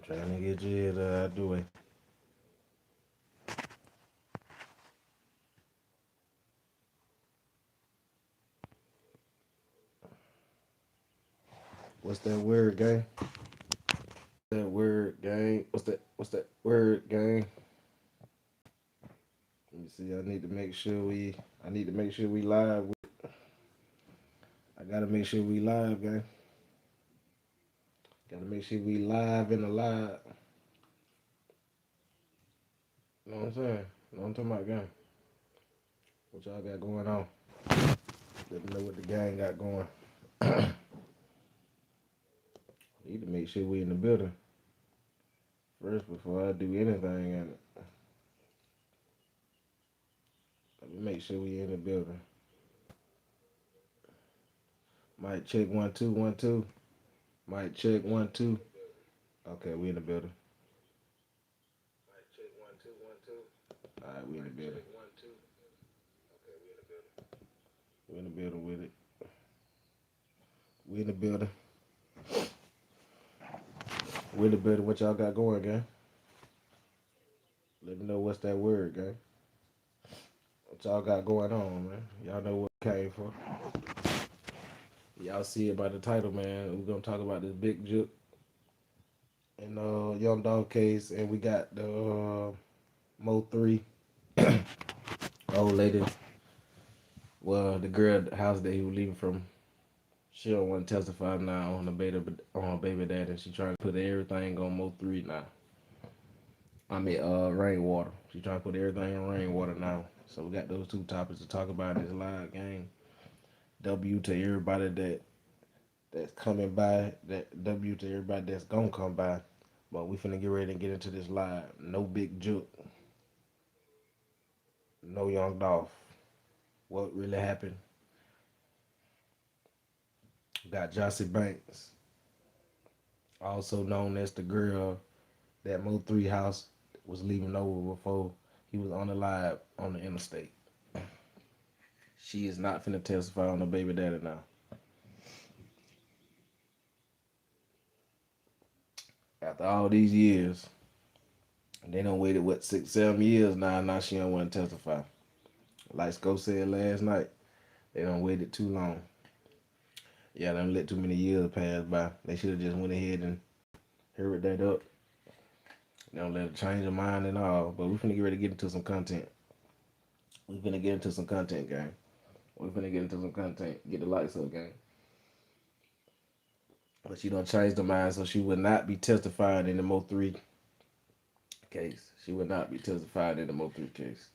Trying to get your head out the way. What's that word, gang? That word, gang. What's that word, gang? Let me see. I need to make sure we live. I gotta make sure we live, gang. Gotta make sure we live and alive. You know what I'm saying? You know what I'm talking about, gang? What y'all got going on? Let me know what the gang got going. Need to make sure we in the building first before I do anything in it. Let me make sure we in the building. Mic check 1 2 1 2. Mic check 1 2. Okay, we in the building. Mic check 1 2 1 2. All right, we in the building. Check 1 2. Okay, we in the building. We in the building with it. We in the building. We in the building. What y'all got going, gang? Let me know what's that word, gang. What y'all got going on, man? Y'all know what came for. Y'all see it by the title, man. We're gonna talk about this big Jook and young dog case, and we got the Mo 3 old lady. Well, the girl at the house that he was leaving from, she don't want to testify now on the baby dad, and she trying to put everything on Mo 3 now. I mean, rainwater. She trying to put everything in rainwater now. So we got those two topics to talk about in this live game. W to everybody that's coming by. That W to everybody that's gonna come by. But we finna get ready and get into this live. No big Jook. No young Dolph. What really happened? We got Jocy Banks, also known as the girl that Mo 3 house was leaving over before he was on the live on the interstate. She is not finna testify on the baby daddy now. After all these years, they done waited, what, 6, 7 years now. Now she don't want to testify. Like Sco said last night, they done waited too long. Yeah, they done let too many years pass by. They should have just went ahead and hurried that up. They don't let her change her mind and all. But we finna get ready to get into some content. We finna get into some content, gang. We finna get into some content. Get the lights up, gang. But she done changed her mind, so she would not be testifying in the Mo 3 case. She would not be testifying in the Mo 3 case.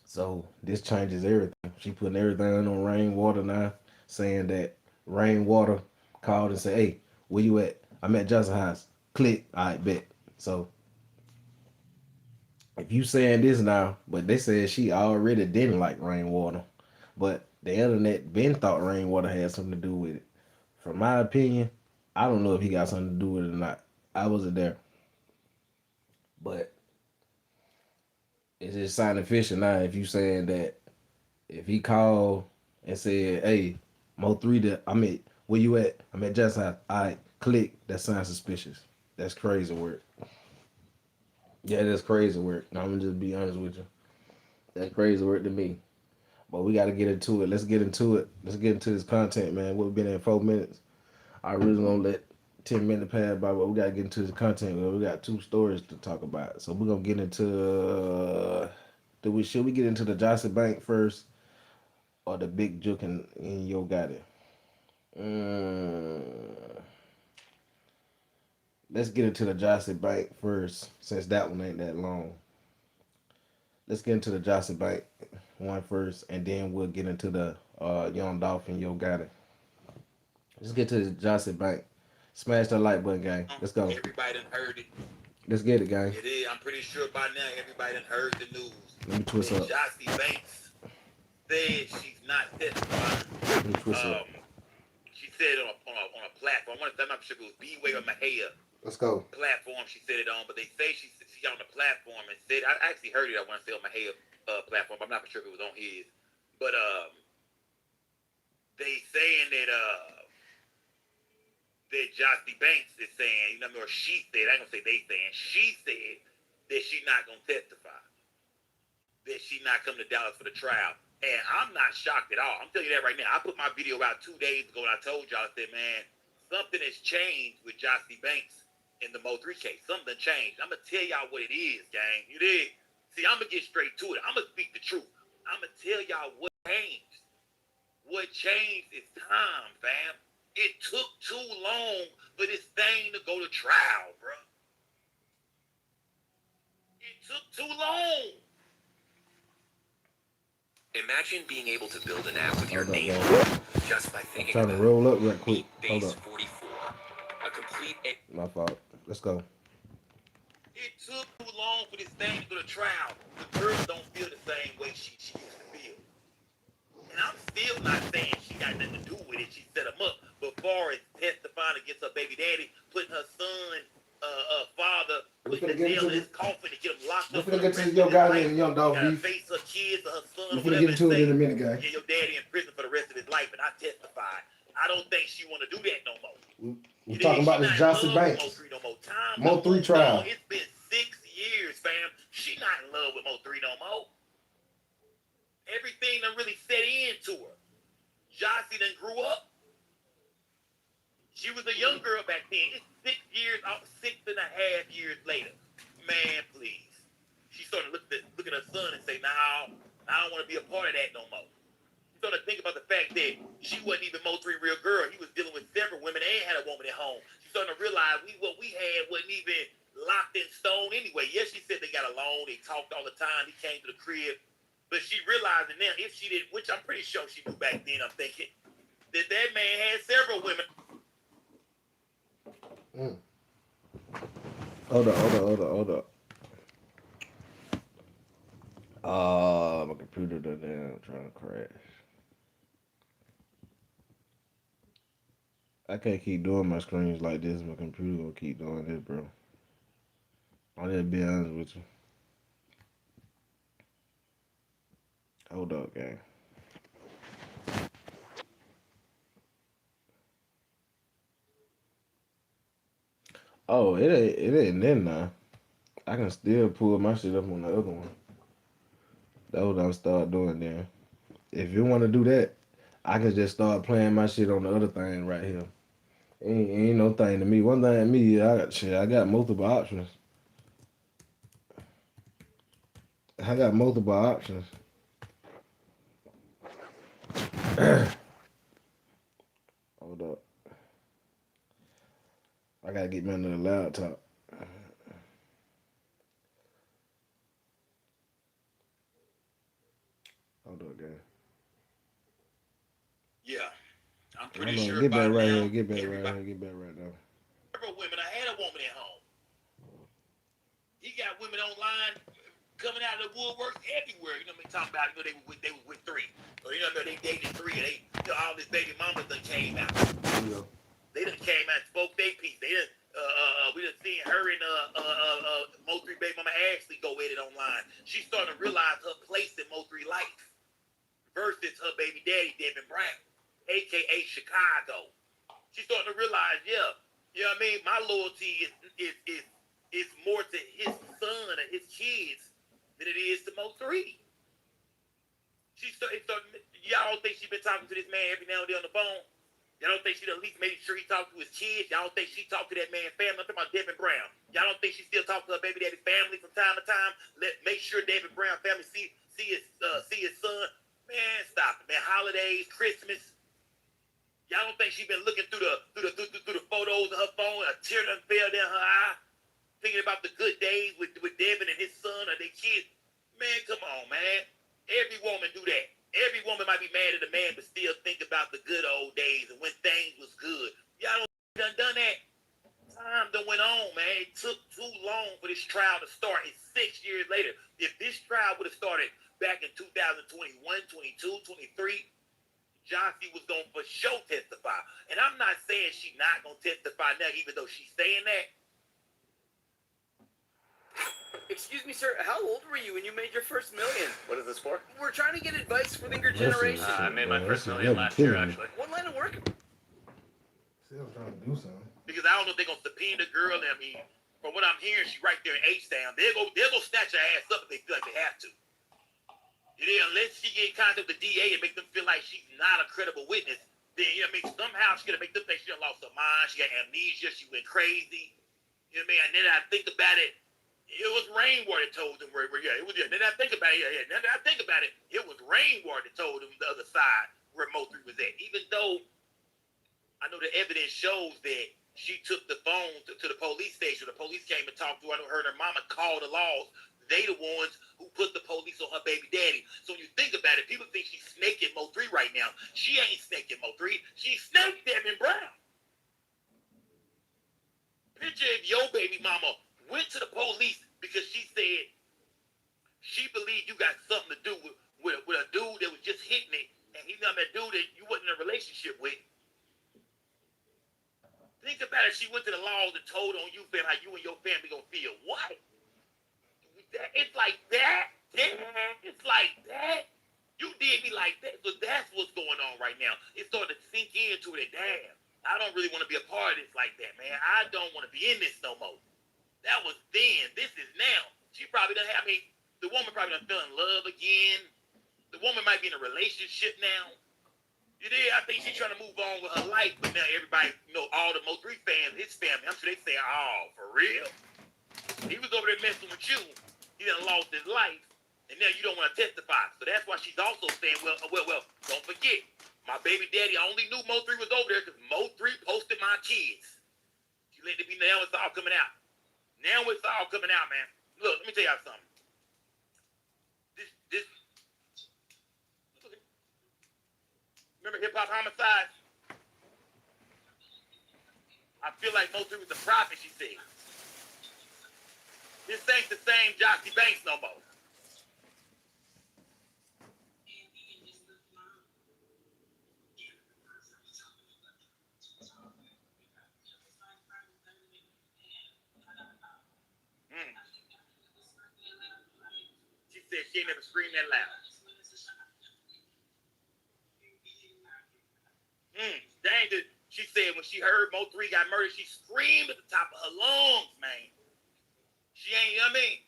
So this changes everything. She putting everything on rainwater now, saying that rainwater called and said, "Hey, where you at? I'm at Johnson House." Click. All right, bet. So if you saying this now, but they said she already didn't like rainwater, but the internet been thought rainwater had something to do with it. From my opinion, I don't know if he got something to do with it or not. I wasn't there, but it's just sounding fishy now. If you saying that, if he called and said, "Hey, Mo 3, I'm at, where you at? I'm at Just House." All right, click. That sounds suspicious. That's crazy work. Yeah, that's crazy work. I'm gonna just be honest with you. That's crazy work to me. But we got to get into it. Let's get into it. Let's get into this content, man. We've been in 4 minutes. I really gonna let 10 minutes pass by, but we got to get into this content. Man. We got two stories to talk about, so we're gonna get into. Should we get into the Jocy Bank first, or the big Jook in Yo Got It? Mm, let's get into the Jocy Bank first, since that one ain't that long. Let's get into the Jocy Bank one first, and then we'll get into the Young Dolph and Yo Got It. Let's get to the Jocy Bank. Smash that like button, gang. Let's go. Everybody done heard it. Let's get it, gang. It is. I'm pretty sure by now everybody done heard the news. Let me twist That up. Jocy Banks said she's not testifying. Let me twist up. She said it on a platform. I'm not sure if it was B-Way or Mahia Let's go. platform she said it on, but they say she on the platform and said, I actually heard it. I want to say on Mahia platform, but I'm not sure if it was on his. But they saying that that Jocy Banks is saying, you know, or she said, I ain't gonna say they saying, she said that she's not gonna testify, that she's not coming to Dallas for the trial. And I'm not shocked at all. I'm telling you that right now. I put my video out 2 days ago and I told y'all, I said, man, something has changed with Jocy Banks in the Mo3 case. Something changed. I'm gonna tell y'all what it is, gang. You dig? See, I'm gonna get straight to it. I'm gonna speak the truth. I'm gonna tell y'all what changed. What changed is time, fam. It took too long for this thing to go to trial, bro. It took too long. Imagine being able to build an app with your name on it just by thinking Trying to about roll up real quick. Hold Base up. 44. A complete My fault. Let's go. It took too long for this thing to go to trial. The girl don't feel the same way she used to feel. And I'm still not saying she got nothing to do with it. She set him up. But far as testifying against her baby daddy, putting her son, father, putting the nail in his coffin to get him locked up. We're finna get to your guy and young dog beef. Face her kids or her son We're or finna whatever. get into it in a minute, guy. Yeah, your daddy in prison for the rest of his life, and I testified. I don't think she want to do that no more. We're talking about this Jocy Banks. Mo3 trial. It's been 6 years, fam. She not in love with Mo3 no more. Everything done really set into her. Jocy done grew up. She was a young girl back then. It's 6 years, 6.5 years later. Man, please. She's starting to look at her son and say, "No, I don't want to be a part of that no more." She's starting to think about the fact that she wasn't even Mo3 real girl. He was dealing with several women and had a woman at home. She's starting to realize what we had wasn't even locked in stone anyway. Yes, she said they got along. They talked all the time. He came to the crib. But she realizing now, if she did, which I'm pretty sure she knew back then, I'm thinking, that man had several women. Hold up. My computer done trying to crash. I can't keep doing my screens like this. My computer gonna keep doing this, bro. I'll just be honest with you. Hold up, gang. Oh, it ain't then now. I can still pull my shit up on the other one. That's what I'll start doing then. If you want to do that, I can just start playing my shit on the other thing right here. Ain't no thing to me. One thing to me, I got multiple options. Hold up. I gotta get me another laptop. Hold up, gang. Yeah, I'm pretty sure Get by back right now, here. Get back right now. Several women. I had a woman at home. He got women online coming out of the woodwork everywhere. You know what I mean? Talking about, they were with 3. Or, they dated 3. And all this baby mamas done came out. Yeah. They done came out and spoke their piece. They done, we done seen her and Mo3 baby mama Ashley go at it online. She's starting to realize her place in Mo3 life versus her baby daddy, Devin Brown, a.k.a. Chicago. She's starting to realize, you know what I mean? My loyalty is more to his son and his kids than it is to Mo3. Y'all don't think she's been talking to this man every now and then on the phone? Y'all don't think she at least made sure he talked to his kids? Y'all don't think she talked to that man's family? I'm talking about Devin Brown. Y'all don't think she still talks to her baby daddy's family from time to time? Make sure Devin Brown family see his son. Man, stop it, man. Holidays, Christmas. Y'all don't think she been looking through the photos of her phone? A tear done fell down her eye, thinking about the good days with Devin and his son or their kids. Man, come on, man. Every woman do that. Every woman might be mad at a man, but still think about the good old days and when things was good. Y'all don't done that. Time done went on, man. It took too long for this trial to start. It's 6 years later. If this trial would have started back in 2021, 22, 23, Jocy was going to for sure testify. And I'm not saying she's not going to testify now, even though she's saying that. Excuse me, sir. How old were you when you made your first million? What is this for? We're trying to get advice for the younger generation. I made my first million last year, actually. What line of work? Still trying to do something. because I don't know if they're gonna subpoena the girl. I mean, from what I'm hearing, she's right there in H-Town. They'll go snatch her ass up if they feel like they have to. Unless she get in contact with the DA and make them feel like she's not a credible witness, then somehow she's gonna make them think she done lost her mind. She got amnesia. She went crazy. You know what I mean? And then I think about it. It was Rainwater that told them where it was. Then I think about it. Now that I think about it, it was Rainwater that told them the other side where Mo3 was at. Even though I know the evidence shows that she took the phone to the police station. The police came and talked to her. I know her and her mama called the laws. They the ones who put the police on her baby daddy. So when you think about it, people think she's snaking Mo3 right now. She ain't snaking Mo3. She snaked Devin Brown. Picture if your baby mama went to the police because she said she believed you got something to do with a dude that was just hitting it, and he's not that dude that you wasn't in a relationship with. Think about it. She went to the laws and told on you, fam, how you and your family gonna feel. What? It's like that? It's like that? You did me like that. So that's what's going on right now. It's starting to sink into it. Damn, I don't really want to be a part of this like that, man. I don't want to be in this no more. That was then. This is now. She probably done have me. The woman probably done fell in love again. The woman might be in a relationship now. You did. I think she's trying to move on with her life, but now everybody, all the Mo3 fans, his family, I'm sure they say, "Oh, for real? He was over there messing with you. He done lost his life, and now you don't want to testify." So that's why she's also saying, well, don't forget, my baby daddy only knew Mo3 was over there because Mo3 posted my kids. She let it be now. It's all coming out. Now it's all coming out, man. Look, let me tell y'all something. This. Remember Hip Hop Homicide? I feel like Mo3 was the prophet, she said. This ain't the same Jocy Banks no more. She said she ain't never screamed that loud. Dang, she said when she heard Mo3 got murdered, she screamed at the top of her lungs, man. She ain't, you know what I mean?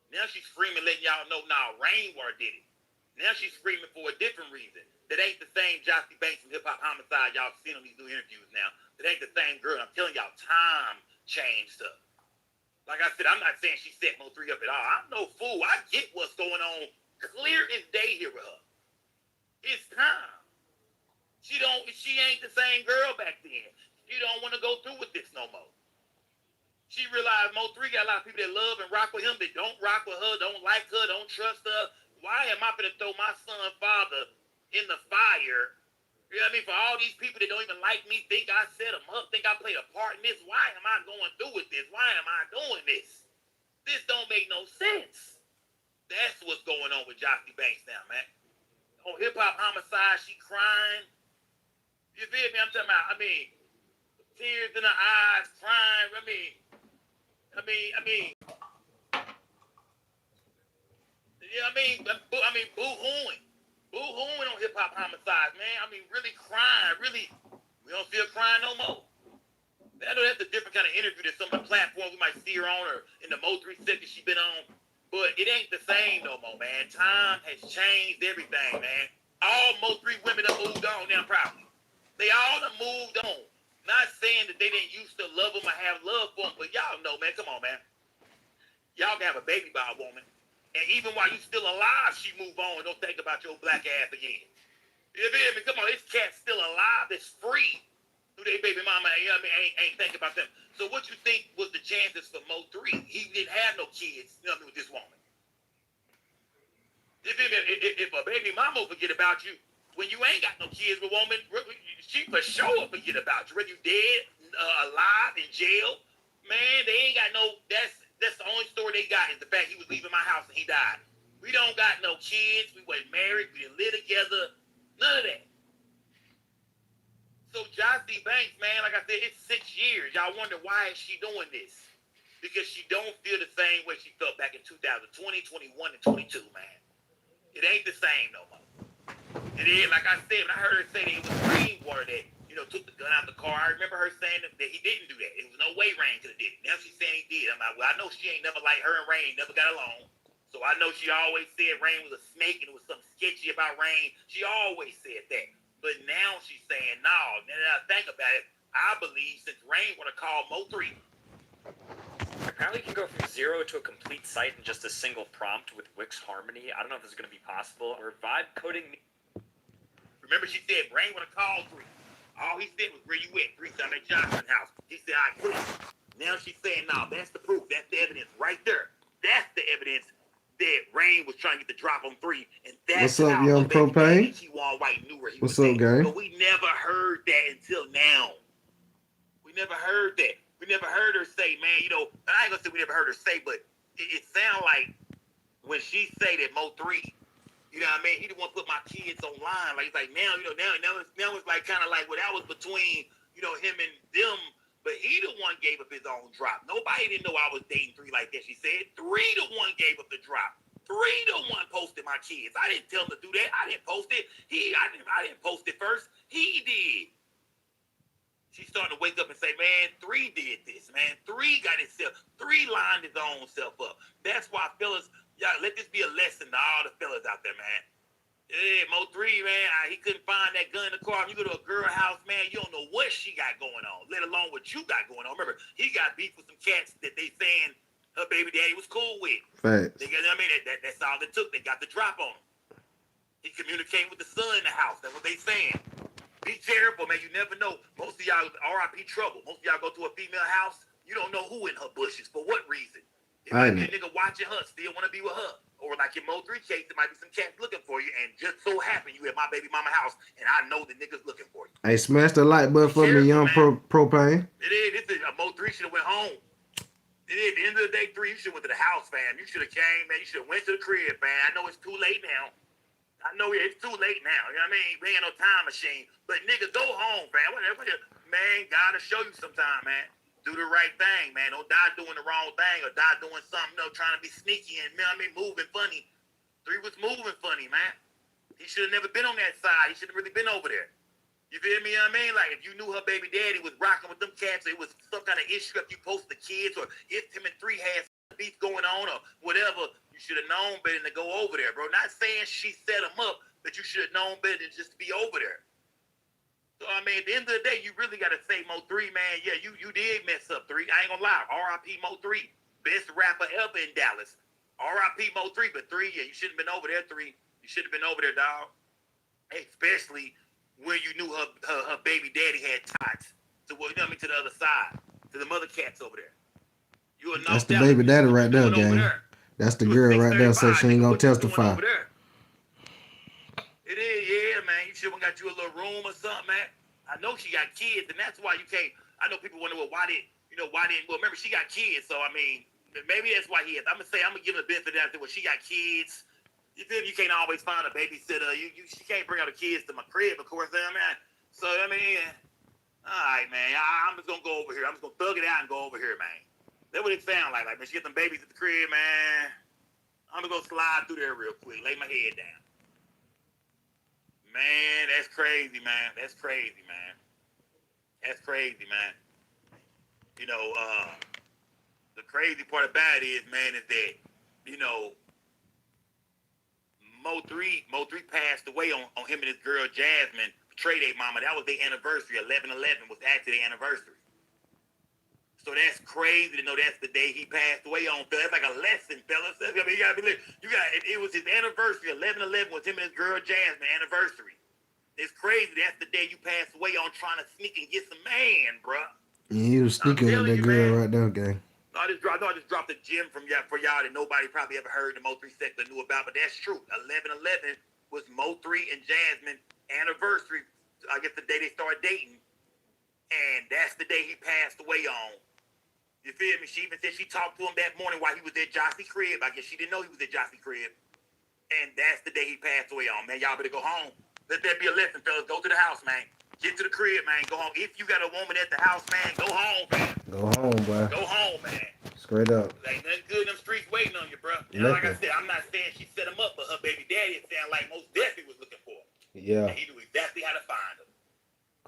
Now she's screaming, letting y'all know, Rainwater did it. Now she's screaming for a different reason. That ain't the same Jocy Banks from Hip Hop Homicide y'all seen on these new interviews now. That ain't the same girl. I'm telling y'all, time changed her. Like I said, I'm not saying she set Mo3 up at all. I'm no fool. I get what's going on clear as day here with her. It's time. She ain't the same girl back then. She don't want to go through with this no more. She realized Mo3 got a lot of people that love and rock with him that don't rock with her, don't like her, don't trust her. Why am I going to throw my son's father in the fire? You know what I mean? For all these people that don't even like me, think I set them up, think I played a part in this. Why am I going through with this? Why am I doing this? This don't make no sense. That's what's going on with Jocy Banks now, man. On Hip Hop Homicide, she crying. You feel me? I'm talking about, tears in her eyes, crying. Boo-hooing. Boo-hooing on Hip Hop Homicide, man. Really crying. Really, we don't feel crying no more. I know that's a different kind of interview than some of the platforms we might see her on or in the Mo3 second she been on. But it ain't the same no more, man. Time has changed everything, man. All Mo3 women have moved on now, probably. They all have moved on. Not saying that they didn't used to love them or have love for them, but y'all know, man. Come on, man. Y'all can have a baby by a woman. And even while you still alive, she move on. Don't think about your black ass again. You feel me? Come on, this cat's still alive. That's free. Who they baby mama ain't thinking about them. So what you think was the chances for Mo3? He didn't have no kids, with this woman. You feel me? If a baby mama forget about you, when you ain't got no kids with a woman, she for sure forget about you. Whether you dead, alive, in jail, man, they ain't got no, that's the only story they got is the fact he was leaving my house and he died. We don't got no kids. We wasn't married. We didn't live together. None of that. So Jocy Banks, man, like I said, it's 6 years. Y'all wonder why is she doing this? Because she don't feel the same way she felt back in 2020, 21, and 22, man. It ain't the same no more. It is, like I said, when I heard her say that it was Rainwater that, took the gun out the car. I remember her saying that he didn't do that. There was no way Rain could have did it. Now she's saying he did. I'm like, well, I know she ain't never like her and Rain never got along. So I know she always said Rain was a snake and it was something sketchy about Rain. She always said that. But now she's saying, no. Now that I think about it, I believe since Rain want to call Mo3. Apparently you can go from 0 to a complete site in just a single prompt with Wix Harmony. I don't know if this is going to be possible. Or vibe coding. Remember she said Rain want to call 3. All he said was, where you at? 3 down at Johnson's house. He said, I quit. Now she's saying, no, that's the proof. That's the evidence right there. That's the evidence that Rain was trying to get the drop on 3. And that's What's up, young propane? T1 White knew where he What's was up, at. gang? But we never heard that until now. We never heard that. We never heard her say, man, I ain't gonna say we never heard her say, but it sound like when she say that Mo3, you know what I mean? He the one put my kids online. Like, it's like now it's like kind of like what that was between, him and them. But he the one gave up his own drop. Nobody didn't know I was dating 3 like that. She said 3 the one gave up the drop. 3 the one posted my kids. I didn't tell him to do that. I didn't post it. I didn't post it first. He did. She's starting to wake up and say, man, 3 did this, man. 3 got himself. 3 lined his own self up. That's why, fellas, y'all, let this be a lesson to all the fellas out there, man. Yeah, Mo3, man, he couldn't find that gun in the car. If you go to a girl house, man, you don't know what she got going on, let alone what you got going on. Remember, he got beef with some cats that they saying her baby daddy was cool with. Facts. You know what I mean? That's all it took. They got the drop on him. He communicating with the son in the house. That's what they saying. Be careful, man. You never know. Most of y'all, RIP trouble. Most of y'all go to a female house, you don't know who in her bushes, for what reason. It might be a nigga watching her, still want to be with her. Or like in Mo3 case, there might be some cats looking for you, and just so happen you at my baby mama house, and I know the nigga's looking for you. Hey, smash the like button for me, young propane. It is. Mo3 should have went home. It is. At the end of the day, 3, you should have went to the house, fam. You should have came, man. You should have went to the crib, man. I know it's too late now. I know it's too late now. You know what I mean? We ain't no time machine. But nigga, go home, fam. Man, gotta show you sometime, man. Do the right thing, man. Don't die doing the wrong thing or die doing something, trying to be sneaky and, moving funny. 3 was moving funny, man. He should have never been on that side. He should have really been over there. You feel me? You know what I mean? Like, if you knew her baby daddy was rocking with them cats, or it was some kind of issue if you posted the kids, or if him and 3 had beef going on, or whatever, you should have known better than to go over there, bro. Not saying she set him up, but you should have known better than just to be over there. So, I mean, at the end of the day, you really got to say, Mo3, man, yeah, you did mess up, 3. I ain't going to lie. R.I.P. Mo3. Best rapper ever in Dallas. R.I.P. Mo3, but 3, yeah, you shouldn't have been over there, 3. You should have been over there, dog. Especially when you knew her baby daddy had ties to, to the other side, to the mother cats over there. That's the baby daddy right there, gang. That's the girl right there, so she ain't going to testify. It is, yeah, man. You should have got you a little room or something, man. I know she got kids, and that's why you can't. I know people wonder, well, why didn't? Well, remember she got kids, so I mean, maybe that's why he is. I'm gonna give her the benefit of that. Well, she got kids. You feel me? You can't always find a babysitter. She can't bring out the kids to my crib, of course. I mean, so I mean, all right, man. I'm just gonna go over here. I'm just gonna thug it out and go over here, man. That's what it sound like. Like, man, she get them babies at the crib, man. I'm gonna go slide through there real quick, lay my head down. Man, that's crazy, man. That's crazy, man. That's crazy, man. The crazy part about it is, man, is that, Mo3 passed away on him and his girl Jasmine, Trey Day mama. That was their anniversary. 11/11 was actually their anniversary. So that's crazy to know that's the day he passed away on. That's like a lesson, fellas. I mean, it was his anniversary. 11/11 was him and his girl Jasmine anniversary. It's crazy. That's the day you passed away on trying to sneak and get some man, bruh. Yeah, he was sneaking with that girl right there, gang. I just dropped a gem for y'all that nobody probably ever heard the Mo3 sector knew about, but that's true. 11/11 was Mo3 and Jasmine anniversary. I guess the day they started dating, and that's the day he passed away on. You feel me? She even said she talked to him that morning while he was at Jocy's crib. I guess she didn't know he was at Jocy's crib, and that's the day he passed away on. Man, y'all better go home. Let that be a lesson, fellas. Go to the house, man. Get to the crib, man. Go home. If you got a woman at the house, man, go home, man. Go home, boy. Go home, man. Straight up. Ain't nothing good in them streets waiting on you, bro. Like I said, I'm not saying she set him up, but her baby daddy, it sounded like most definitely was looking for him. Yeah. And he knew exactly how to find him.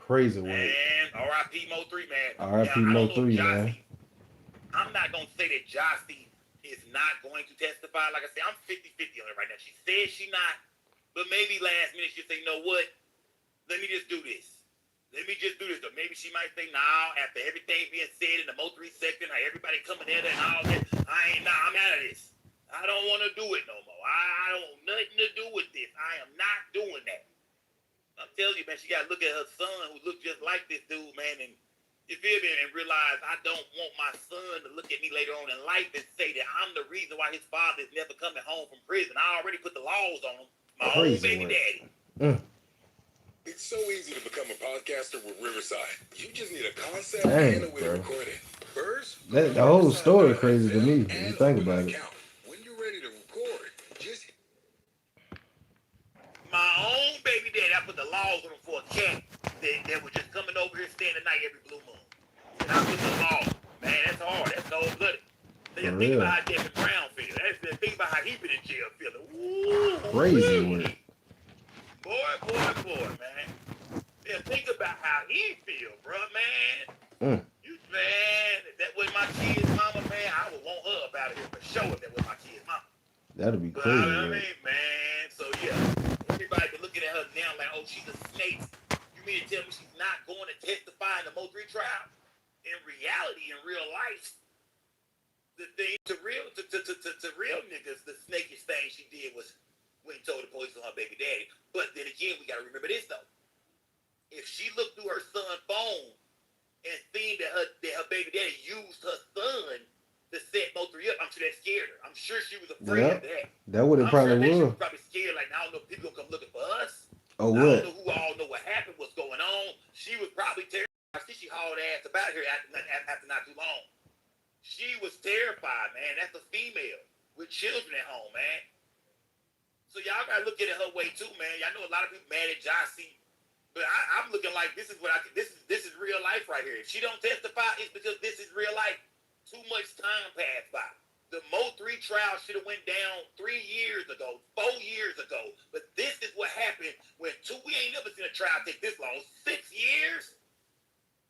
Crazy work. Man, R.I.P. Mo3, man. R.I.P. Now, I don't know Mo3, man. Jocy. I'm not going to say that Jocy is not going to testify. Like I said, I'm 50-50 on it right now. She says she not, but maybe last minute she'll say, you know what? Let me just do this. Let me just do this. Or maybe she might say, nah, after everything being said in the Mo3 section, how everybody coming in and all that, I'm out of this. I don't want to do it no more. I don't want nothing to do with this. I am not doing that. I'm telling you, man, she got to look at her son who looks just like this dude, man, and you feel me, and realize I don't want my son to look at me later on in life and say that I'm the reason why his father is never coming home from prison. I already put the laws on him. My own baby daddy. It's so easy to become a podcaster with Riverside. You just need a concept Dang, and a way to bro. record it. First, The whole story crazy to me when you think about it. When you're ready to record, just My own baby daddy, I put the laws on him for a cat that was just coming over here staying the night every blue moon. And I put the laws. Man, that's hard. That's cold-blooded. Think real. about how Devin Brown feels. Think about how he been in jail feeling. Ooh, Crazy work. Boy, man. Yeah, think about how he feel, bro, man. Man, if that was my kid's mama, man, I would want her up out of here for sure if that was my kid's mama. That'd be But crazy. I mean, man, so yeah, everybody been looking at her now like, oh, she's a snake. You mean to tell me she's not going to testify in the Mo3 trial? In reality, in real life, the thing to real niggas, the snakiest thing she did was went and told the police on her baby daddy. But then again, we gotta remember this though. If she looked through her son's phone and seen that her baby daddy used her son to set Mo3 up, I'm sure that scared her. I'm sure she was afraid of that. That would have probably She was. was probably scared, like, I don't know if people gonna come looking for us. Oh, I what? don't know who all know what happened, what's going on. She was probably terrified. I see she hauled ass about here after not too long. She was terrified, man. That's a female with children at home, man. So y'all gotta look at it her way too, man. Y'all know a lot of people mad at Jocy, but I'm looking like this is real life right here. If she don't testify, it's because this is real life. Too much time passed by. The Mo3 trial should have went down 3 years ago, 4 years ago. But this is what happened when we ain't never seen a trial take this long. 6 years?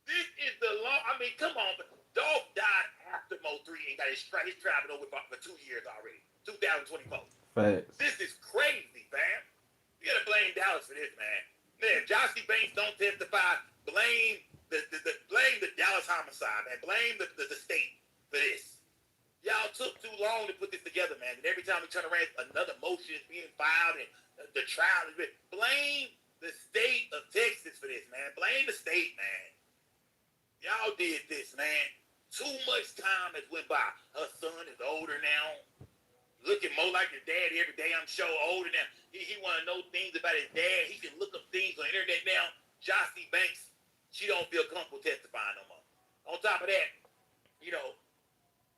This is the long. I mean, come on. Dolph died after Mo3 and got his trial been over for 2 years already. 2024. Facts. This is crazy, fam. You gotta blame Dallas for this, man. Man, if Jocy Banks don't testify, blame the Dallas homicide, man. Blame the state for this. Y'all took too long to put this together, man. And every time we turn around, another motion is being filed and the trial is being... Blame the state of Texas for this, man. Blame the state, man. Y'all did this, man. Too much time has went by. Her son is older now. Looking more like his dad every day, I'm sure. Older now. He want to know things about his dad. He can look up things on the internet now. Jocy Banks, she don't feel comfortable testifying no more. On top of that, you know,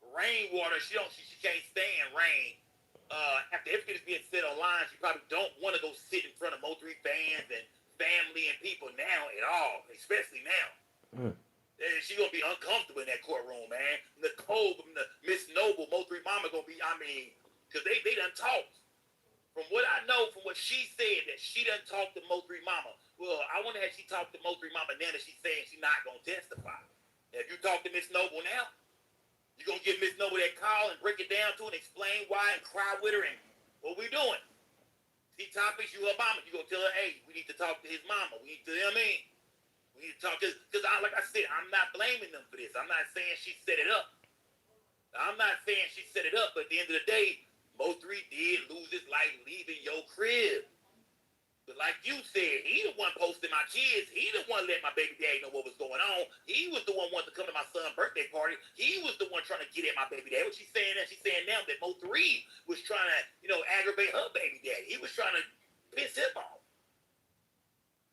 rainwater, she can't stand rain. After everything is being said online, she probably don't want to go sit in front of Mo3 fans and family and people now at all, especially now. She gonna be uncomfortable in that courtroom, man. Nicole from the Miss Noble, Mo3 mama gonna be, because they done talked. From what I know, from what she said, that she done talked to Mo3 mama. Well, I wonder if she talked to Mo3 mama now that she's saying she's not gonna testify. If you talk to Miss Noble now, you gonna give Miss Noble that call and break it down to her and explain why and cry with her and what we doing? See topics, you her mama. You gonna tell her, hey, we need to talk to his mama. We need to, you know what I mean? We need to talk, because like I said, I'm not blaming them for this. I'm not saying she set it up. I'm not saying she set it up, but at the end of the day, Mo3 did lose his life leaving your crib. But like you said, he the one posting my kids. He the one letting my baby daddy know what was going on. He was the one wanting to come to my son's birthday party. He was the one trying to get at my baby daddy. What she's saying now, she's saying now that Mo3 was trying to, aggravate her baby daddy. He was trying to piss him off.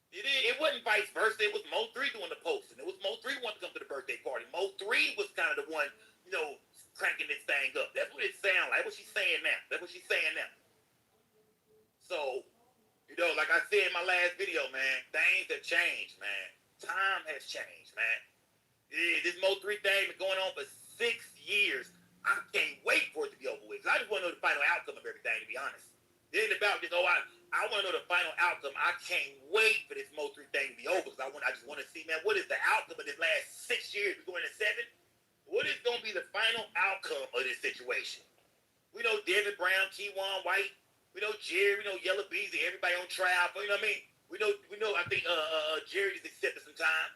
It wasn't vice versa. It was Mo3 doing the posting. It was Mo3 wanting to come to the birthday party. Mo3 was kind of the one, cranking this thing up. That's what it sounds like. That's what she's saying now. So, like I said in my last video, man, things have changed, man. Time has changed, man. Yeah, this Mo3 thing been going on for 6 years. I can't wait for it to be over with. I just want to know the final outcome of everything, to be honest. It ain't about just, I want to know the final outcome. I can't wait for this Mo3 thing to be over because I just want to outcome of this situation. We know Devin Brown, T1 White. We know Jerry. We know Yellow Beezy. Everybody on trial. You know what I mean? We know. I think Jerry just accepted some time.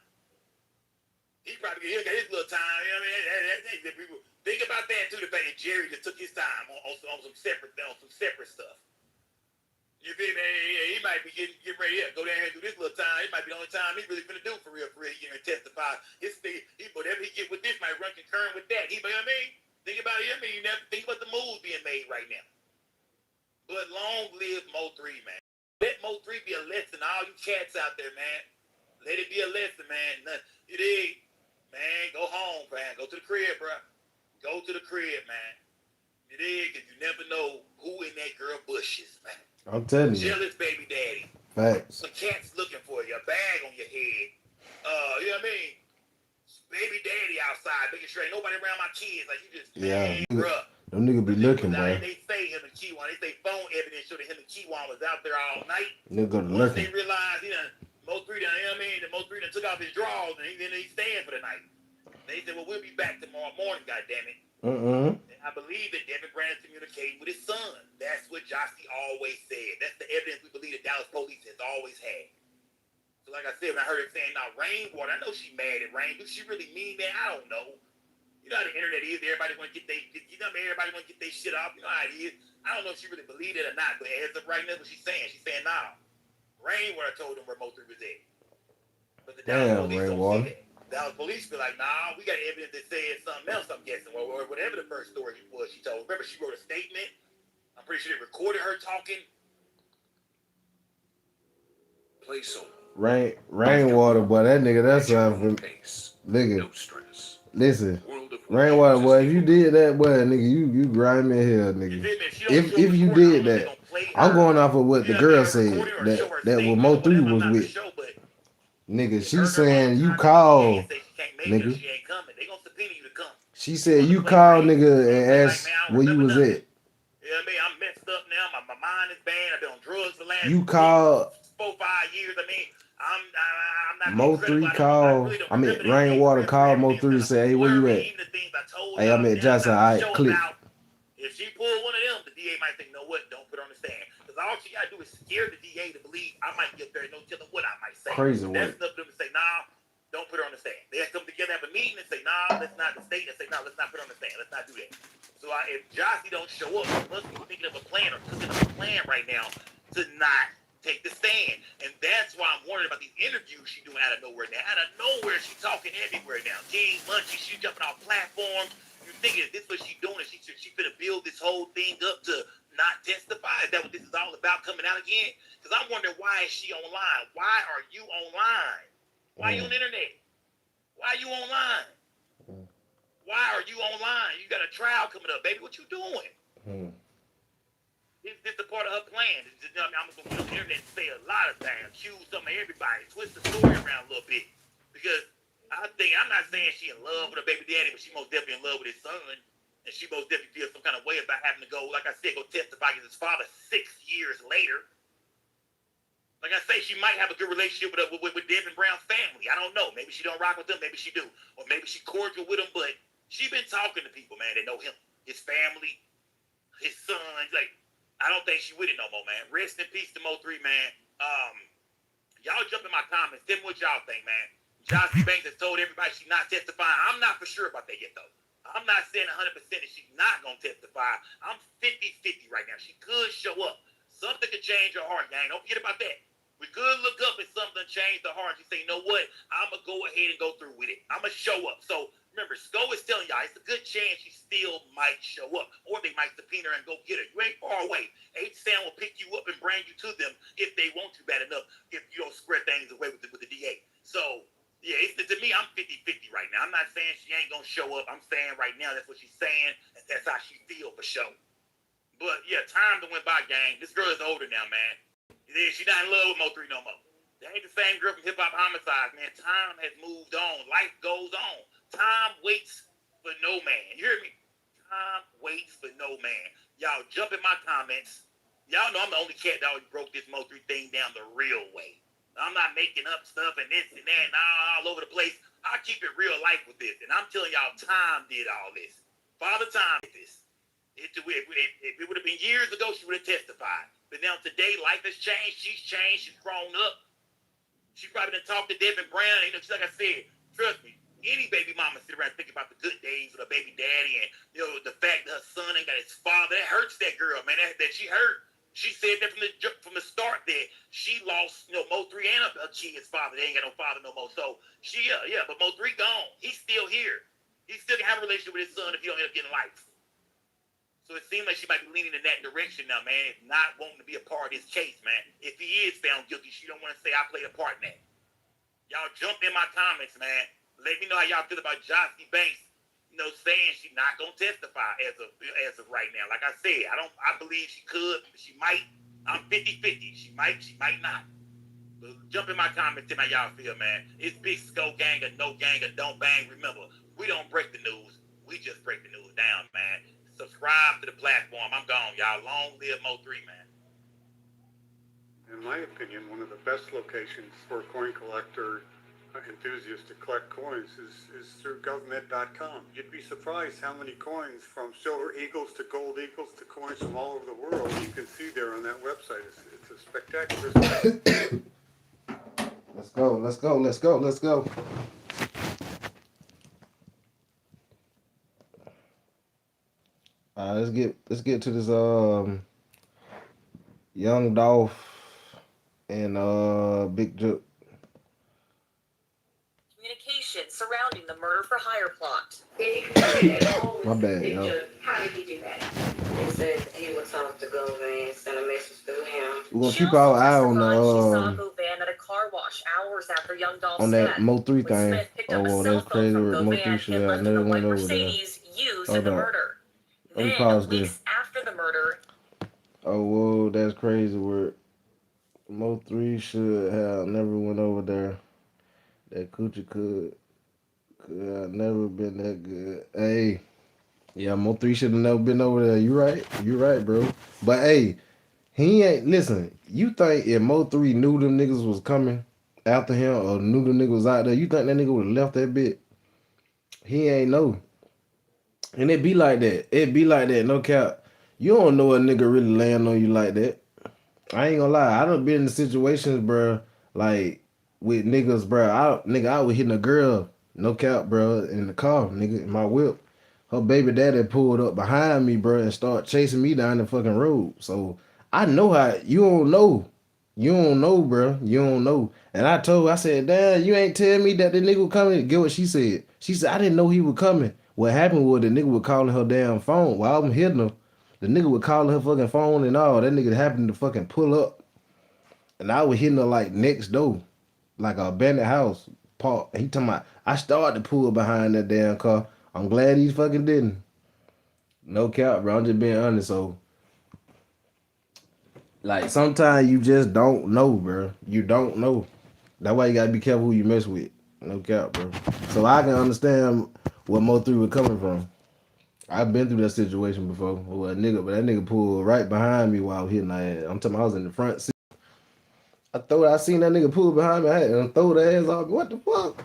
He probably got his little time. You know what I mean? People think about that too. The fact that Jerry just took his time on some separate stuff. You feel me? He might be getting ready to go down here and do this little time. It might be the only time he really finna do for real. You know, testify. His thing, whatever he get with this might run concurrent with that. You know what I mean? Think about it. I mean, you never think about the moves being made right now. But long live Mo3, man. Let Mo3 be a lesson. All you cats out there, man. Let it be a lesson, man. You dig? Man, go home, man. Go to the crib, bro. Go to the crib, man. You dig? Because you never know who in that girl bushes, man. I'm telling you. Jealous baby daddy. Facts. Some cats looking for you. A bag on your head. You know what I mean? Baby daddy outside, making sure ain't nobody around my kids. Like, you just, man, bruh. Them niggas be looking, bro. They say him and Kiwan. They say phone evidence showed that him and Kiwan was out there all night. Nigga Once looking. they realized, Mo3 done, you know what I mean? The Mo3 done took off his drawers and he's staying for the night. They said, well, we'll be back tomorrow morning, goddammit. And I believe that Devin Brown communicated with his son. That's what Jocy always said. That's the evidence we believe the Dallas police has always had. So like I said, when I heard her saying, now, Rainwater, I know she mad at Rain. Do she really mean that? I don't know. You know how the internet is. Everybody want to get everybody want to get their shit off. You know how it is. I don't know if she really believed it or not, but as of right now, what she's saying. She's saying, nah, Rainwater told him where Mo3 was at. But the Dallas police don't see that. Dallas police feel like, nah, we got evidence that says something else, I'm guessing, or whatever the first story was she told. Remember, she wrote a statement. I'm pretty sure they recorded her talking. Play so. Rainwater, boy, that nigga, that's something. Nigga, No stress. listen, Rainwater, boy, if you did that, boy, nigga, you grimy as hell, nigga. If you did that, I'm going off of what the girl said that what Mo3 was with. Nigga, she saying you call, nigga. She said you call, nigga, and ask where you was at. You know what I mean? I'm messed up now. My mind is bad. I've been on drugs the last You call 4-5 years. I mean, I'm not Mo3 call. I mean, Rainwater call Mo3 and say, hey, where you at? Hey, I'm at Jocy. All right, click. If she pull one of them, the DA might think, no, what? Don't put her on the stand. Because all she got to do is scare the DA to believe I might get there and no telling what I might say. Crazy That's work. enough for them to say, nah, don't put her on the stand. They have to come together, have a meeting, and say, nah, let's not. The state and say, nah, let's not put her on the stand. Let's not do that. So if Jocy don't show up, he must be thinking of a plan or cooking up a plan right now to not take the stand. And that's why I'm wondering about these interviews she's doing out of nowhere now. Out of nowhere, she's talking everywhere now. King, Munchie, she's jumping off platforms. You think is this what she's doing? Is she finna build this whole thing up to not testify? Is that what this is all about, coming out again? Because I'm wondering, why is she online? Why are you online? Why are you on the internet? Why are you online? Why are you online? You got a trial coming up, baby. What you doing? This is a part of her plan. I'm going to get on the internet and say a lot of things, accuse some of everybody, twist the story around a little bit. Because I'm not saying she in love with her baby daddy, but she most definitely in love with his son. And she most definitely feels some kind of way about having to go, like I said, go testify against his father 6 years later. Like I say, she might have a good relationship with Devin Brown's family. I don't know. Maybe she don't rock with them. Maybe she do. Or maybe she cordial with him. But she been talking to people, man, that know him, his family, his son. Like, I don't think she with it no more, man. Rest in peace to Mo3, man. Y'all jump in my comments. Tell me what y'all think, man. Jocy Banks has told everybody she's not testifying. I'm not for sure about that yet, though. I'm not saying 100% that she's not going to testify. I'm 50-50 right now. She could show up. Something could change her heart, gang. Don't forget about that. We could look up and something change the heart. She say, you know what? I'm going to go ahead and go through with it. I'm going to show up. So, remember, Sko is telling y'all it's a good chance she still might show up. Or they might subpoena her and go get her. You ain't far away. H-Sound will pick you up and bring you to them if they want to bad enough, if you don't spread things away with the DA. So, yeah, to me, I'm 50-50 right now. I'm not saying she ain't going to show up. I'm saying right now that's what she's saying, and that's how she feel for sure. But, yeah, time to went by, gang. This girl is older now, man. She's not in love with Mo3 no more. That ain't the same girl from Hip Hop Homicides, man. Time has moved on. Life goes on. Time waits for no man. You hear me? Time waits for no man. Y'all jump in my comments. Y'all know I'm the only cat that always broke this Mo3 thing down the real way. I'm not making up stuff and this and that and all over the place. I keep it real life with this. And I'm telling y'all, time did all this. Father Time did this. If it would have been years ago, she would have testified. But now today, life has changed. She's changed. She's grown up. She probably done talked to Devin Brown. You know, just like I said, trust me, any baby mama sit around thinking about the good days with her baby daddy and, you know, the fact that her son ain't got his father. That hurts that girl, man. That she hurt. She said that from the start that she lost, you know, Mo3 and her kid's father. They ain't got no father no more. So she, but Mo3 gone. He's still here. He still can have a relationship with his son if he don't end up getting life. So it seems like she might be leaning in that direction now, man. If not wanting to be a part of this case, man. If he is found guilty, she don't want to say I played a part in that. Y'all jump in my comments, man. Let me know how y'all feel about Jocy Banks, you know, saying she's not gonna testify as of right now. Like I said, I believe she could, but she might. I'm 50-50. She might not. But jump in my comments, tell me how y'all feel, man. It's Big Skull Gang or no gang or don't bang. Remember, we don't break the news. We just break the news down, man. Subscribe to the platform. I'm gone, y'all. Long live Mo3, man. In my opinion, one of the best locations for a coin collector enthusiast to collect coins is through government.com. You'd be surprised how many coins, from silver eagles to gold eagles to coins from all over the world, you can see there on that website. It's a spectacular site. Let's go. Let's get to this young Dolph and Big Jook. Communication surrounding the murder for hire plot. My bad, yo. How did he do that? They said he would talk to Govan and send a message through him. We're gonna She keep our also eye on testified she saw the Govan at a car wash hours after young Dolph's on that death. Mo3 When thing. Smith picked Oh up a well, cell that's phone crazy. from With Govan Mo3 shit, and I left in never the went white over there. Mercedes used Hold in the up. murder. Let me Then, pause weeks this. after the murder, Oh whoa, that's crazy. Word. Mo3 should have never went over there. That coochie could have never been that good. Hey, yeah, Mo3 should have never been over there. You right, bro. But hey, he ain't listen. You think if Mo3 knew them niggas was coming after him or knew them niggas was out there, you think that nigga would have left that bit? He ain't know. And it be like that. It be like that, no cap. You don't know a nigga really laying on you like that. I ain't gonna lie. I done been in situations, bro, like with niggas, bro. I was hitting a girl, no cap, bro, in the car, nigga, in my whip. Her baby daddy pulled up behind me, bro, and started chasing me down the fucking road. So I know how you don't know. You don't know, bro. You don't know. And I said, damn, you ain't tell me that the nigga was coming. Get what she said. She said, I didn't know he was coming. What happened was the nigga was calling her damn phone while I'm hitting her. The nigga was calling her fucking phone and all. That nigga happened to fucking pull up. And I was hitting her like next door. Like a abandoned house. Paul, he talking about, I started to pull behind that damn car. I'm glad he fucking didn't. No cap, bro. I'm just being honest. So, like, sometimes you just don't know, bro. You don't know. That's why you gotta be careful who you mess with. No cap, bro. So I can understand where Mo3 was coming from. I've been through that situation before with a nigga, but that nigga pulled right behind me while I was hitting my ass. I'm talking I was in the front seat. I seen that nigga pull behind me. I had to throw the ass off. What the fuck?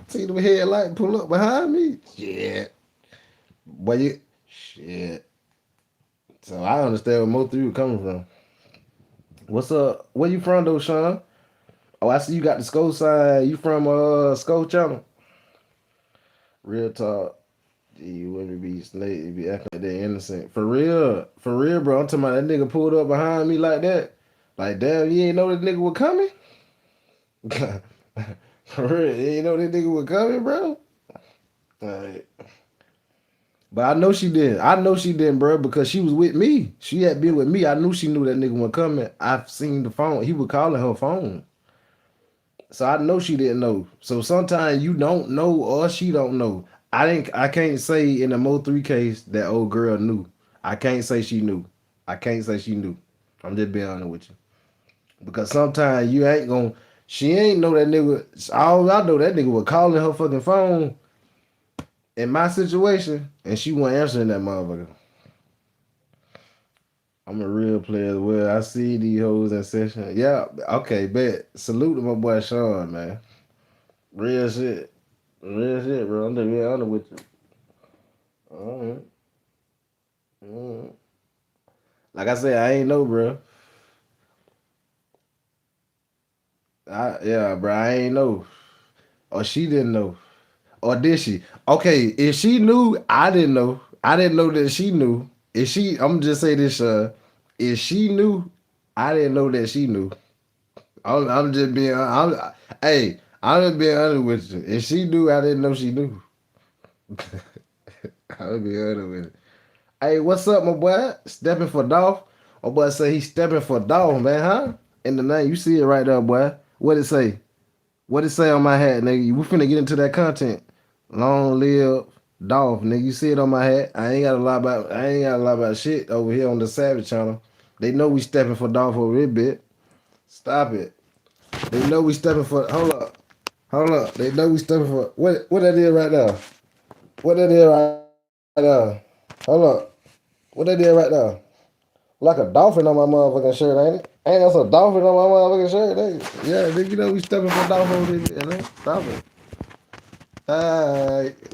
See the headlight pull up behind me? Shit. Boy, you shit. So I understand where Mo3 was coming from. What's up? Where you from though, Sean? Oh, I see you got the Skull side. You from Skull Channel? Real talk. Gee, you wouldn't be snake, you be acting like they're innocent. For real, bro. I'm talking about that nigga pulled up behind me like that. Like, damn, you ain't know that nigga was coming? For real, you ain't know that nigga was coming, bro? Like, but I know she did. I know she didn't, bro, because she was with me. She had been with me. I knew she knew that nigga was coming. I've seen the phone. He was calling her phone. So I know she didn't know. So sometimes you don't know or she don't know. I can't say in the Mo3 case that old girl knew. I can't say she knew. I can't say she knew. I'm just being honest with you. Because sometimes you ain't gonna she ain't know that nigga. All I know that nigga was calling her fucking phone in my situation and she wasn't answering that motherfucker. I'm a real player as well. I see these hoes in session. Yeah, okay, bet. Salute to my boy Sean, man. Real shit. Real shit, bro. I'm just being honest with you. Alright. Mm. Like I said, I ain't know, bro. Yeah, bro, I ain't know. Or she didn't know. Or did she? Okay, if she knew, I didn't know. I didn't know that she knew. If she, I'm just say this, if she knew, I didn't know that she knew. I'm just being, hey, I'm just being honest with you. If she knew, I didn't know she knew. I'll be honest with it. Hey, what's up, my boy? Stepping for Dolph. My boy say he's stepping for Dolph, man, huh? In the name, you see it right there, boy. What it say? What it say on my hat, nigga? We finna get into that content. Long live Dolph, nigga. You see it on my hat. I ain't got a lot about shit over here on the Savage channel. They know we stepping for Dolph over here, bit. Stop it. They know we stepping for. Hold up. They know we stepping for. What that is right now? What that is right now? Hold up. What that is right now? Like a dolphin on my motherfucking shirt, ain't it? Ain't that a dolphin on my motherfucking shirt, ain't it? Yeah, nigga, you know we stepping for Dolph over this, man. Stop it.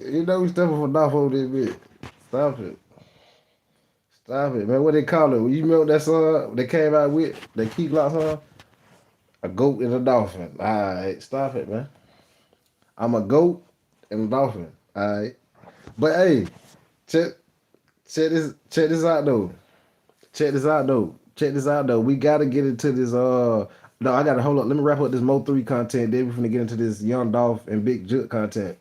You know we stepping for Dolph over this bit. Stop it. Stop it, man. What they call it? You remember that song they came out with? The Key Glock song? A goat and a dolphin. Alright, stop it, man. I'm a goat and a dolphin. Alright. But hey, check this out though. Check this out though. We gotta get into this no, I gotta hold up. Let me wrap up this Mo 3 content. Then we're gonna get into this Young Dolph and Big Jook content.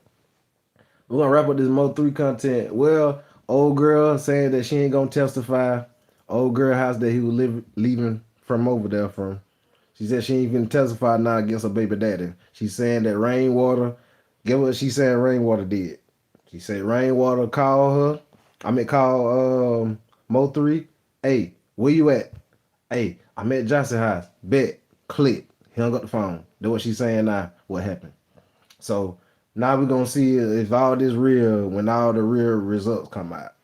We're gonna wrap up this Mo 3 content. Well, old girl saying that she ain't gonna testify. Old girl house that he was leaving from over there from. She said she ain't even testify now against her baby daddy. She's saying that Rainwater, get what she saying Rainwater did. She said Rainwater called her. Call Mo 3. Hey, where you at? Hey, I'm at Johnson house. Bet. Click. He hung up the phone. That's what she's saying now. What happened? So now we're gonna see if all this real when all the real results come out.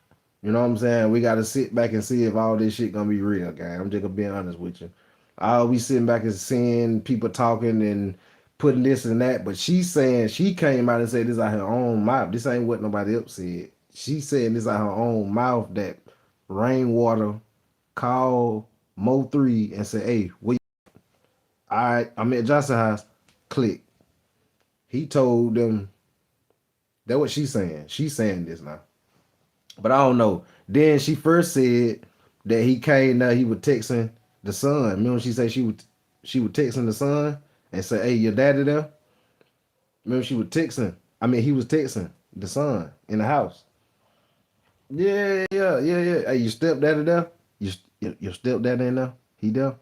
You know what I'm saying? We gotta sit back and see if all this shit gonna be real, gang. I'm just gonna be honest with you. All we sitting back and seeing people talking and putting this and that, but she's saying she came out and said this out her own mouth. This ain't what nobody else said. She said this out her own mouth that Rainwater called Mo 3 and said, hey, all right, I'm at Johnson house. Click. He told them that's what she's saying. She's saying this now. But I don't know. Then she first said that he came there, he was texting the son. Remember she said she was texting the son and said, hey, your daddy there? Remember she was texting. He was texting the son in the house. Yeah. Hey, your stepdaddy there? Your stepdaddy in there? He there?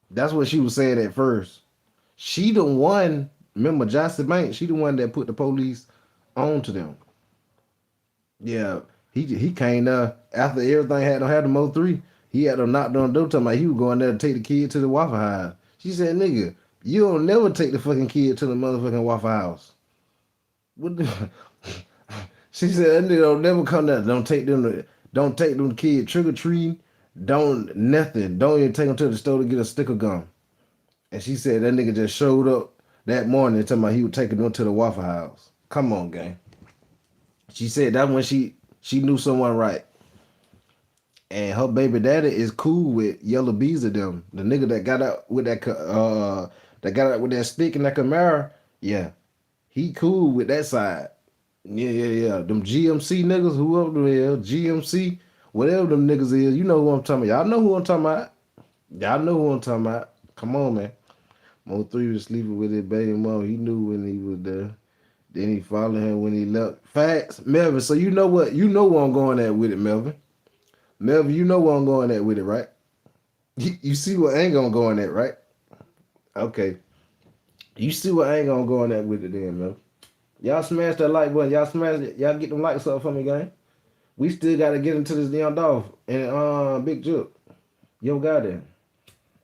That's what she was saying at first. She the one, remember Jocy Banks, she the one that put the police on to them. Yeah, he came there after everything had the Mo 3. He had to knock on the door talking about he was going there to take the kid to the Waffle House. She said, nigga, you don't never take the fucking kid to the motherfucking Waffle House. What the She said that nigga don't never come there. Don't take them kid trick or treat. Don't nothing. Don't even take them to the store to get a stick of gum. And she said that nigga just showed up that morning talking about he was taking them to the Waffle House. Come on, gang. She said that when she knew someone right. And her baby daddy is cool with Yellow Bees of them. The nigga that got out with that stick in that Camaro, yeah. He cool with that side. Yeah. Them GMC niggas, whoever the hell, GMC, whatever them niggas is, you know who I'm talking about. Y'all know who I'm talking about. Y'all know who I'm talking about. Come on, man. Mo 3 was sleeping with his baby mom. He knew when he was there. Then he followed him when he left. Facts, Melvin. So you know what? You know where I'm going at with it, Melvin. Melvin, you know where I'm going at with it, right? You see what angle I'm going at, right? Okay. You see what angle I'm going at with it then, Melvin. Y'all smash that like button. Y'all smash it. Y'all get them likes up for me, gang. We still got to get into this damn Dolph and Big Jook. Yo, got it.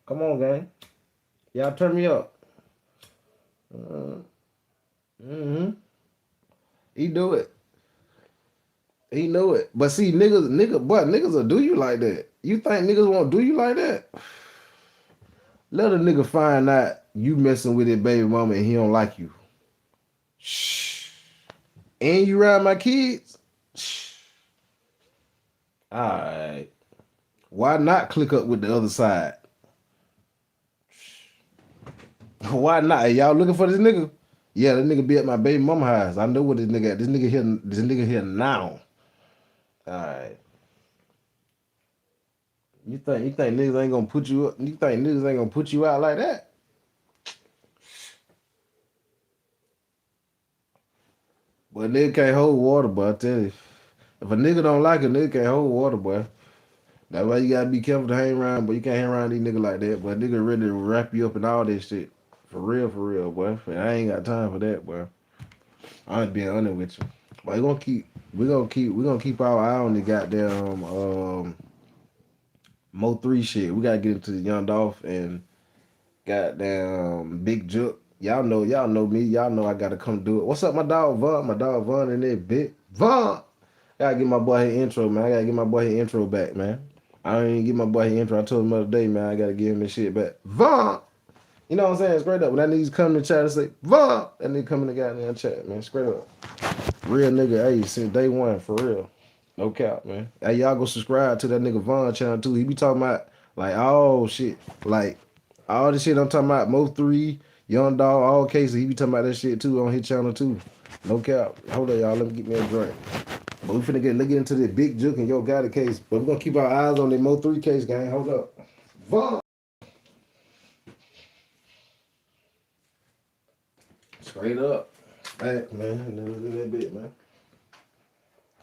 Come on, gang. Y'all turn me up. He do it. He know it. But see, niggas will do you like that. You think niggas won't do you like that? Let a nigga find out you messing with his baby mama and he don't like you. Shh. And you ride my kids? Shh. Alright. Why not click up with the other side? Why not? Hey, y'all looking for this nigga? Yeah, that nigga be at my baby mama house. I know what this nigga at. This nigga here now. Alright. You think niggas ain't gonna put you up? You think niggas ain't gonna put you out like that? But nigga can't hold water, boy. I tell you. If a nigga don't like a nigga can't hold water, boy. That's why you gotta be careful to hang around, but you can't hang around these niggas like that. But nigga ready to wrap you up in all this shit. For real, boy. I ain't got time for that, boy. I'm being honest with you. But we gonna keep our eye on the goddamn Mo 3 shit. We gotta get into the Young Dolph and goddamn Big Jook. Y'all know me. Y'all know I gotta come do it. What's up, my dog Vaughn? My dog Vaughn in there, bit. Vaughn! I gotta get my boy his intro, man. I gotta get my boy his intro back, man. I don't even get my boy his intro. I told him the other day, man, I gotta give him this shit back. Vaughn! You know what I'm saying? Straight up. When that niggas come in the chat and say, Vaughn! That nigga come in the goddamn chat, man. Straight up. Real nigga, hey, since day one, for real. No cap, man. Hey, y'all go subscribe to that nigga Vaughn channel too. He be talking about like all shit. Like all the shit I'm talking about, Mo 3, Young Dog, all cases. He be talking about that shit too on his channel too. No cap. Hold up, y'all. Let me get me a drink. But we finna get into the Big Jook and Yo Gotti case. But we're gonna keep our eyes on the Mo 3 case, gang. Hold up. Vaughn. Straight up. Back, man. Look at that bit, man.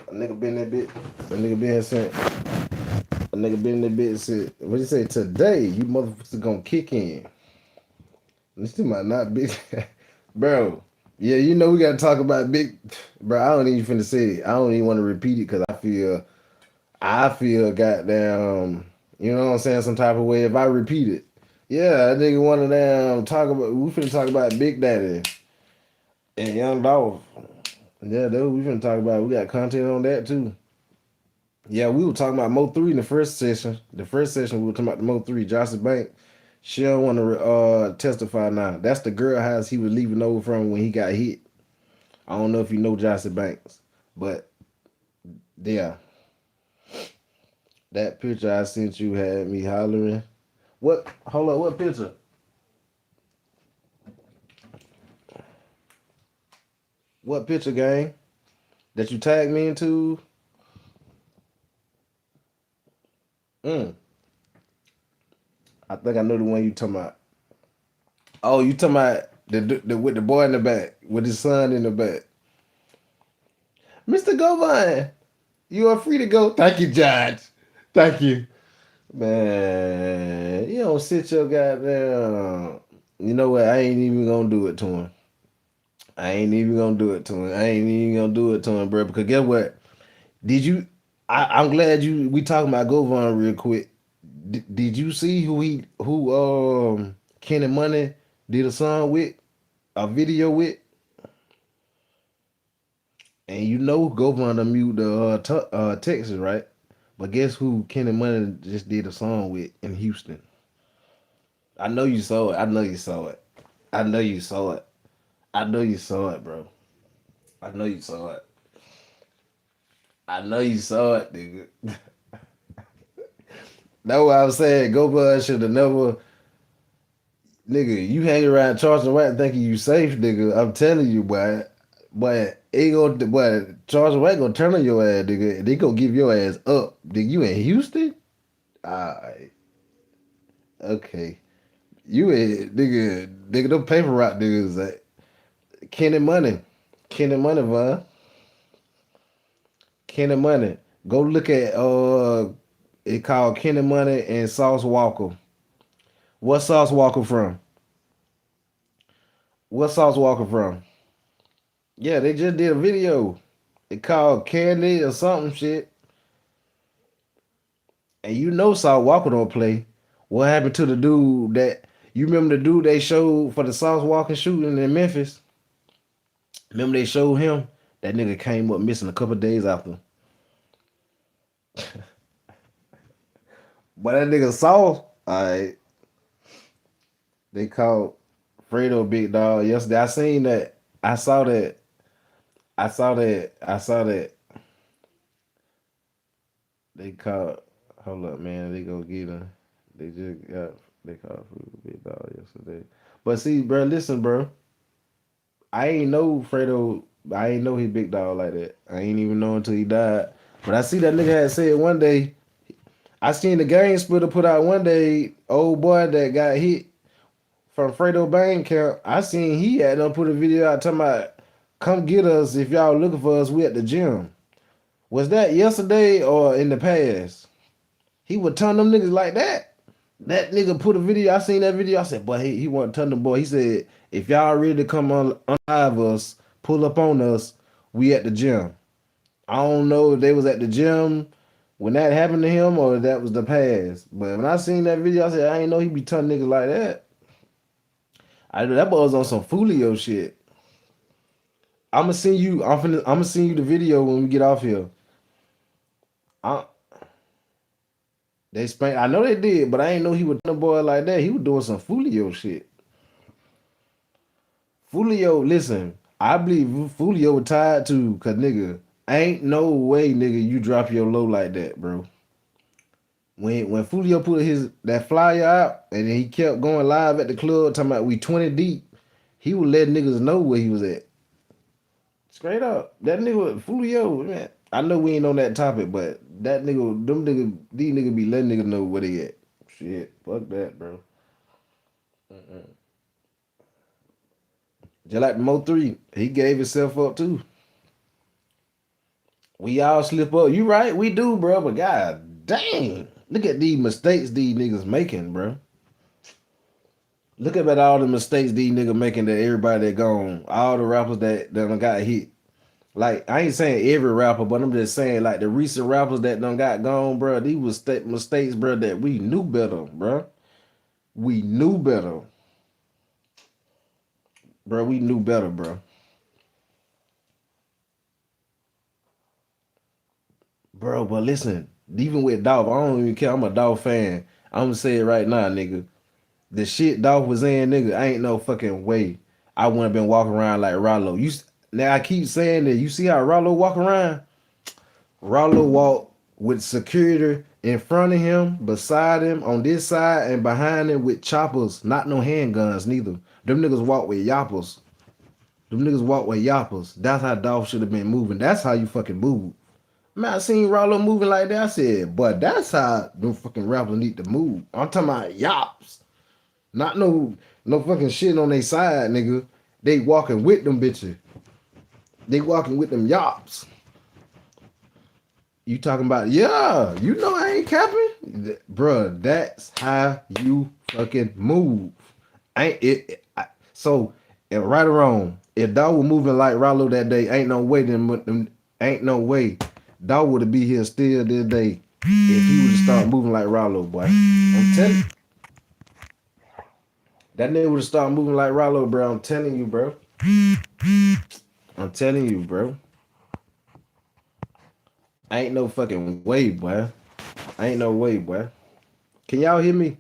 A nigga been that bit. A nigga been sent. A nigga been in that bit and said, what you say? Today, you motherfuckers gonna kick in. This might not be. Bro. Yeah, you know we gotta talk about big. Bro, I don't even finna say it. I don't even want to repeat it because I feel goddamn, you know what I'm saying, some type of way if I repeat it. Yeah, I nigga wanna damn talk about, we finna talk about Big Daddy and Young Dolph. Yeah, dude, we finna talk about, we got content on that too. Yeah, we were talking about Mo 3 in the first session. The first session we were talking about the Mo 3, Jocy Bank. She don't want to testify now. That's the girl house he was leaving over from when he got hit. I don't know if you know Jocy Banks, but yeah. That picture I sent you had me hollering. What? Hold up, what picture? What picture, gang? That you tagged me into? I think I know the one you talking about. Oh, you talking about the with the boy in the back, with his son in the back. Mr. Govine, you are free to go. Thank you, Judge. Thank you. Man, you don't sit your goddamn. You know what? I ain't even gonna do it to him. I ain't even gonna do it to him. I ain't even gonna do it to him, bro. Because guess what? Did you? I'm glad you. We talking about Govon real quick. Did you see who Kenny Money did a song with, a video with? And you know Govon to mute the Texas, right? But guess who Kenny Money just did a song with in Houston? I know you saw it. I know you saw it. I know you saw it. I know you saw it, bro. I know you saw it. I know you saw it, nigga. That's what I was saying. Govon should have never. Nigga, you hang around Charles White thinking you safe, nigga. I'm telling you, boy. But Charles White gonna turn on your ass, nigga. They gonna give your ass up. Nigga, you in Houston? Alright. Okay. You in nigga, them paper rock niggas like Kenny Money. Kenny Money, Von. Kenny Money. Go look at it called Kenny Money and Sauce Walker. What Sauce Walker from? What Sauce Walker from? Yeah, they just did a video. It called Candy or something shit. And you know Sauce Walker don't play. What happened to the dude that you remember the dude they showed for the Sauce Walker shooting in Memphis? Remember they showed him? That nigga came up missing a couple days after. But that nigga Sauce, alright. They called Fredo Big Dog yesterday. I seen that. I saw that. I saw that. They caught. Hold up, man. They go get him. They just got. They caught Big Dog yesterday. But see, bro, listen, bro. I ain't know Fredo. I ain't know he Big Dog like that. I ain't even know until he died. But I see that nigga had said one day. I seen the game splitter put out one day. Old boy that got hit from Fredo Bang camp. I seen he had done put a video out talking about, "Come get us if y'all looking for us. We at the gym." Was that yesterday or in the past? He would turn them niggas like that. That nigga put a video. I seen that video. I said, boy, he wasn't turn them boy. He said, if y'all ready to come on live us, pull up on us, we at the gym. I don't know if they was at the gym when that happened to him or if that was the past. But when I seen that video, I said, I ain't know he be turning niggas like that. That boy was on some Fulio shit. I'ma send you. I'ma send you the video when we get off here. They spanked. I know they did, but I ain't know he would turn a boy like that. He was doing some Fulio shit. Fulio, listen, I believe Fulio was tired too, cause nigga, ain't no way, nigga, you drop your low like that, bro. When Fulio put that flyer out and then he kept going live at the club talking about we 20 deep, he would let niggas know where he was at. Straight up. That nigga Fulio, man. I know we ain't on that topic, but that nigga, these niggas be letting niggas know where they at. Shit, fuck that, bro. Just like the Mo3, he gave himself up too. We all slip up. You right, we do, bro. But god dang, look at these mistakes these niggas making, bro. Look at all the mistakes these niggas making that everybody that gone, all the rappers that done got hit. Like, I ain't saying every rapper, but I'm just saying, like, the recent rappers that done got gone, bro, these was mistakes, bro, that we knew better, bro. We knew better. Bro, we knew better, bro. Bro, but listen, even with Dolph, I don't even care. I'm a Dolph fan. I'm gonna say it right now, nigga. The shit Dolph was in, nigga, ain't no fucking way I wouldn't have been walking around like Rollo. Now I keep saying that. You see how Rollo walk around? Rollo walk with security in front of him, beside him, on this side, and behind him with choppers. Not no handguns, neither. Them niggas walk with yoppers. Them niggas walk with yoppers. That's how Dolph should have been moving. That's how you fucking move. Man, I seen Rollo moving like that. I said, but that's how them fucking rappers need to move. I'm talking about yops. Not no fucking shit on their side, nigga. They walking with them bitches. They walking with them yops. You talking about, yeah, you know I ain't capping. Bruh, that's how you fucking move. So, right or wrong, if Dog was moving like Rollo that day, ain't no way ain't no way Dog would have be here still this day if he would have started moving like Rollo, boy. I'm telling you. That nigga would have started moving like Rollo, bro. I'm telling you, bro. I'm telling you, bro. Ain't no fucking way, boy. Ain't no way, boy. Can y'all hear me?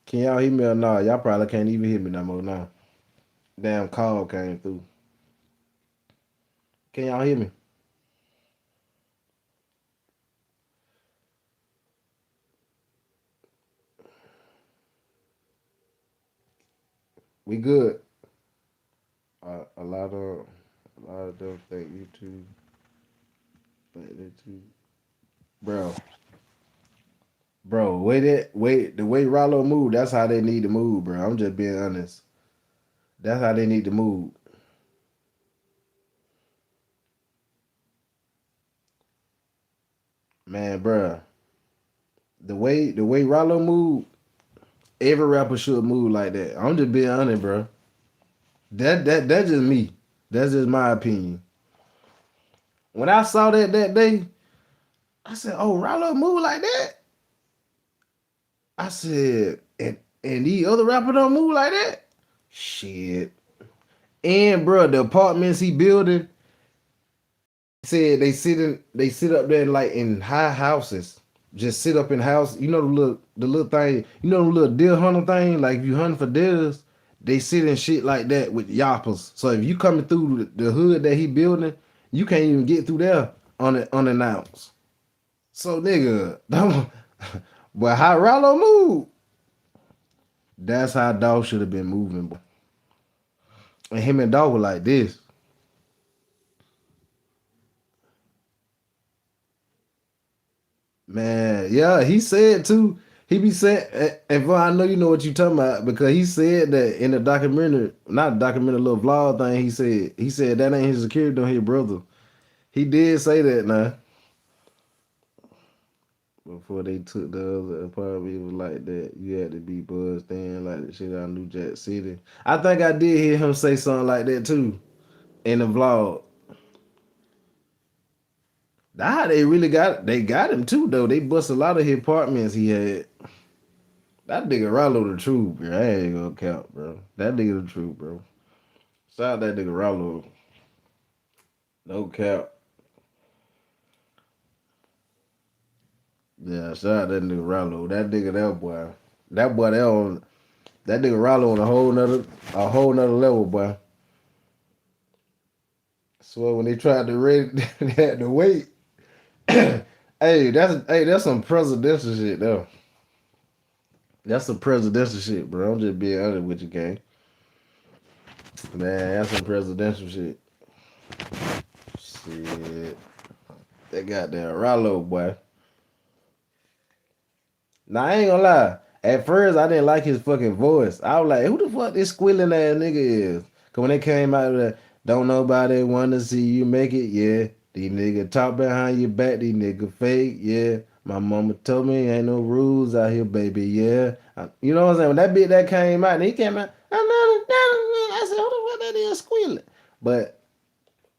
Can y'all hear me or not? Y'all probably can't even hear me no more now. Damn call came through. Can y'all hear me? We good. A lot of them think YouTube. Bro. Bro, the way Rollo move, that's how they need to move, bro. I'm just being honest. That's how they need to move. Man, bro. The way Rollo move, every rapper should move like that. I'm just being honest, bro. That's just me. That's just my opinion. When I saw that day, I said, "Oh, Rollo move like that." I said, and these other rappers don't move like that. Shit. And bro, the apartments he building, said they sit up there like in high houses. Just sit up in house. You know the little thing. You know the little deer hunter thing. Like if you hunting for deers, they sit in shit like that with yoppers. So if you coming through the hood that he building, you can't even get through there unannounced. So nigga, but how Rollo moved, that's how Dolph should have been moving, boy. And him and Dolph were like this. Man, yeah, he said too. He be saying, and I know you know what you talking about because he said that in the documentary, not documentary, little vlog thing. He said that ain't his security, don't his brother. He did say that now. Before they took the other apartment, it was like that. You had to be buzzed in like the shit out of New Jack City. I think I did hear him say something like that too in the vlog. That's how they really they got him too though. They bust a lot of his apartments he had. That nigga Rollo the truth, bro. I ain't gonna count, bro. That nigga the truth, bro. Shout out that nigga Rollo. No cap. Yeah, shout out that nigga Rollo. That nigga that boy. That boy that nigga Rollo on a whole nother level, boy. So when they tried to rate they had to wait. That's some presidential shit though. That's some presidential shit, bro. I'm just being honest with you, gang. Man, that's some presidential shit. Shit. That goddamn Rollo, boy. Now, I ain't gonna lie. At first, I didn't like his fucking voice. I was like, who the fuck this squealing ass nigga is? Cause when they came out of that, don't nobody wanna see you make it, yeah. These niggas talk behind your back, these niggas fake, yeah. My mama told me ain't no rules out here, baby, yeah. You know what I'm saying? When that bit that came out, and he came out, I said, who the fuck that is squealing? But,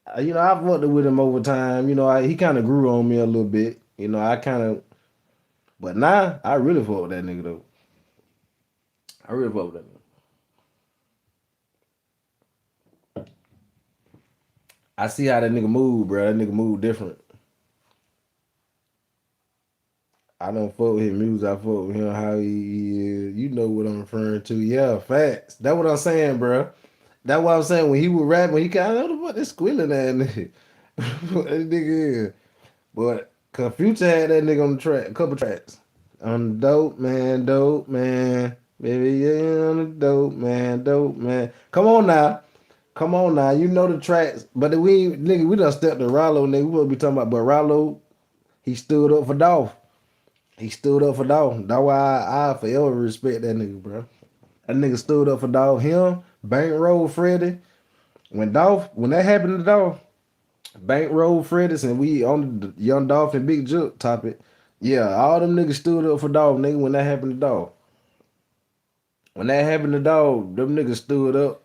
I've worked with him over time. He kind of grew on me a little bit. But now, I really fuck with that nigga, though. I really fuck with that nigga. I see how that nigga move, bro. That nigga move different. I don't fuck with his music. I fuck with him how he is. You know what I'm referring to. Yeah, facts. That's what I'm saying, bro. That's what I'm saying. When he was rapping, he kind of, what the fuck, this squealing that nigga. What that nigga is. But, cause Future had that nigga on the track, a couple tracks. On the dope man. Baby, yeah, on the dope man. Come on now. Come on now, you know the tracks, but we done stepped to Rollo, nigga. We will be talking about, but Rollo, he stood up for Dolph. He stood up for Dolph. That's why I forever respect that nigga, bro. That nigga stood up for Dolph. Him, Bankroll Freddy. When that happened to Dolph, Bankroll Freddy, and we on the Young Dolph and Big Jook topic. Yeah, all them niggas stood up for Dolph, nigga, when that happened to Dolph. When that happened to Dolph, them niggas stood up.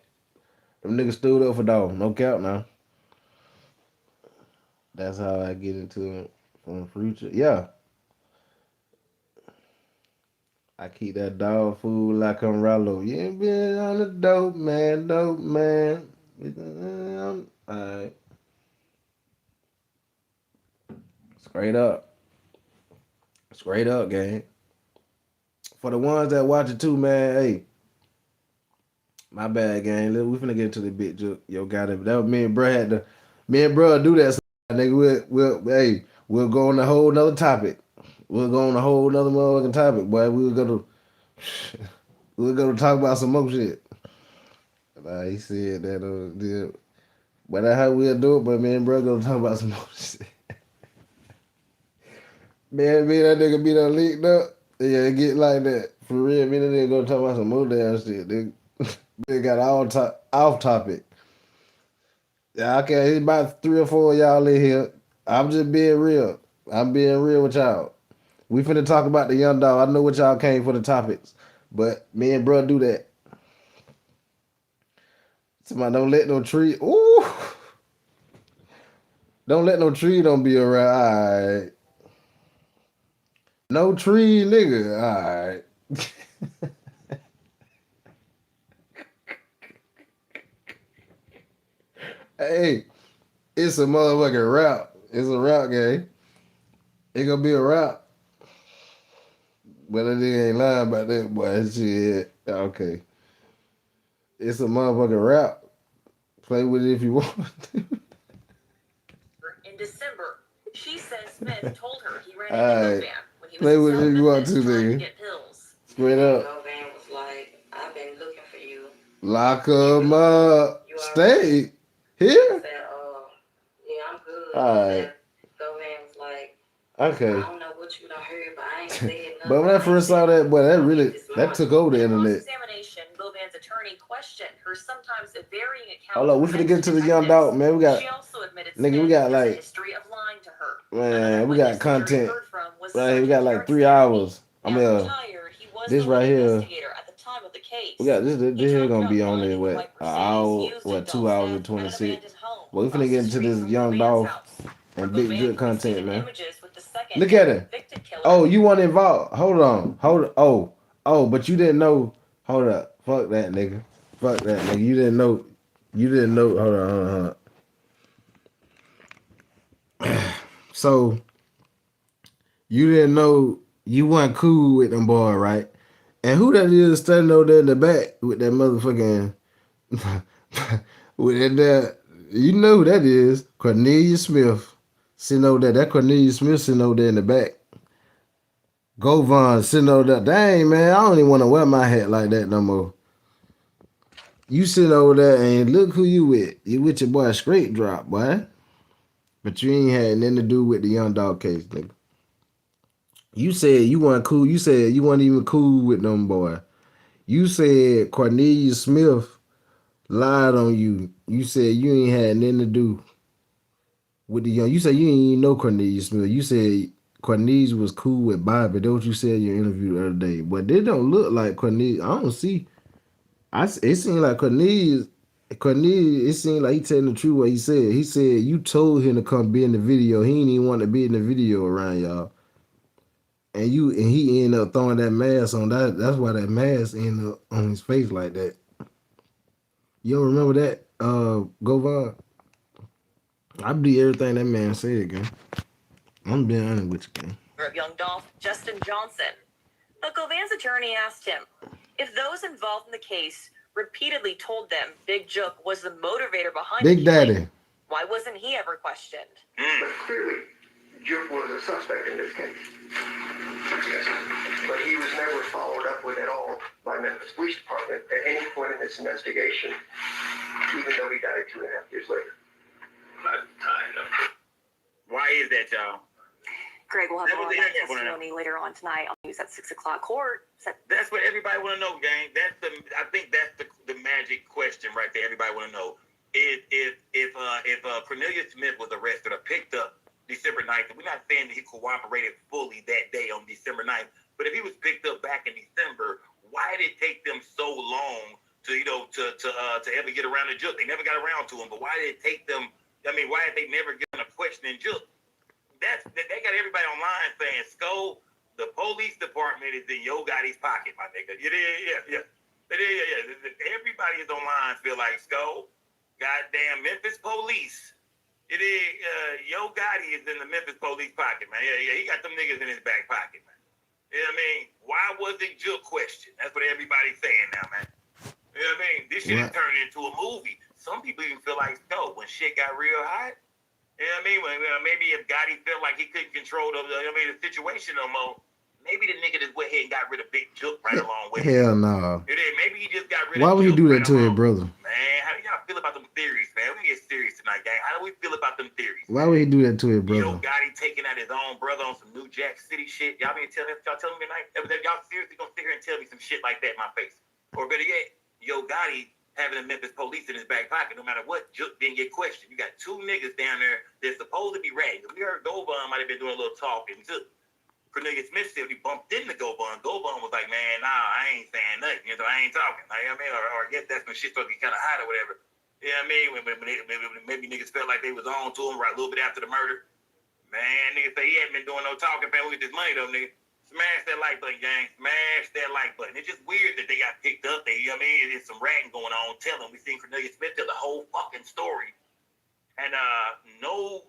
Them niggas stood up for Dolph. No cap now. That's how I get into it from the future. Yeah. I keep that dog food like I'm Rollo. You ain't been on the dope man. Alright. Straight up. Straight up, gang. For the ones that watch it too, man, hey. My bad, gang. We finna get into the bit Jook. Yo, got it. That was me and bro do that. Nigga, we'll go on a whole nother topic. We'll go on a whole nother motherfucking topic, boy. We're gonna talk about some more shit. He said that but that's how we'll do it, but me and bro gonna talk about some more shit. Man, me and that nigga be done leaked up. Yeah, it get like that. For real, me and that nigga gonna talk about some more damn shit, nigga. They got off topic. Yeah, okay, it's about 3 or 4 of y'all in here. I'm just being real. I'm being real with y'all. We finna talk about the young dog. I know what y'all came for the topics, but me and bro do that. Somebody don't let no tree. Ooh, don't let no tree don't be around. All right, no tree, nigga. All right. Hey, it's a motherfucking rap. It's a rap game. It gonna be a rap. But that nigga ain't lying about that, boy. Shit. Okay. It's a motherfucking rap. Play with it if you want. In December, She says Smith told her he ran Alright. into Govan when he Play was with in it if you want South to, Memphis trying to nigga. get pills. Straight up. Govan was like, I've been looking for you. Lock 'em up. You Stay He here. said, yeah, I'm good. Alright. Govan was like, Okay. I don't know what you done heard, but I ain't said nothing. But when I first saw that, boy, that took over the In internet. cross-examination, Govan's attorney questioned her sometimes varying accounts. Hold on, we finna get to the young dog, man. We got, She also admitted nigga, we Smith got has a like, history of lying to her. man, we got content. Heard from was Right here, we got like Sergeant 3 Eric hours. I Now mean, retired, he was this the right lead here, investigator at the time of the case. we got this He here talked gonna about be on finding there, the what, white an Mercedes hour, used in what, 2 Dolph's hours death and at an 26. abandoned home But we across finna the get into street this from young Govan's Dolph house, where and Big Govan Jook could be seen content, in man. images with the second Look at it. convicted killer. Oh, you weren't involved. Hold on. Oh, but you didn't know. Hold up. Fuck that, nigga. Fuck that, nigga. You didn't know. Hold on. So, you didn't know you weren't cool with them boy, right? And who that is standing over there in the back with that motherfucking with that there, you know who that is. Cornelius Smith sitting over there. That Cornelius Smith sitting over there in the back. Govan sitting over there. Dang, man, I don't even want to wear my hat like that no more. You sitting over there and look who you with. You with your boy Straight Drop, boy. But you ain't had nothing to do with the young dog case, nigga. You said you weren't cool. You said you weren't even cool with them boy. You said Cornelius Smith lied on you. You said you ain't had nothing to do with the young. You said you ain't even know Cornelius Smith. You said Cornelius was cool with Bobby. That's what you said in your interview the other day. But they don't look like Cornelius. I don't see. It seemed like Cornelius, it seemed like he telling the truth what he said. He said you told him to come be in the video. He ain't even want to be in the video around y'all. And he ended up throwing that mask on. That's why that mask ended up on his face like that. You don't remember that? Govan? I believe everything that man said again. I'm being honest with you, gang. Of young Dolph, Justin Johnson. But Govan's attorney asked him if those involved in the case repeatedly told them Big Jook was the motivator behind Big the killing, Daddy. why wasn't he ever questioned? But clearly, Jook was a suspect in this case. Yes. But he was never followed up with at all by Memphis Police Department at any point in this investigation, even though he died 2.5 years later. Why is that, y'all? Greg will have That more was on the that internet one, testimony later on tonight. I'll use that 6 o'clock court. That's what everybody want to know, gang. I think that's the magic question right there. Everybody want to know if Cornelius Smith was arrested or picked up December 9th. We're not saying that he cooperated fully that day on December 9th, but if he was picked up back in December, why did it take them so long to ever get around to Jook? They never got around to him, but why did it take them? I mean, why did they never get on a questioning Jook? They got everybody online saying, Sko, the police department is in Yo Gotti's pocket, my nigga. Yeah. Everybody is online feel like, Sko, goddamn Memphis police. It is Yo Gotti is in the Memphis police pocket, man. Yeah. He got them niggas in his back pocket, man. You know what I mean? Why wasn't Jook questioned? That's what everybody's saying now, man. You know what I mean? This shit is turned into a movie. Some people even feel like, Sko, when shit got real hot. You know what I mean? Maybe if Gotti felt like he couldn't control the situation no more, maybe the nigga just went ahead and got rid of Big Jook right along with him. Hell no. Maybe he just got rid of Why would he Jook do that right to his along. brother? Man, how do y'all feel about them theories, man? We get serious tonight, gang. How do we feel about them theories? Why would he do that to his Yo brother? Gotti taking out his own brother on some New Jack City shit. Y'all tell me tonight? Y'all seriously gonna sit here and tell me some shit like that in my face? Or better yet, Yo Gotti having the Memphis police in his back pocket, no matter what, Jook didn't get questioned. You got two niggas down there that's supposed to be ratting. We heard Govan might have been doing a little talking too. Cornelius Smith said he bumped into Govan. Govan was like, man, nah, I ain't saying nothing. You know, I ain't talking. You know what I mean? Or I guess that's when shit started to get kind of hot or whatever. You know what I mean? Maybe niggas felt like they was on to him right a little bit after the murder. Man, niggas say he hadn't been doing no talking, man. We get this money though, nigga. Smash that like button, gang. Smash that like button. It's just weird that they got picked up. You know what I mean? There's some ratting going on. We seen Cornelius Smith tell the whole fucking story. And no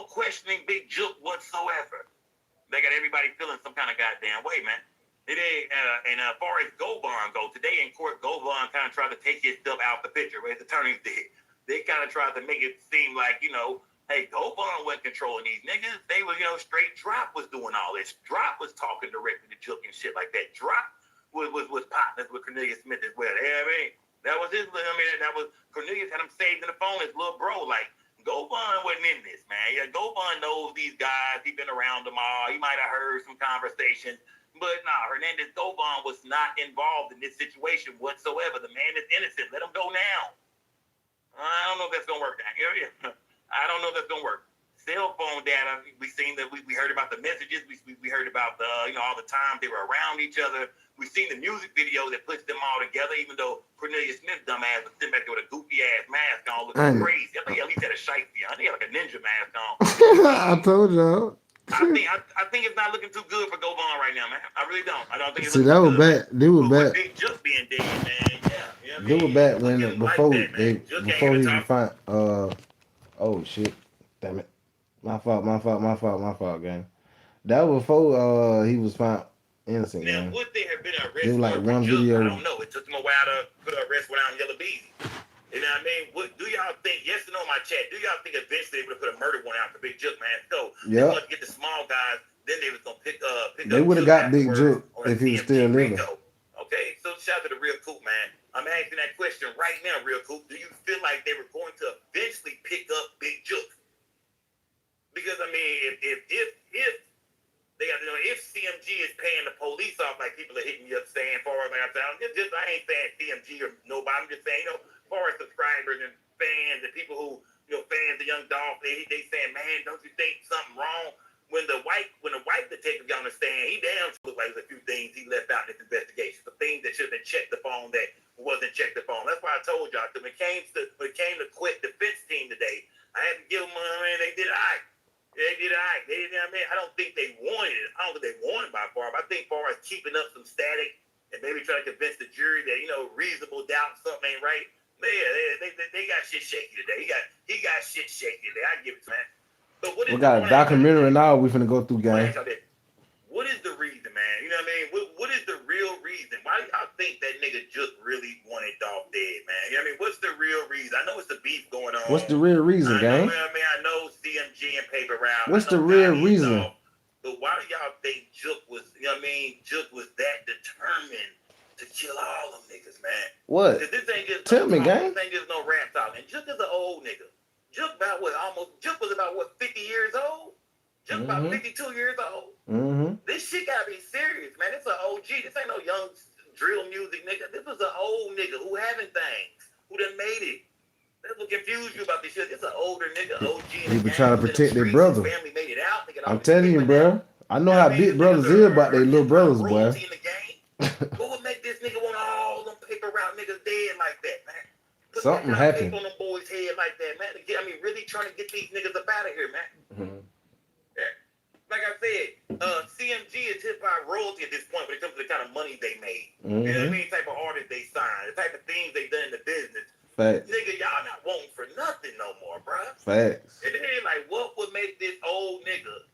questioning Big Jook whatsoever. They got everybody feeling some kind of goddamn way, man. And as far as Govan goes, today in court, Govan kind of tried to take his stuff out the picture, as attorneys did. They kind of tried to make it seem like, you know, Hey, Govan wasn't controlling these niggas. They were, straight Drop was doing all this. Drop was talking directly to Jook and shit like that. Drop was partners with Cornelius Smith as well. You know what I mean? That was his, that was, Cornelius had him saved in the phone, his little bro. Like, Govan wasn't in this, man. Yeah, Govan knows these guys. He been around them all. He might have heard some conversations. But nah, Hernandez Govan was not involved in this situation whatsoever. The man is innocent. Let him go now. I don't know if that's going to work. I don't know if that's going to work. Cell phone data, we seen that we heard about the messages. We heard about the, all the time they were around each other. We seen the music video that puts them all together, even though Cornelius Smith, dumbass, was sitting back there with a goofy ass mask on, looking crazy. I think he at least had a shiesty on. He had like a ninja mask on. I told y'all. I think it's not looking too good for Govan right now, man. I really don't. I don't think it's See, looking that too was good. bad. They were But bad. with Big Jook being dead, man, yeah. They were bad when before like that, they Jook before ain't he even was fine. Oh shit, damn it, my fault, gang. That was before he was found innocent, now, gang. would there have been an It arrest was like warrant for one Jook? video. I don't know. It took him a while to put an arrest warrant on Yellow Beezy. You know what I mean? What do y'all think? Yes or no, my chat. Do y'all think eventually they would have put a murder warrant out for Big Jook, man? So they Yep. wanted to get the small guys. Then they was gonna pick They up would have Jook got Big afterwards Jook on a if he was CMG still living. Rico. Okay, so shout out to the Real Coop, man. I'm asking that question right now, Real Coop. Do you feel like they were going to eventually pick up Big Jook? Because I mean, if they got to know if CMG is paying the police off, like people are hitting me up saying, far as like I ain't saying CMG or nobody. I'm just saying, far as subscribers and fans and people who, fans of Young Dolph, they saying, man, don't you think something wrong? When the white detective got on the stand, he damn sure looked like there's a few things he left out in this investigation. Some things that should have been checked the phone that wasn't checked the phone. That's why I told y'all, when it came to quit defense team today, I had to give them, they did all right. They did all right. They didn't, I don't think they wanted it. I don't think they wanted by far, but I think far as keeping up some static and maybe trying to convince the jury that, reasonable doubt something ain't right. They got shit shaky today. He got shit shaky today. I give it to man. But We got a documentary now we finna go through, gang. What is the reason, man? You know what I mean? What is the real reason? Why do y'all think that nigga just really wanted Dolph dead, man? You know what I mean? What's the real reason? I know it's the beef going on. What's the real reason, gang? I know CMG and Paper Route. What's the real reason? Dolph, but why do y'all think Jook was, Jook was that determined to kill all them niggas, man? What? This ain't just Tell me, gang. This ain't just no rap talk. And Jook is an old nigga. Jook was about 50 years old? Jook about 52 years old. Mm-hmm. This shit gotta be serious, man. It's an OG. This ain't no young drill music nigga. This was an old nigga who having things, who done made it. That's what confused you about this shit. It's an older nigga, OG. He been trying to protect their brother. Family made it out. I'm telling you, bro. I know how big brothers is about their little brothers, boy. What would make this nigga want all them Paper Route niggas dead like that, man? Put Something that happened. on them boys' head like that, man. I mean, really trying to get these niggas up out of here, man. Mm-hmm. Yeah. Like I said, CMG is hip hop royalty at this point when it comes to the kind of money they made. Mm-hmm. You know what I mean? The type of artists they signed, the type of things they done in the business. Facts. Nigga, y'all not wanting for nothing no more, bro. Facts. And then, like, what would make this old nigga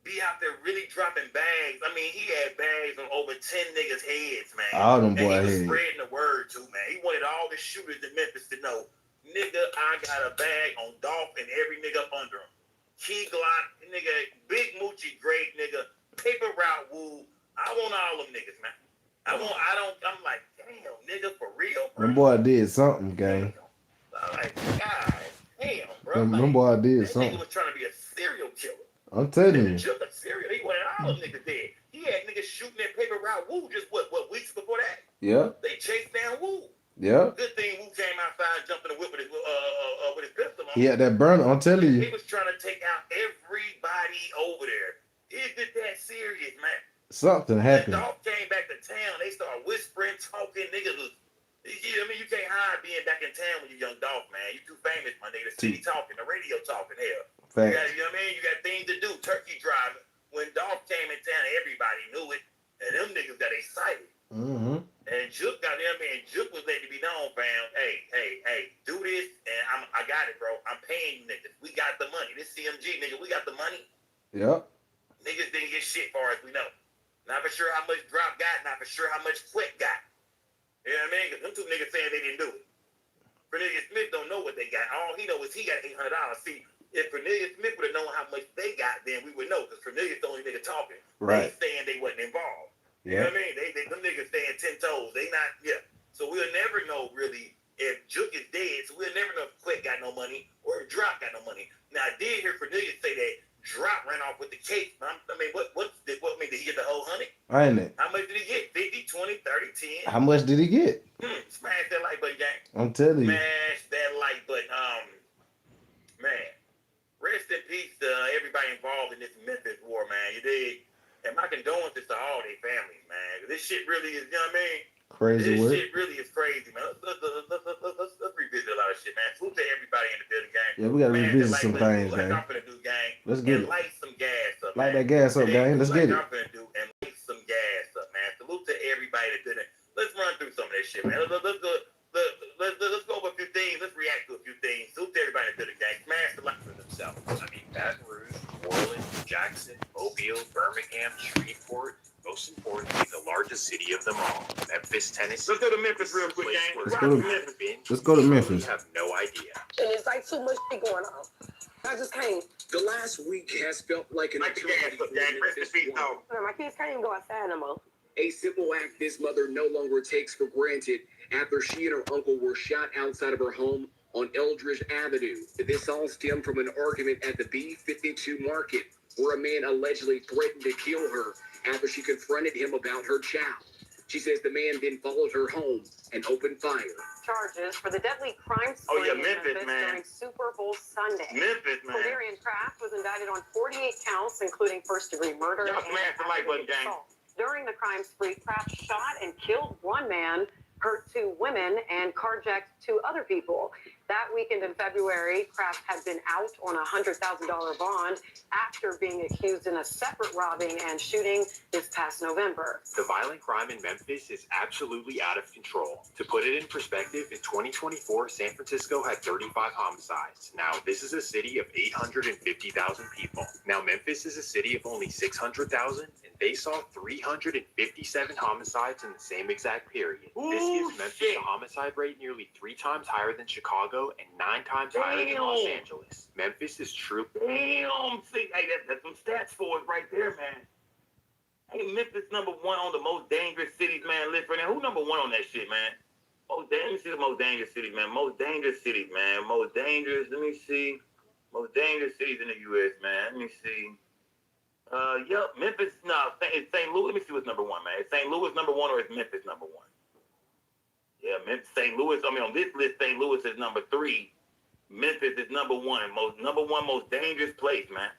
be out there really dropping bags? I mean, he had bags on over 10 niggas' heads, man. All them boy heads. heads. Spreading the word, too, man. He wanted all the shooters in Memphis to know, nigga, I got a bag on Dolph and every nigga up under him. Key Glock, nigga, Big Moochie, great nigga, Paper Route Woo. I want all them niggas, man. I'm like, damn, nigga, for real, bro. Them boy did something, gang. I'm like, God damn, bro. Them boy did that something. Nigga was trying to be a serial killer. I'm telling you. Jook a serial. He wanted all them niggas dead. He had niggas shooting at Paper Route Woo just what weeks before that? Yeah. They chased down Woo. Yeah. Good thing Woo came outside and jumped in the whip with his pistol on. He had that burner, I'm telling you. He was trying to take out everybody over there. Is it that serious, man? Something happened. When Dolph came back to town, they started whispering, talking. Niggas was, you can't hide being back in town when you young Dolph, man. You too famous, my nigga. The city talking, the radio talking, hell. You know what I mean? You got things to do. Turkey driving. When Dolph came in town, everybody knew it. And them niggas got excited. Mm-hmm. And Jook got them, and Jook was letting it be known, fam. Hey, do this, and I got it, bro. I'm paying you niggas. We got the money. This CMG, nigga, we got the money. Yep. Niggas didn't get shit far as we know. Not for sure how much Drop got, not for sure how much Quick got. You know what I mean? Because them two niggas saying they didn't do it. Cornelius Smith don't know what they got. All he knows is he got $800. See, If Cornelius Smith would have known how much they got, then we would know, because Cornelius the only nigga talking. Right. They saying they wasn't involved. You Yeah. know what I mean? Them niggas stand 10 toes. They not, yeah. So we'll never know really if Jook is dead. So we'll never know if Quick got no money or if Drop got no money. Now I did hear Cornelius say that Drop ran off with the case. I mean, what did he get the whole 100? Ain't it? How much did he get? 50, 20, 30, 10? How much did he get? Smash that like button, gang. I'm telling you. Smash that like button. Man, rest in peace to everybody involved in this Memphis war, man. You dig? And my condolences to all their families, man. This shit really is, you know what I mean? Crazy This word. shit really is crazy, man. Let's revisit a lot of shit, man. Salute to everybody in the building, gang. Yeah, we gotta revisit some things, like gang. I'm finna do, gang. Let's get and it. light some gas up, Light man. that gas up, gang. Let's get it. I'm finna do and light some gas up, man. Salute to everybody that did it. Let's run through some of that shit, man. Let's go over a few things. Let's react to a few things. Salute to everybody that did it, gang. Smash the like for themselves. I mean, Baton Rouge, Orleans, Jackson, Mobile, Birmingham, Shreveport, most importantly, the largest city of them all, Memphis, Tennessee. Let's go to Memphis real quick, gang. Let's go to Memphis. You have no idea. And it's like too much shit going on. I just can't. The last week has felt like an Like the gas up, gang. Rest in peace, though. My kids can't even go outside no more. A simple act this mother no longer takes for granted after she and her uncle were shot outside of her home on Eldridge Avenue. This all stemmed from an argument at the B-52 market where a man allegedly threatened to kill her after she confronted him about her child. She says the man then followed her home and opened fire. Charges for the deadly crime spree in Memphis, man. during Super Bowl Sunday. Memphis, man. Valerian Kraft was indicted on 48 counts, including first-degree murder Y'all and smash the like button, aggravated gang. assault. During the crime spree, Kraft shot and killed one man, hurt 2 women, and carjacked 2 other people. That weekend in February, Kraft had been out on a $100,000 bond after being accused in a separate robbing and shooting this past November. The violent crime in Memphis is absolutely out of control. To put it in perspective, in 2024, San Francisco had 35 homicides. Now, this is a city of 850,000 people. Now, Memphis is a city of only 600,000, and they saw 357 homicides in the same exact period. This gives Memphis a homicide rate nearly 3 times higher than Chicago and 9 times higher than Los Angeles. Memphis is true. Damn, see, hey, that's some stats for us right there, man. Hey, Memphis #1 on the most dangerous cities, man. List right now. Who #1 on that shit, man? Let me see the most dangerous cities, man. Most dangerous cities, man. Most dangerous. Let me see. Most dangerous cities in the U.S., man. Let me see. Yep, Memphis. No, it's St. Louis. Let me see what's #1, man. Is St. Louis #1 or is Memphis #1? Yeah, Memphis, St. Louis. I mean, on this list, St. Louis is #3. Memphis is #1. #1 most dangerous place, man.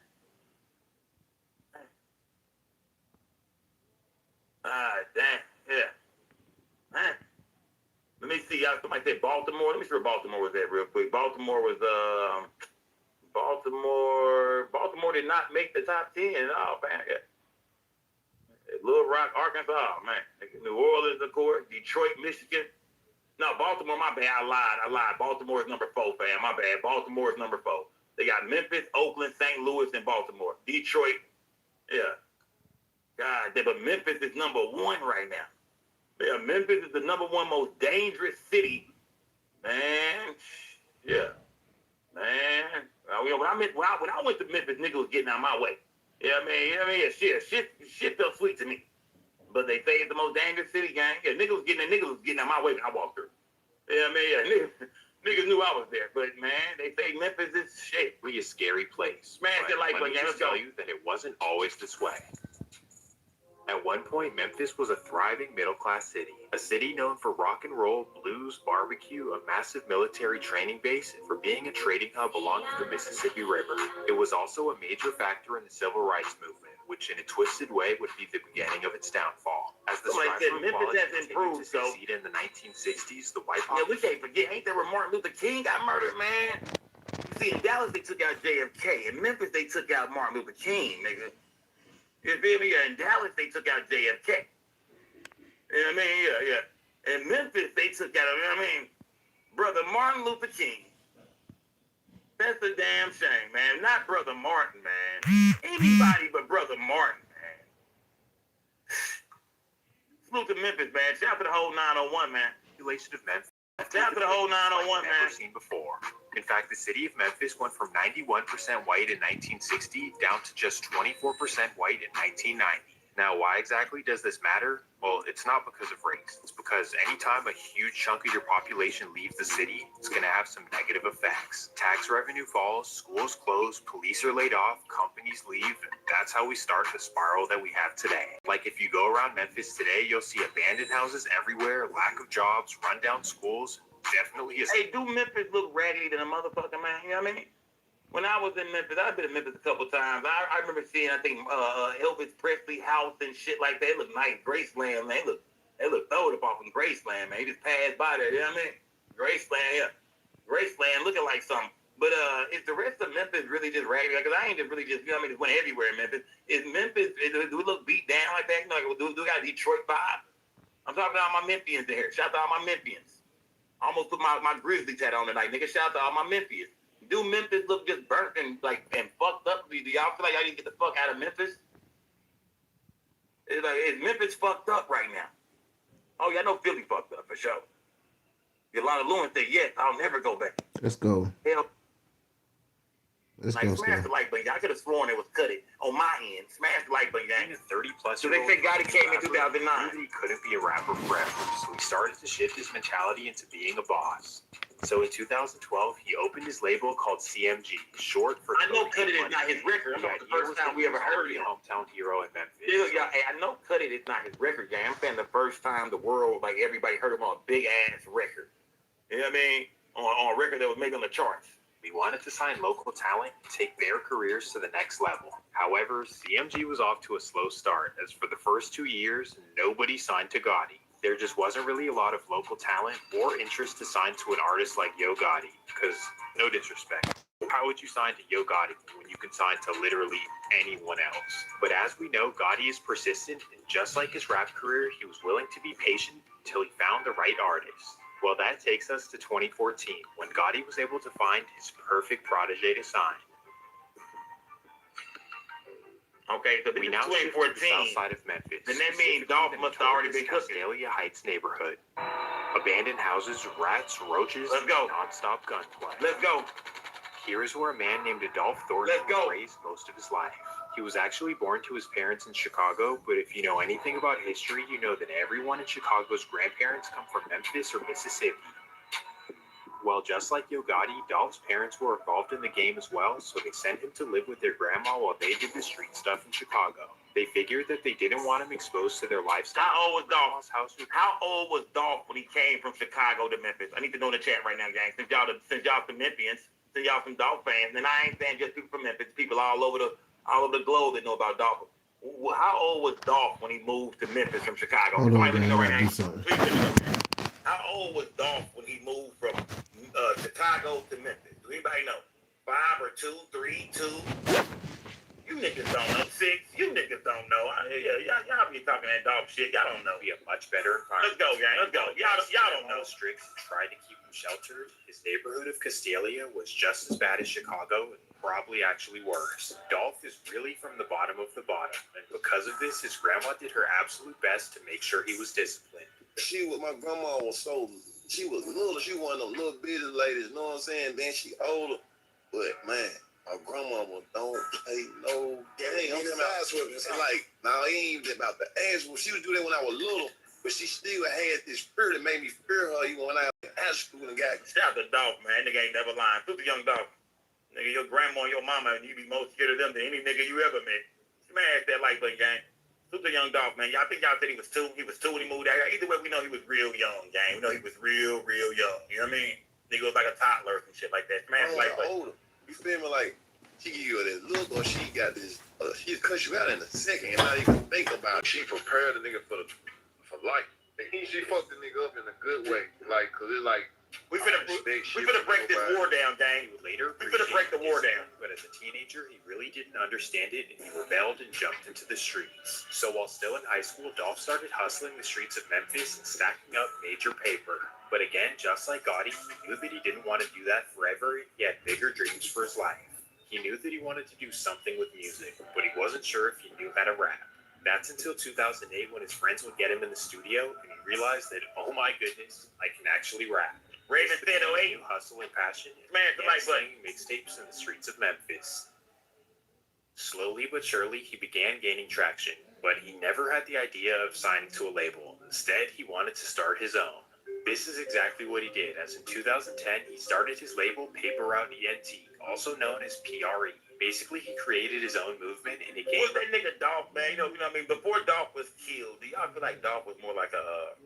Damn. Yeah. Man. Let me see. Somebody said Baltimore. Let me see where Baltimore was at real quick. Baltimore was Baltimore did not make the top 10. Oh man. Yeah. Little Rock, Arkansas, man. New Orleans, of course. Detroit, Michigan. No, Baltimore, my bad. I lied. Baltimore is #4, fam. My bad. Baltimore is #4. They got Memphis, Oakland, St. Louis, and Baltimore. Detroit, yeah. God, but Memphis is #1 right now. Yeah, Memphis is the #1 most dangerous city. Man, yeah. Man. When I went to Memphis, niggas was getting out my way. Yeah, man, shit felt sweet to me. But they say it's the most dangerous city, gang. Yeah, niggas was getting out my way when I walked through. Yeah, niggas knew I was there. But man, they say Memphis is shit. Really a scary place. Smash But the like let button, me gang. just Let's go. tell you that it wasn't always this way. At one point, Memphis was a thriving middle-class city. A city known for rock and roll, blues, barbecue, a massive military training base, and for being a trading hub along the Mississippi River. It was also a major factor in the civil rights movement, which in a twisted way would be the beginning of its downfall. As the Somebody strive said for Memphis equality has continued improved, to so- succeed in the 1960s, the white Yeah, we can't forget. Ain't that where Martin Luther King got murdered, man? See, in Dallas, they took out JFK. In Memphis, they took out Martin Luther King, nigga. You feel me? In Dallas, they took out JFK. You know what I mean? Yeah. In Memphis, they took out, you know what I mean? Brother Martin Luther King. That's a damn shame, man. Not Brother Martin, man. Anybody but Brother Martin, man. Salute to Memphis, man. Shout out to the whole 901, man. population of Memphis Shout out to the whole 901, like never man. seen before. In fact, the city of Memphis went from 91% white in 1960 down to just 24% white in 1990. Now, why exactly does this matter? Well, it's not because of race. It's because anytime a huge chunk of your population leaves the city, it's going to have some negative effects. Tax revenue falls, schools close, police are laid off, companies leave, and that's how we start the spiral that we have today. Like if you go around Memphis today, you'll see abandoned houses everywhere, lack of jobs, rundown schools. Definitely is. Hey, do Memphis look raggedy than a motherfucker, man? You know what I mean? When I was in Memphis, I've been in Memphis a couple times. I remember seeing, I think, Elvis Presley house and shit like that. It looked nice. Graceland, man. They look throwed up off in Graceland, man. You just passed by there, you know what I mean? Graceland, yeah. Graceland looking like something. But is the rest of Memphis really just raggedy? Because I ain't just really just, you know what I mean, just went everywhere in Memphis. Do we look beat down like that? You know, like, do we got a Detroit vibe? I'm talking about all my Memphians there. Shout out to all my Memphians. I almost put my Grizzlies hat on tonight, nigga. Shout out to all my Memphians. Do Memphis look just burnt and fucked up? Do y'all feel like y'all need to get the fuck out of Memphis? It's like, is Memphis fucked up right now? Oh, yeah, I know Philly fucked up for sure. Yolanda Lewin said, yes, I'll never go back. Let's go. Hell, Let's like, go, smash the like button. I could have sworn it was cut it on my end. Smash the like button, gang. 30 plus. So they said Gotti came in 2009. He couldn't be a rapper forever, so he started to shift his mentality into being a boss. So in 2012, he opened his label called CMG, short for. I know Cut It is not his record. I'm talking the first time we ever heard it. Hometown hero in Memphis. Yeah, hey, I know Cut It is not his record, gang. I'm saying the first time the world, like everybody heard him on a big ass record. You know what I mean? On a record that was maybe on the charts. We wanted to sign local talent and take their careers to the next level. However, CMG was off to a slow start, as for the first 2 years, nobody signed to Gotti. There just wasn't really a lot of local talent or interest to sign to an artist like Yo Gotti, because, no disrespect, how would you sign to Yo Gotti when you can sign to literally anyone else? But as we know, Gotti is persistent, and just like his rap career, he was willing to be patient until he found the right artist. Well, that takes us to 2014, when Gotti was able to find his perfect protege to sign. Okay, so we now shift to the south side of Memphis. Then that means Dolph must have already been cooking. Castalia Heights neighborhood. Abandoned houses, rats, roaches, Let's go. Non-stop gunplay. Let's go. Here is where a man named Dolph Thornton was raised most of his life. He was actually born to his parents in Chicago, but if you know anything about history, you know that everyone in Chicago's grandparents come from Memphis or Mississippi. Well, just like Yo Gotti, Dolph's parents were involved in the game as well, so they sent him to live with their grandma while they did the street stuff in Chicago. They figured that they didn't want him exposed to their lifestyle. How old was Dolph? How old was Dolph when he came from Chicago to Memphis? I need to know in the chat right now, gang. Since y'all some Memphians, since y'all some Dolph fans, and I ain't saying just people from Memphis, people all over the globe that know about Dolph. How old was Dolph when he moved to Memphis from Chicago? Hold on, man, I gotta do something. How old was Dolph when he moved from Chicago to Memphis? Do anybody know? 5 or 2, 3, 2? You niggas don't know. 6? You niggas don't know. Y'all be talking that dog shit. Y'all don't know. Be a much better environment. Let's go, gang. Let's go. Y'all don't know. Strict tried to keep him sheltered. His neighborhood of Castalia was just as bad as Chicago, and probably actually worse. Dolph is really from the bottom of the bottom, and because of this, his grandma did her absolute best to make sure he was disciplined. My grandma was she was little. She one of them little bitty ladies, you know what I'm saying? Then she older, but man, my grandma don't play no game. It's like, now, it ain't even about the ass. She would do that when I was little, but she still had this spirit that made me fear her even when I was in high school and got. Shout out to Dolph, man. Nigga ain't never lying. Super young Dolph. Nigga, your grandma and your mama, you be more scared of them than any nigga you ever met. Smash that like button, gang. Super young Dolph, man. I think y'all said he was 2. He was 2 when he moved out here. Either way, we know he was real young, gang. We know he was real young. You know what I mean? Nigga was like a toddler and shit like that. Smash like button. You feel me? Like, she give you this look, or she got this, she'll cuss you out in a second and not even think about it. She prepared the nigga for life. She fucked the nigga up in a good way. Like, cause it's like, we finna break this war down, gang. Later, we finna break the war down. But as a teenager, he really didn't understand it, and he rebelled and jumped into the streets. So while still in high school, Dolph started hustling the streets of Memphis and stacking up major paper. But again, just like Gotti, he knew that he didn't want to do that forever. He had bigger dreams for his life. He knew that he wanted to do something with music, but he wasn't sure if he knew how to rap. That's until 2008 when his friends would get him in the studio, and he realized that, oh my goodness, I can actually rap. Raven said 08. New hustle and passion. Smash the like button. Mixtapes in the streets of Memphis. Slowly but surely, he began gaining traction, but he never had the idea of signing to a label. Instead, he wanted to start his own. This is exactly what he did, as in 2010, he started his label Paper Route ENT, also known as PRE. Basically, he created his own movement, and it Who's that nigga Dolph, man? You know what I mean? Before Dolph was killed, do y'all feel like Dolph was more like a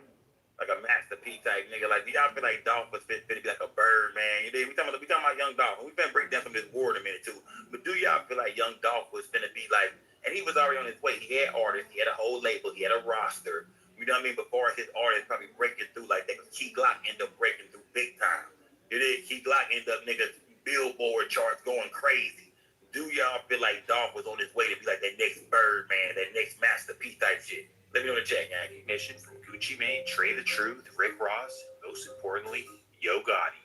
Master P type nigga? Like, do y'all feel like Dolph was fit to be like a bird, man? You know, we talking about young Dolph. We've been breaking down some of this war in a minute, too. But do y'all feel like young Dolph was finna be like, and he was already on his way. He had artists, he had a whole label, he had a roster. You know what I mean? Before his artists probably breaking through like that, because Key Glock ended up breaking through big time. It is Key Glock ended up niggas Billboard charts going crazy. Do y'all feel like Dolph was on his way to be like that next Birdman, that next Master P type shit? Let me know in the chat, gang. recognition from Gucci Mane, Trey the Truth, Rick Ross, and most importantly, Yo Gotti.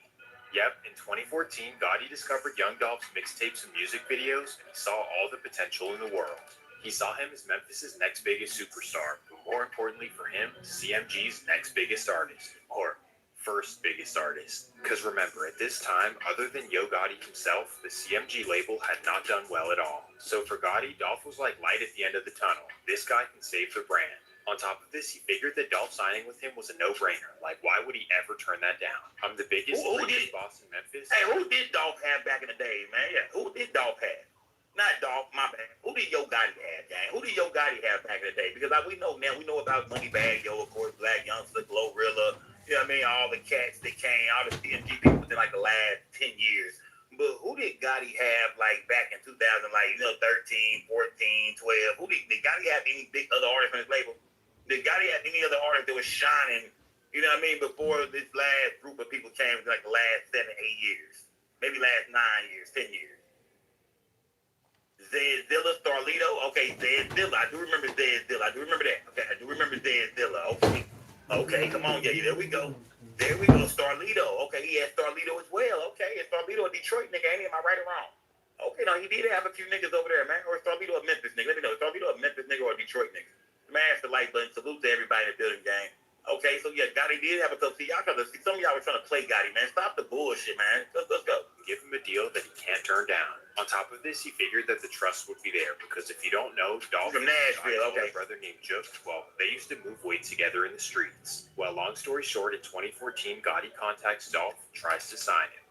Yep, in 2014, Gotti discovered Young Dolph's mixtapes and music videos, and he saw all the potential in the world. He saw him as Memphis' next biggest superstar, but more importantly for him, CMG's next biggest artist, or first biggest artist. Because remember, at this time, other than Yo Gotti himself, the CMG label had not done well at all. So for Gotti, Dolph was like light at the end of the tunnel. This guy can save the brand. On top of this, he figured that Dolph signing with him was a no-brainer. Like, why would he ever turn that down? I'm the biggest boss in Memphis. Hey, who did Dolph have back in the day, man? Yeah, who did Dolph have? Not Dolph, my bad. Who did Yo Gotti have, gang? Who did Yo Gotti have back in the day? Because like, we know about Moneybagg Yo, of course, Black Youngster, Glorilla, you know what I mean? All the cats that came, all the CMG people within like the last 10 years. But who did Gotti have like back in 2000, like, 13, 14, 12? Who did Gotti have any big other artists on his label? Did Gotti have any other artist that was shining, you know what I mean, before this last group of people came, like the last 7, 8 years? Maybe last 9 years, 10 years. Zedzilla, Starlito. Okay, Zedzilla. I do remember Zedzilla. I do remember that. Okay, I do remember Zedzilla. Okay, come on. Yeah, there we go. There we go. Starlito. Okay, he had Starlito as well. Okay, and Starlito a Detroit nigga, ain't he? Am I right or wrong? Okay, no, he did have a few niggas over there, man. Or Starlito a Memphis nigga. Let me know. Starlito a Memphis nigga or a Detroit nigga? Smash the like button. Salute to everybody in the building, gang. Okay, so yeah, Gotti did have a couple. See, some of y'all were trying to play Gotti, man. Stop the bullshit, man. Let's go. Give him a deal that he can't turn down. On top of this, he figured that the trust would be there, because if you don't know, Dolph from Nashville, a brother named Jook. Well, they used to move weight together in the streets. Well, long story short, in 2014, Gotti contacts Dolph and tries to sign him.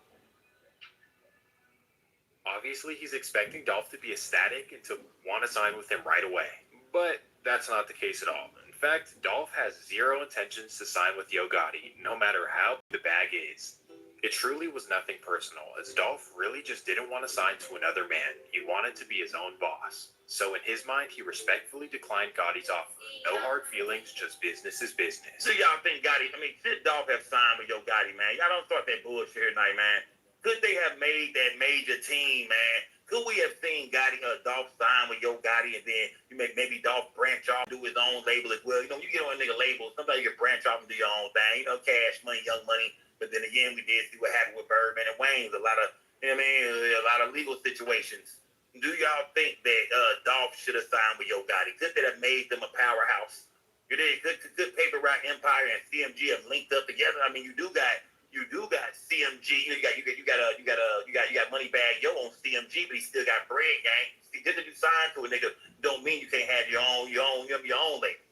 Obviously, he's expecting Dolph to be ecstatic and to want to sign with him right away. But that's not the case at all. In fact, Dolph has zero intentions to sign with Yo Gotti, no matter how big the bag is. It truly was nothing personal, as Dolph really just didn't want to sign to another man. He wanted to be his own boss. So in his mind, he respectfully declined Gotti's offer. No hard feelings, just business is business. So y'all think Gotti, should Dolph have signed with Yo Gotti, man? Y'all don't start that bullshit here tonight, man. Could they have made that major team, man? Could we have seen Dolph sign with Yo Gotti, and then maybe Dolph branch off, do his own label as well? You know, you get on a nigga label, sometimes you can branch off and do your own thing. You know, Cash Money, Young Money. But then again, we did see what happened with Birdman and Wayne's. A lot of legal situations. Do y'all think that Dolph should have signed with Yo Gotti? Could that have made them a powerhouse? Could Paper Route Empire and CMG have linked up together? I mean, you do got CMG. You got Moneybagg Yo on CMG, but he still got bread, gang. See, just because you sign to a nigga don't mean you can't have your own label.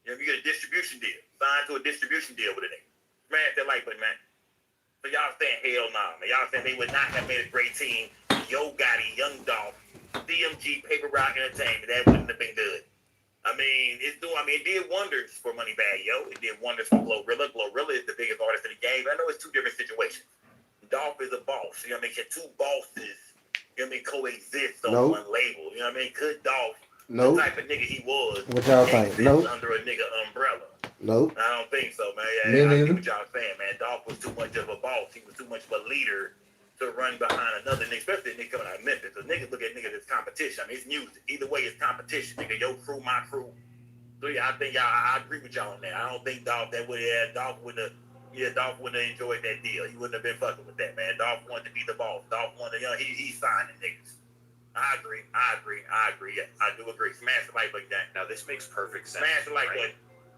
You get a distribution deal. Sign to a distribution deal with a nigga. Smash that like button, man. So y'all saying hell nah, man. Y'all saying they would not have made a great team. Yo Gotti, Young Dolph, CMG, Paper Route Entertainment. That wouldn't have been good. It did wonders for Moneybagg Yo. It did wonders for Glorilla. Glorilla is the biggest artist in the game. But I know it's two different situations. Dolph is a boss. You know what I mean? Two bosses, you know what I mean, coexist on one label. You know what I mean? Could Dolph, the type of nigga he was, what y'all think? Under a nigga umbrella? Nope. I don't think so, man. I get what y'all saying, man. Dolph was too much of a boss. He was too much of a leader to run behind another nigga, especially a nigga coming out of Memphis. Because niggas look at niggas as competition. It's music. Either way, it's competition. Nigga, your crew, my crew. So yeah, I think I agree with y'all on that. I don't think Dolph wouldn't have enjoyed that deal. He wouldn't have been fucking with that, man. Dolph wanted to be the boss. Dolph wanted to, he signed the niggas. I agree. Yeah, I do agree. Smash the like button, gang. Now this makes perfect sense. Smash the like button.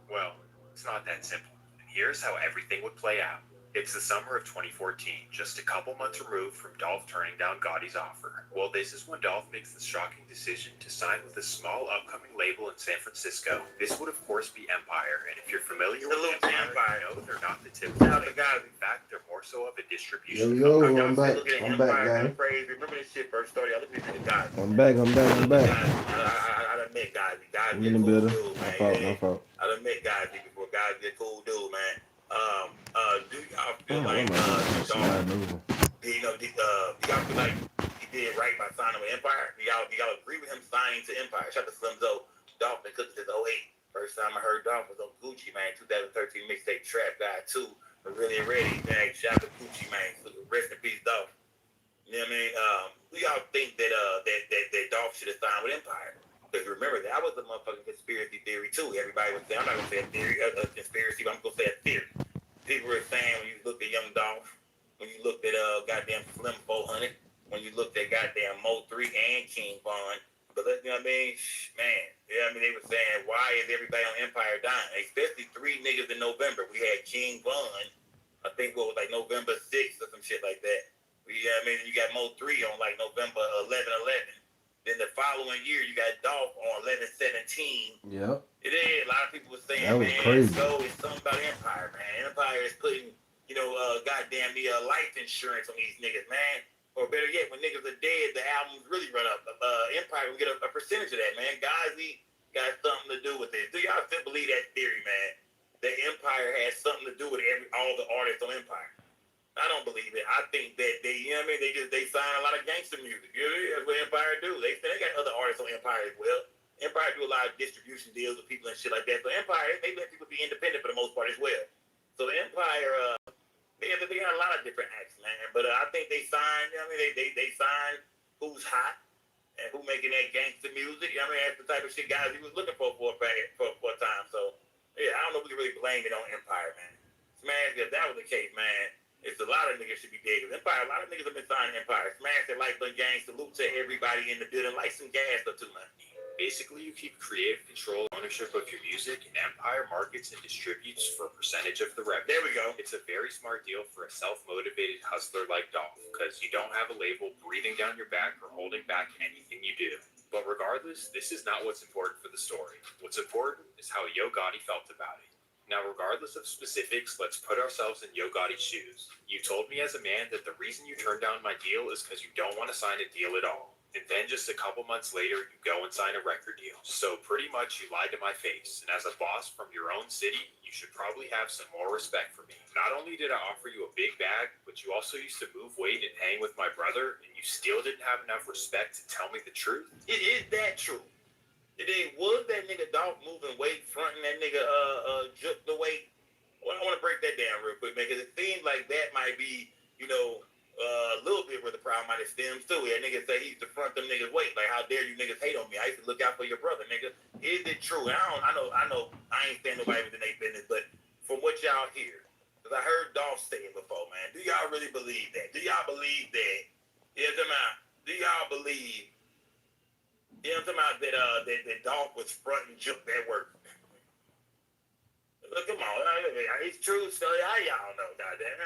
Well, it's not that simple. And here's how everything would play out. It's the summer of 2014, just a couple months removed from Dolph turning down Gotti's offer. Well, this is when Dolph makes the shocking decision to sign with a small upcoming label in San Francisco. This would, of course, be Empire, and if you're familiar with Empire, you know they're not the typical label. In fact, they're more so of a distribution company. I'm back. I'm back, guys. Remember this shit first started? I look at the guys. I'm back. I done met guys. Guys I'm in the building. My fault. I done met guys before. Guys get cool dude, man. Do y'all feel like do y'all feel like he did right by signing with Empire? Do y'all agree with him signing to Empire? Shout out to Slim Zo. Dolph been cooking since 08. First time I heard Dolph was on Gucci, man. 2013 mixtape Trap Guy 2. But really ready, man. Shout out to Gucci, man. Rest in peace, Dolph. You know what I mean? Do y'all think that Dolph should have signed with Empire? Because remember, that was a motherfucking conspiracy theory too. Everybody was saying, I'm not gonna say a theory, a conspiracy, but I'm gonna say a theory. People were saying when you looked at Young Dolph, when you looked at goddamn Slim 400, when you looked at goddamn Mo 3 and King Von, but you know what I mean? Man, you know what I mean? They were saying, why is everybody on Empire dying? Especially 3 niggas in November. We had King Von, I think what was like November 6th or some shit like that. You know what I mean? And you got Mo 3 on like November 11/11. Then the following year, you got Dolph on 11/17. Yep. It is. A lot of people were saying, that was man, crazy. so it's something about Empire, man. Empire is putting, goddamn the life insurance on these niggas, man. Or better yet, when niggas are dead, the albums really run up. Empire will get a percentage of that, man. Guys, he got something to do with it. Do y'all still believe that theory, man? That Empire has something to do with all the artists on Empire? I don't believe it. I think that they, you know what I mean? They sign a lot of gangster music. You know, that's what Empire do. They got other artists on Empire as well. Empire do a lot of distribution deals with people and shit like that. So Empire, they let people be independent for the most part as well. So Empire, they got a lot of different acts, man. But I think they sign, you know what I mean? They sign who's hot and who making that gangster music. You know what I mean? That's the type of shit guys he was looking for a time. So yeah, I don't know if we can really blame it on Empire, man. Smash, if that was the case, man. It's a lot of niggas should be dead. Empire, a lot of niggas have been signing Empire. Smash that like the gang. Salute to everybody in the building. Like some gas up too, man. Basically, you keep creative control, ownership of your music, and Empire markets and distributes for a percentage of the revenue. There we go. It's a very smart deal for a self-motivated hustler like Dolph, because you don't have a label breathing down your back or holding back anything you do. But regardless, this is not what's important for the story. What's important is how Yo Gotti felt about it. Now, regardless of specifics, let's put ourselves in Yo Gotti's shoes. You told me as a man that the reason you turned down my deal is because you don't want to sign a deal at all. And then just a couple months later, you go and sign a record deal. So pretty much you lied to my face. And as a boss from your own city, you should probably have some more respect for me. Not only did I offer you a big bag, but you also used to move weight and hang with my brother, and you still didn't have enough respect to tell me the truth? It is that true. It ain't was that nigga Dolph moving weight, fronting that nigga Jook the weight. Well, I want to break that down real quick, man, because it seems like that might be, a little bit where the problem might have stems too. That nigga say he used to front them niggas weight. Like, how dare you niggas hate on me? I used to look out for your brother, nigga. Is it true? And I know I ain't saying nobody within their business, but from what y'all hear, because I heard Dolph say it before, man. Do y'all really believe that? Do y'all believe that? Do y'all believe? You know what I'm talking about? That Dolph was fronting Jook that work. Look, come on. It's true. So how y'all know, goddamn?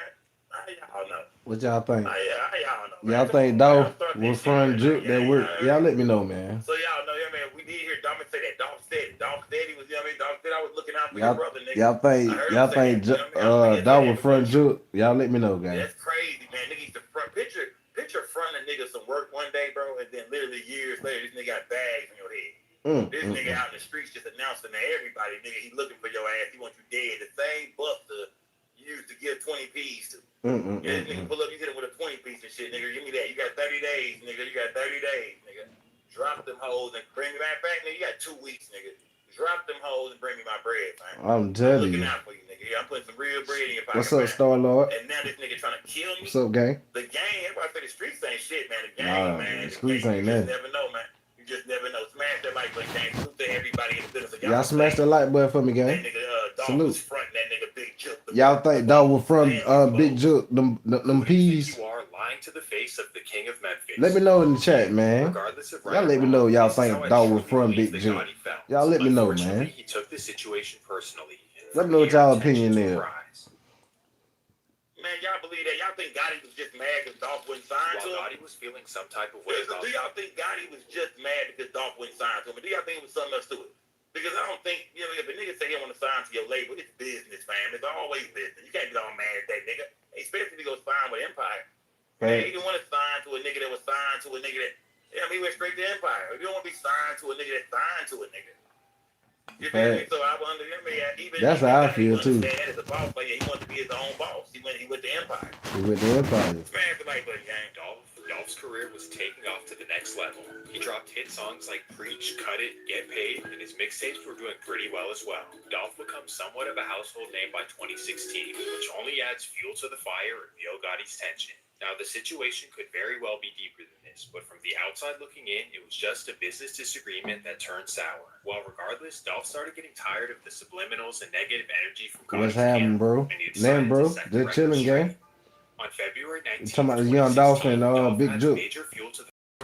How y'all know? What y'all think? How y'all know? Y'all think Dolph was fronting Jook that work? Y'all let me know, man. So y'all know, man. We did hear Dolph say that. Dolph said it. Dolph said he was, Dolph said I was looking out for your brother, nigga. Y'all think Dolph was fronting Jook? Y'all let me know, guys. That's crazy, man. Nigga used to front picture fronting a nigga some work one day, bro, and then literally years later, this nigga got bags on your head. This nigga out in the streets just announcing to everybody, nigga, he looking for your ass. He wants you dead. The same buster you used to give 20 P's to. This nigga pull up, you hit him with a 20 piece and shit, nigga. Give me that. You got 30 days, nigga. You got 30 days, nigga. Drop them hoes and bring me back, nigga. You got 2 weeks, nigga. Drop them hoes and bring me my bread, man. I'm telling you. Looking out for you, nigga. I'm putting some real bread in your pocket. What's up, Star-Lord? And now this nigga trying to kill me. What's up, gang? The game, everybody say the streets ain't shit, man. The game, man. The streets ain't nothing. You just never know, man. You just never know. Smash that like button, gang. Salute to everybody in the business. Y'all smash that like button for me, gang. That nigga, Dolph was fronting that nigga Big Jook. Y'all think Dolph was from Big Jook, them peas? You are lying to the face of the king of Memphis. Let me know in the chat, man. Y'all let me know y'all think Dolph was from Big Jook. Y'all let me know, man. He took the situation personally. Let me know what y'all opinion is. Man, man? Y'all believe that? Y'all think Gotti was just mad because Dolph wasn't signed to him? While Gotti was feeling some type of way about Do y'all think Gotti was just mad because Dolph wasn't signed to him? Or do y'all think it was something else to it? Because I don't think, you know, if a nigga say he want to sign to your label, it's business, fam. It's always business. You can't get all mad at that nigga. Especially if he goes sign with Empire. Right. He didn't want to sign to a nigga that was signed to a nigga that, he went straight to Empire. If you don't want to be signed to a nigga that's signed to a nigga. You feel me? So I wonder, that's how I feel too. As a boss player, he wanted to be his own boss. He went to Empire. He went to Empire. Dolph's career was taking off to the next level. He dropped hit songs like Preach, Cut It, Get Paid, and his mixtapes were doing pretty well as well. Dolph becomes somewhat of a household name by 2016, which only adds fuel to the fire of Yo Gotti's tension. Now, the situation could very well be deeper than this, but from the outside looking in, it was just a business disagreement that turned sour. Well, regardless, Dolph started getting tired of the subliminals and negative energy from What's Gotti's happening, bro? Nothing, bro. Just chilling, gang. On February 19th, talking about this Young Dolph and Big Jook.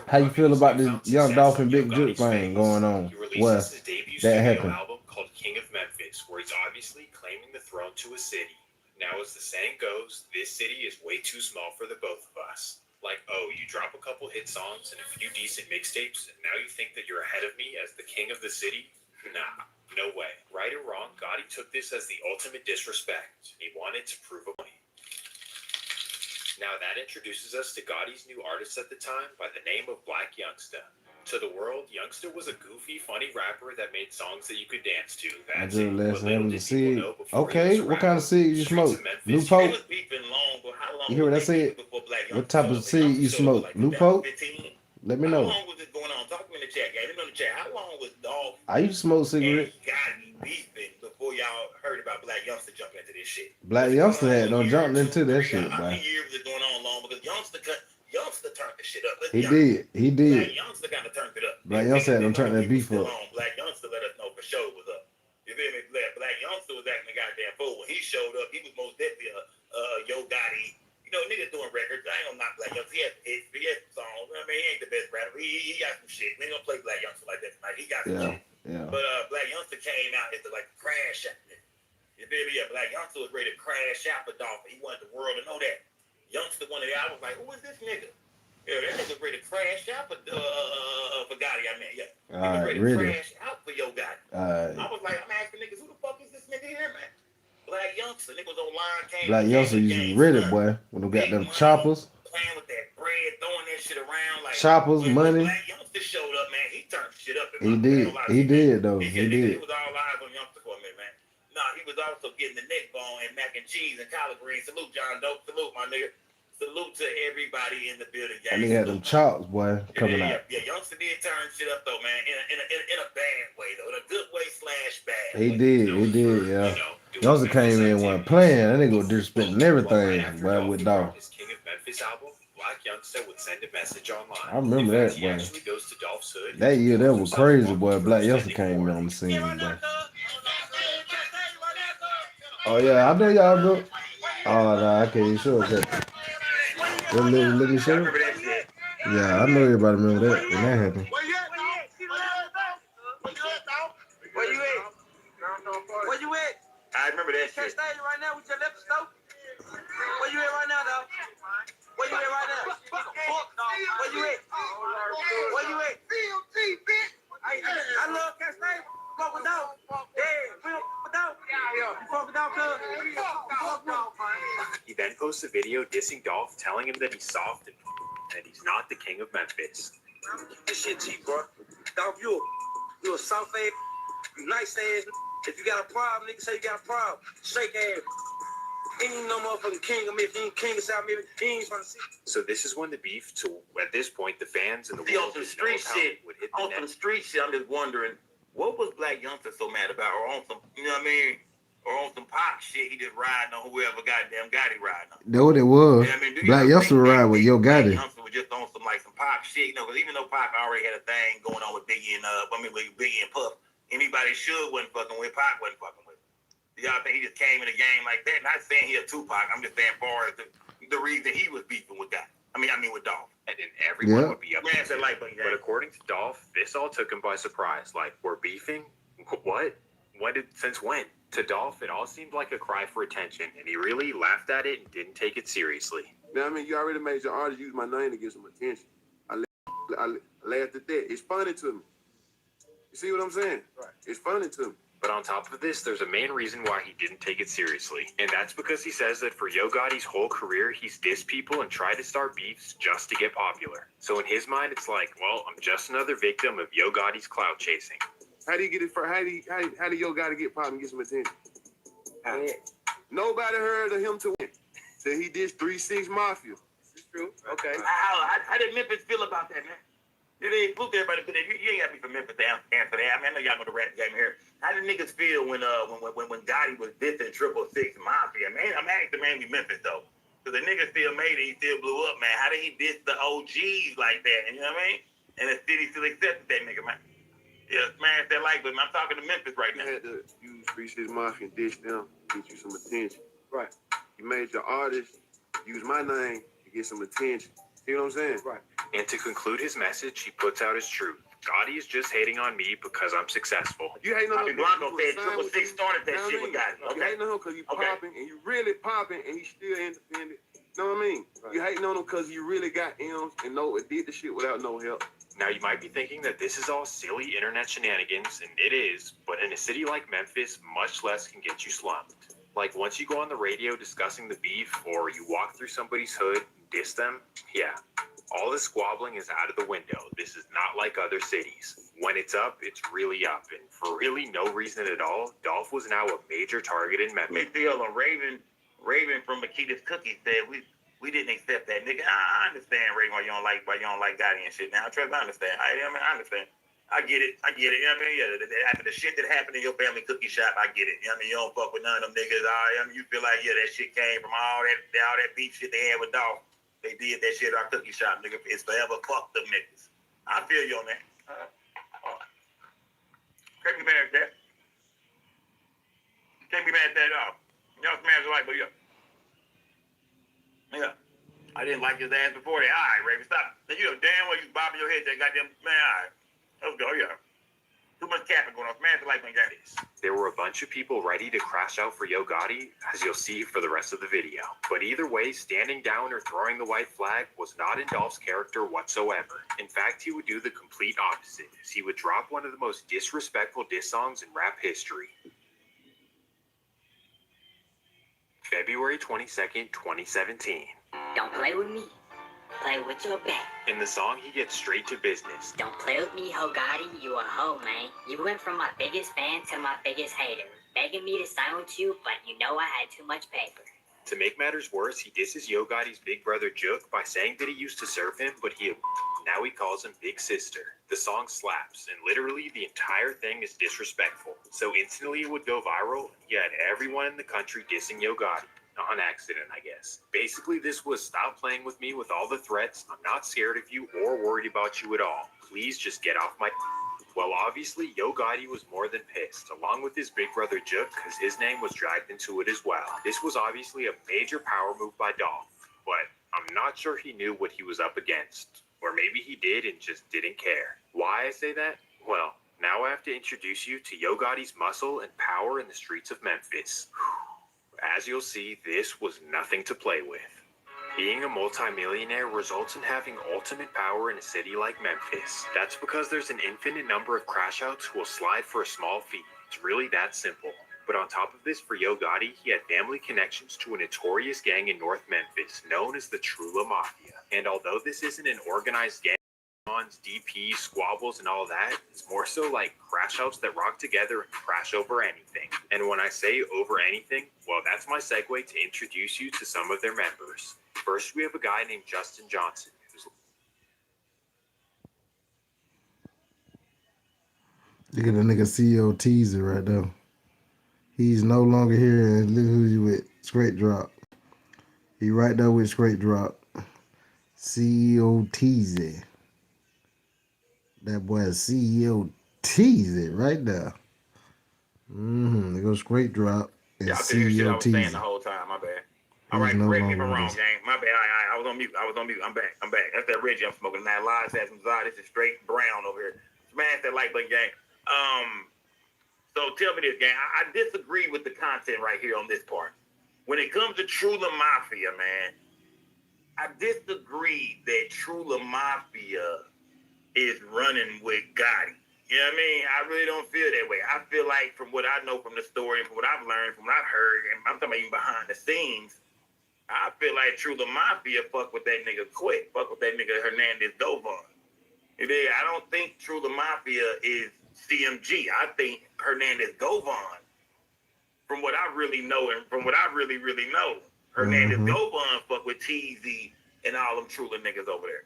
How you feel about this Young Dolph and Big Jook thing going on? Well, that happened. Album called King of Memphis, where he's obviously claiming the throne to a city. Now, as the saying goes, this city is way too small for the both of us. Like, oh, you drop a couple hit songs and a few decent mixtapes, and now you think that you're ahead of me as the king of the city? Nah, no way. Right or wrong, Gotti took this as the ultimate disrespect. He wanted to prove a point. Now that introduces us to Gotti's new artist at the time by the name of Black Youngsta. To the world, Youngsta was a goofy, funny rapper that made songs that you could dance to. That's it. But little did people know before okay, what kind of seed you smoke? New Pope? You hear what I said? What type of seed you smoke? New Pope? Let me know. How long was this going on? Talk to me in the chat, guys. Let me know in the chat. How long was Dolph I used to smoke cigarettes. Gotti beefing before y'all heard about Black Youngsta jumping into this shit? Black Youngsta had no jumping into that shit, How boy. many years was it going on long? Because Youngsta turned the shit up. He did. Black Youngsta kind of turned it up. Black Youngsta had them turn that beef up. Black Youngsta let us know for sure it was up. You feel me? Black Youngsta was acting a goddamn fool. When he showed up, he was most definitely a Yo Gotti. You know, niggas doing records. I ain't gonna knock Black Youngsta. He has songs. I mean, he ain't the best rapper. He got some shit. We ain't gonna play Black Youngsta like that tonight. He got some shit. Yeah. But Black Youngsta came out as like crash out there. You feel me? Yeah, Black Youngsta was ready to crash out for Dolph. He wanted the world to know that. Youngsta one of the I was like, who is this nigga? Yeah, that nigga ready to crash out for Gotti. I mean, yeah. He was ready to crash out for Yo Gotti. I was like, I'm asking niggas, who the fuck is this nigga here, man? Black Youngsta, niggas online came. Black Youngsta used to ready, boy. When they got them choppers. Playing with that bread, throwing that shit around like choppers, money. Black Youngsta showed up, man. He turned shit up. He did though. He did. It was all eyes on Youngsta for a minute, man. Nah, he was also getting the neck bone and mac and cheese and collard greens. Salute, John Dope. Salute, my nigga. Salute to everybody in the building, guys. And he had them chops, boy, coming out. Yeah, Youngsta did turn shit up though, man. In a bad way though, in a good way / bad. He did, yeah. Youngsta came in one playing. That nigga was disrespecting everything, boy, with Dolph. His King of Memphis album, Black Youngsta would send a message online. I remember that, boy. That year, that was crazy, boy. Black Youngsta came on the scene, boy. Oh yeah, I know y'all do. Oh no, I can't show that. Looking show. Yeah, I know everybody remember that when that happened. Where you at? I remember that shit. Can't stay right now. We just left the stove. Where you at right now, dog? Where you at right now? Where you at? Where you at? I love Can't stay. Fuck with dog. Yeah, we don't fuck with dog. You fuck with dog, cuz. Fuck dog, man. He then posts a video dissing Dolph, telling him that he's soft and that he's not the king of Memphis. This shit cheap, bro. Dog, you a soft ass, you nice ass. If you got a problem, nigga say you got a problem. Shake ass. He ain't no motherfucking king of me. If he ain't king of South Memphis, he ain't trying to see. So this is when the beef to, at this point, the fans and the world on some street shit. On some street shit, I'm just wondering, what was Black Youngsta so mad about? Or on some, you know what I mean? Or on some pop shit, he just riding on whoever goddamn Gotti riding on. That's what it was. You know what I mean? Black Youngsta ride with Yo Gotti. Black Youngsta was just on some like some pop shit, you know, because even though Pac already had a thing going on with Biggie and with Biggie and Puff, anybody should wasn't fucking with Pac wasn't fucking with. Y'all think he just came in the game like that? Not saying he a Tupac. I'm just saying far as the reason he was beefing with Gotti. I mean with Dolph. And then everyone would be up. Man, said like, but according to Dolph, this all took him by surprise. Like, we're beefing? What? Since when? To Dolph, it all seemed like a cry for attention, and he really laughed at it and didn't take it seriously. Now, I mean, you already made your artist use my name to get some attention. I laughed at that. It's funny to me. You see what I'm saying? Right. It's funny to me. But on top of this, there's a main reason why he didn't take it seriously. And that's because he says that for Yo Gotti's whole career, he's dissed people and tried to start beefs just to get popular. So in his mind, it's like, well, I'm just another victim of Yo Gotti's clout chasing. How do you get it for? How do Yo Gotti get pop and get some attention? Nobody heard of him to win. So he dissed 3-6 Mafia. It's true. Okay. How did Memphis feel about that, man? It ain't poop everybody, but you ain't got to be from Memphis to answer that. I mean, I know y'all know the rap game here. How did niggas feel when Gotti was dissing 666 Mafia? Man, I'm asking man, be Memphis though, because the nigga still made it, he still blew up, man. How did he diss the OGs like that? You know what I mean? And the city still accepted that nigga, man. Yeah, smash that like button. I'm talking to Memphis right now. You had to use 3-6 Mafia and dish them, get you some attention. Right. You made your artist use my name to get some attention. You know what I'm saying? Right. And to conclude his message, he puts out his truth. Gotti is just hating on me because I'm successful. You hating on him? Blanco said 666 started that shit with Gotti. Okay. You hating on him because you popping and you really popping and he's still independent. You know what I mean? Right. You hating on him because you really got M's and did the shit without no help. Now, you might be thinking that this is all silly internet shenanigans, and it is, but in a city like Memphis, much less can get you slumped. Like, once you go on the radio discussing the beef, or you walk through somebody's hood and diss them, yeah, all the squabbling is out of the window. This is not like other cities. When it's up, it's really up, and for really no reason at all, Dolph was now a major target in Memphis. Raven from Makita's Cookies said we didn't accept that, nigga. I understand, Raven, why you don't like Gotti and shit. Now, I understand. I understand. I get it. You know what I mean? Yeah, after the shit that happened in your family cookie shop, I get it. You know what I mean? You don't fuck with none of them niggas. You feel like, yeah, that shit came from all that beef shit they had with Dolph. They did that shit at our cookie shop, nigga. It's forever fuck them niggas. I feel you on that. Can't be mad at that. Can't be mad at that at all. Y'all smash the light, but yeah. Yeah. I didn't like his ass before that. All right, Raven, stop. You know damn well you bobbing your head that goddamn man. All right. Let's go, yeah. Too much capping going on. Smash the light when you got this. There were a bunch of people ready to crash out for Yo Gotti, as you'll see for the rest of the video. But either way, standing down or throwing the white flag was not in Dolph's character whatsoever. In fact, he would do the complete opposite, as he would drop one of the most disrespectful diss songs in rap history. February 22nd, 2017. Don't play with me. Play with your back. In the song, he gets straight to business. Don't play with me, Ho Gotti. You a hoe, man. You went from my biggest fan to my biggest hater. Begging me to sign with you, but you know I had too much paper. To make matters worse, he disses Yo Gotti's big brother Jook by saying that he used to serve him, but now he calls him Big Sister. The song slaps, and literally the entire thing is disrespectful. So instantly it would go viral. You had everyone in the country dissing Yo Gotti. On accident, I guess. Basically, this was stop playing with me with all the threats. I'm not scared of you or worried about you at all. Please just get off my... Well, obviously, Yo Gotti was more than pissed, along with his big brother Jook, because his name was dragged into it as well. This was obviously a major power move by Dolph, but I'm not sure he knew what he was up against. Or maybe he did and just didn't care. Why I say that? Well, now I have to introduce you to Yo Gotti's muscle and power in the streets of Memphis. As you'll see, this was nothing to play with. Being a multimillionaire results in having ultimate power in a city like Memphis. That's because there's an infinite number of crash outs who will slide for a small fee. It's really that simple. But on top of this, for Yo Gotti, he had family connections to a notorious gang in North Memphis known as the Trula Mafia. And although this isn't an organized gang, DPs, squabbles, and all that, it's more so like crash outs that rock together and crash over anything. And when I say over anything, well, that's my segue to introduce you to some of their members. First, we have a guy named Justin Johnson. Look at the nigga CEO teaser right there. He's no longer here, and look who you with. Straight Drop. He right there with Straight Drop. CEO teaser. That boy is CEO teaser right there. They go Straight Drop and yeah, I could hear shit I was CEO saying the whole time. My bad. All right, correct me if I'm wrong, gang. My bad. I was on mute. I'm back. That's that Reggie I'm smoking. That live has some Zod. This is straight brown over here. Smash that like button, gang. So tell me this, gang. I disagree with the content right here on this part. When it comes to Trula Mafia, man, I disagree that Trula Mafia is running with Gotti. You know what I mean? I really don't feel that way. I feel like from what I know from the story and from what I've learned, from what I've heard, and I'm talking about even behind the scenes, I feel like Trula Mafia fuck with that nigga quick. Fuck with that nigga Hernandez Govan. I don't think Trula Mafia is CMG. I think Hernandez Govan, from what I really know and from what I really know, Hernandez Govan fuck with TZ and all them Trula niggas over there.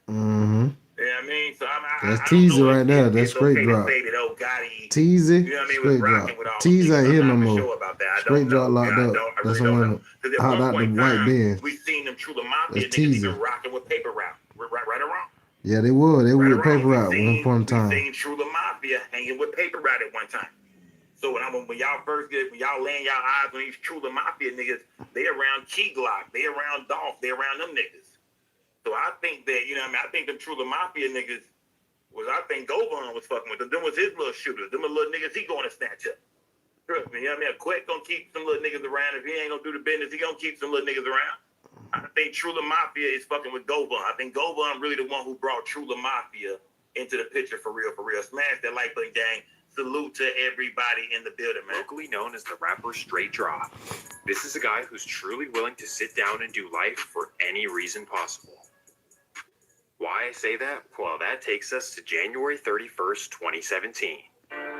You know what I mean? So That's Teasy right there. That's straight drop. Teasy, straight drop. Teasy ain't here no more. Straight drop locked up. That's the one out the white bin. We seen them Trula Mafia niggas even rocking with paper route. Right or wrong? Yeah, they were. They were with paper route one point in time. We seen Trula Mafia hanging with paper route at one time. So when y'all first when y'all laying y'all eyes on these Trula Mafia niggas, they around Key Glock, they around Dolph, they around them niggas. So I think that, you know what I mean, I think them Trula Mafia niggas I think Govan was fucking with them. Them was his little shooters. Them little niggas he going to snatch up. Trust me, you know what I mean? Quet gonna keep some little niggas around. If he ain't gonna do the business, he gonna keep some little niggas around. I think Trula Mafia is fucking with Govan. I think Govan really the one who brought Trula Mafia into the picture for real, for real. Smash that like button, gang. Salute to everybody in the building, man. Locally known as the rapper Straight Drop. This is a guy who's truly willing to sit down and do life for any reason possible. Why I say that? Well, that takes us to January 31st, 2017.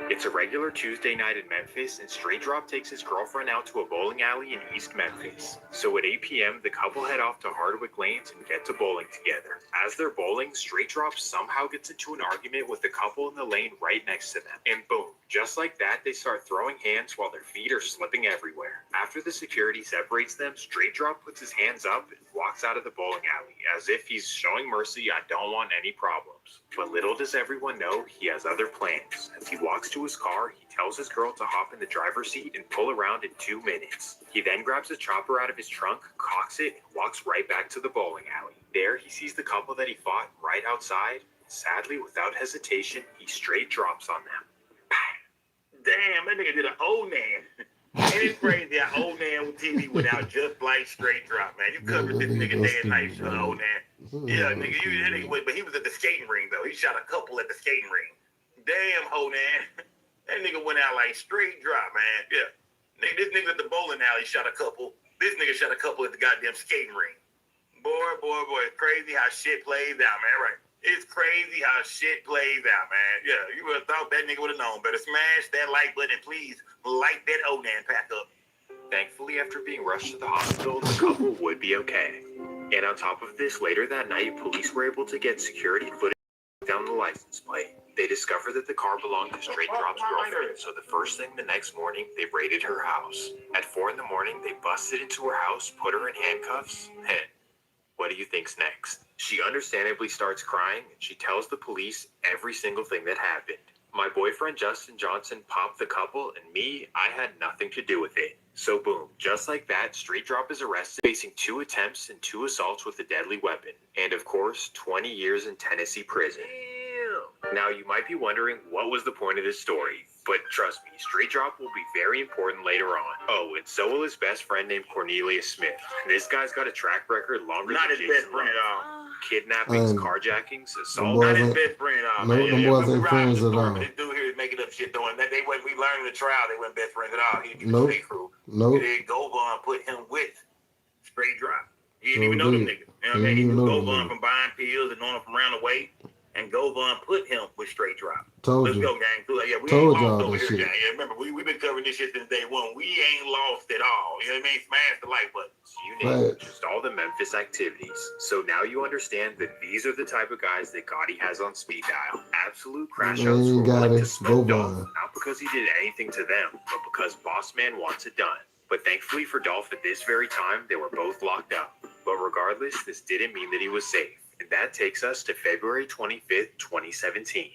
It's a regular Tuesday night in Memphis, and Straight Drop takes his girlfriend out to a bowling alley in East Memphis. So at 8 p.m., the couple head off to Hardwick Lanes and get to bowling together. As they're bowling, Straight Drop somehow gets into an argument with the couple in the lane right next to them. And boom, just like that, they start throwing hands while their feet are slipping everywhere. After the security separates them, Straight Drop puts his hands up and walks out of the bowling alley, as if he's showing mercy, I don't want any problems. But little does everyone know, he has other plans. As he walks to his car, he tells his girl to hop in the driver's seat and pull around in 2 minutes. He then grabs a chopper out of his trunk, cocks it, and walks right back to the bowling alley. There, he sees the couple that he fought right outside. Sadly, without hesitation, he straight drops on them. Damn, that nigga did an old man. And it's crazy how old man with TV went out just like Straight Drop, man. You covered this nigga day and night, old man. Yeah, nigga, but he was at the skating ring, though. He shot a couple at the skating ring. Damn, ho, man. That nigga went out like Straight Drop, man. Yeah. This nigga at the bowling alley shot a couple. This nigga shot a couple at the goddamn skating ring. Boy, it's crazy how shit plays out, man, right? It's crazy how shit plays out, man. Yeah, you would have thought that nigga would have known better. Smash that like button and please light that Onan pack up. Thankfully, after being rushed to the hospital, the couple would be okay. And on top of this, later that night, police were able to get security footage down the license plate. They discovered that the car belonged to Straight Drop's girlfriend, so the first thing the next morning, they raided her house. At 4 in the morning, they busted into her house, put her in handcuffs, and what do you think's next? She understandably starts crying, and she tells the police every single thing that happened. My boyfriend Justin Johnson popped the couple, and me, I had nothing to do with it. So boom, just like that, Straight Drop is arrested, facing 2 attempts and 2 assaults with a deadly weapon. And of course, 20 years in Tennessee prison. Now you might be wondering, what was the point of this story? But trust me, Straight Drop will be very important later on. Oh, and so will his best friend named Cornelius Smith. This guy's got a track record longer Not than his best friend at all. Kidnappings, carjackings, assaults. Not his best friend at all. No, them boys ain't friends at all. This dude here is making up shit doing that. We learned in the trial they weren't best friends at all. He Nope. crew. Nope. Then Govan put him with Straight Drop. He didn't even know them niggas. You know what I mean? He knew Govan from buying pills and knowing him from around the way. And Govan put him with Straight Drop. Let's go, gang. Yeah, we ain't lost over here, gang. Yeah, remember, we've been covering this shit since day one. We ain't lost at all. You know what I mean? Smash the like button. You name it, just all the Memphis activities. So now you understand that these are the type of guys that Gotti has on speed dial. Absolute crash outs who are willing to smoke Dolph, not because he did anything to them, but because Boss Man wants it done. But thankfully for Dolph, at this very time, they were both locked up. But regardless, this didn't mean that he was safe. And that takes us to February 25th, 2017.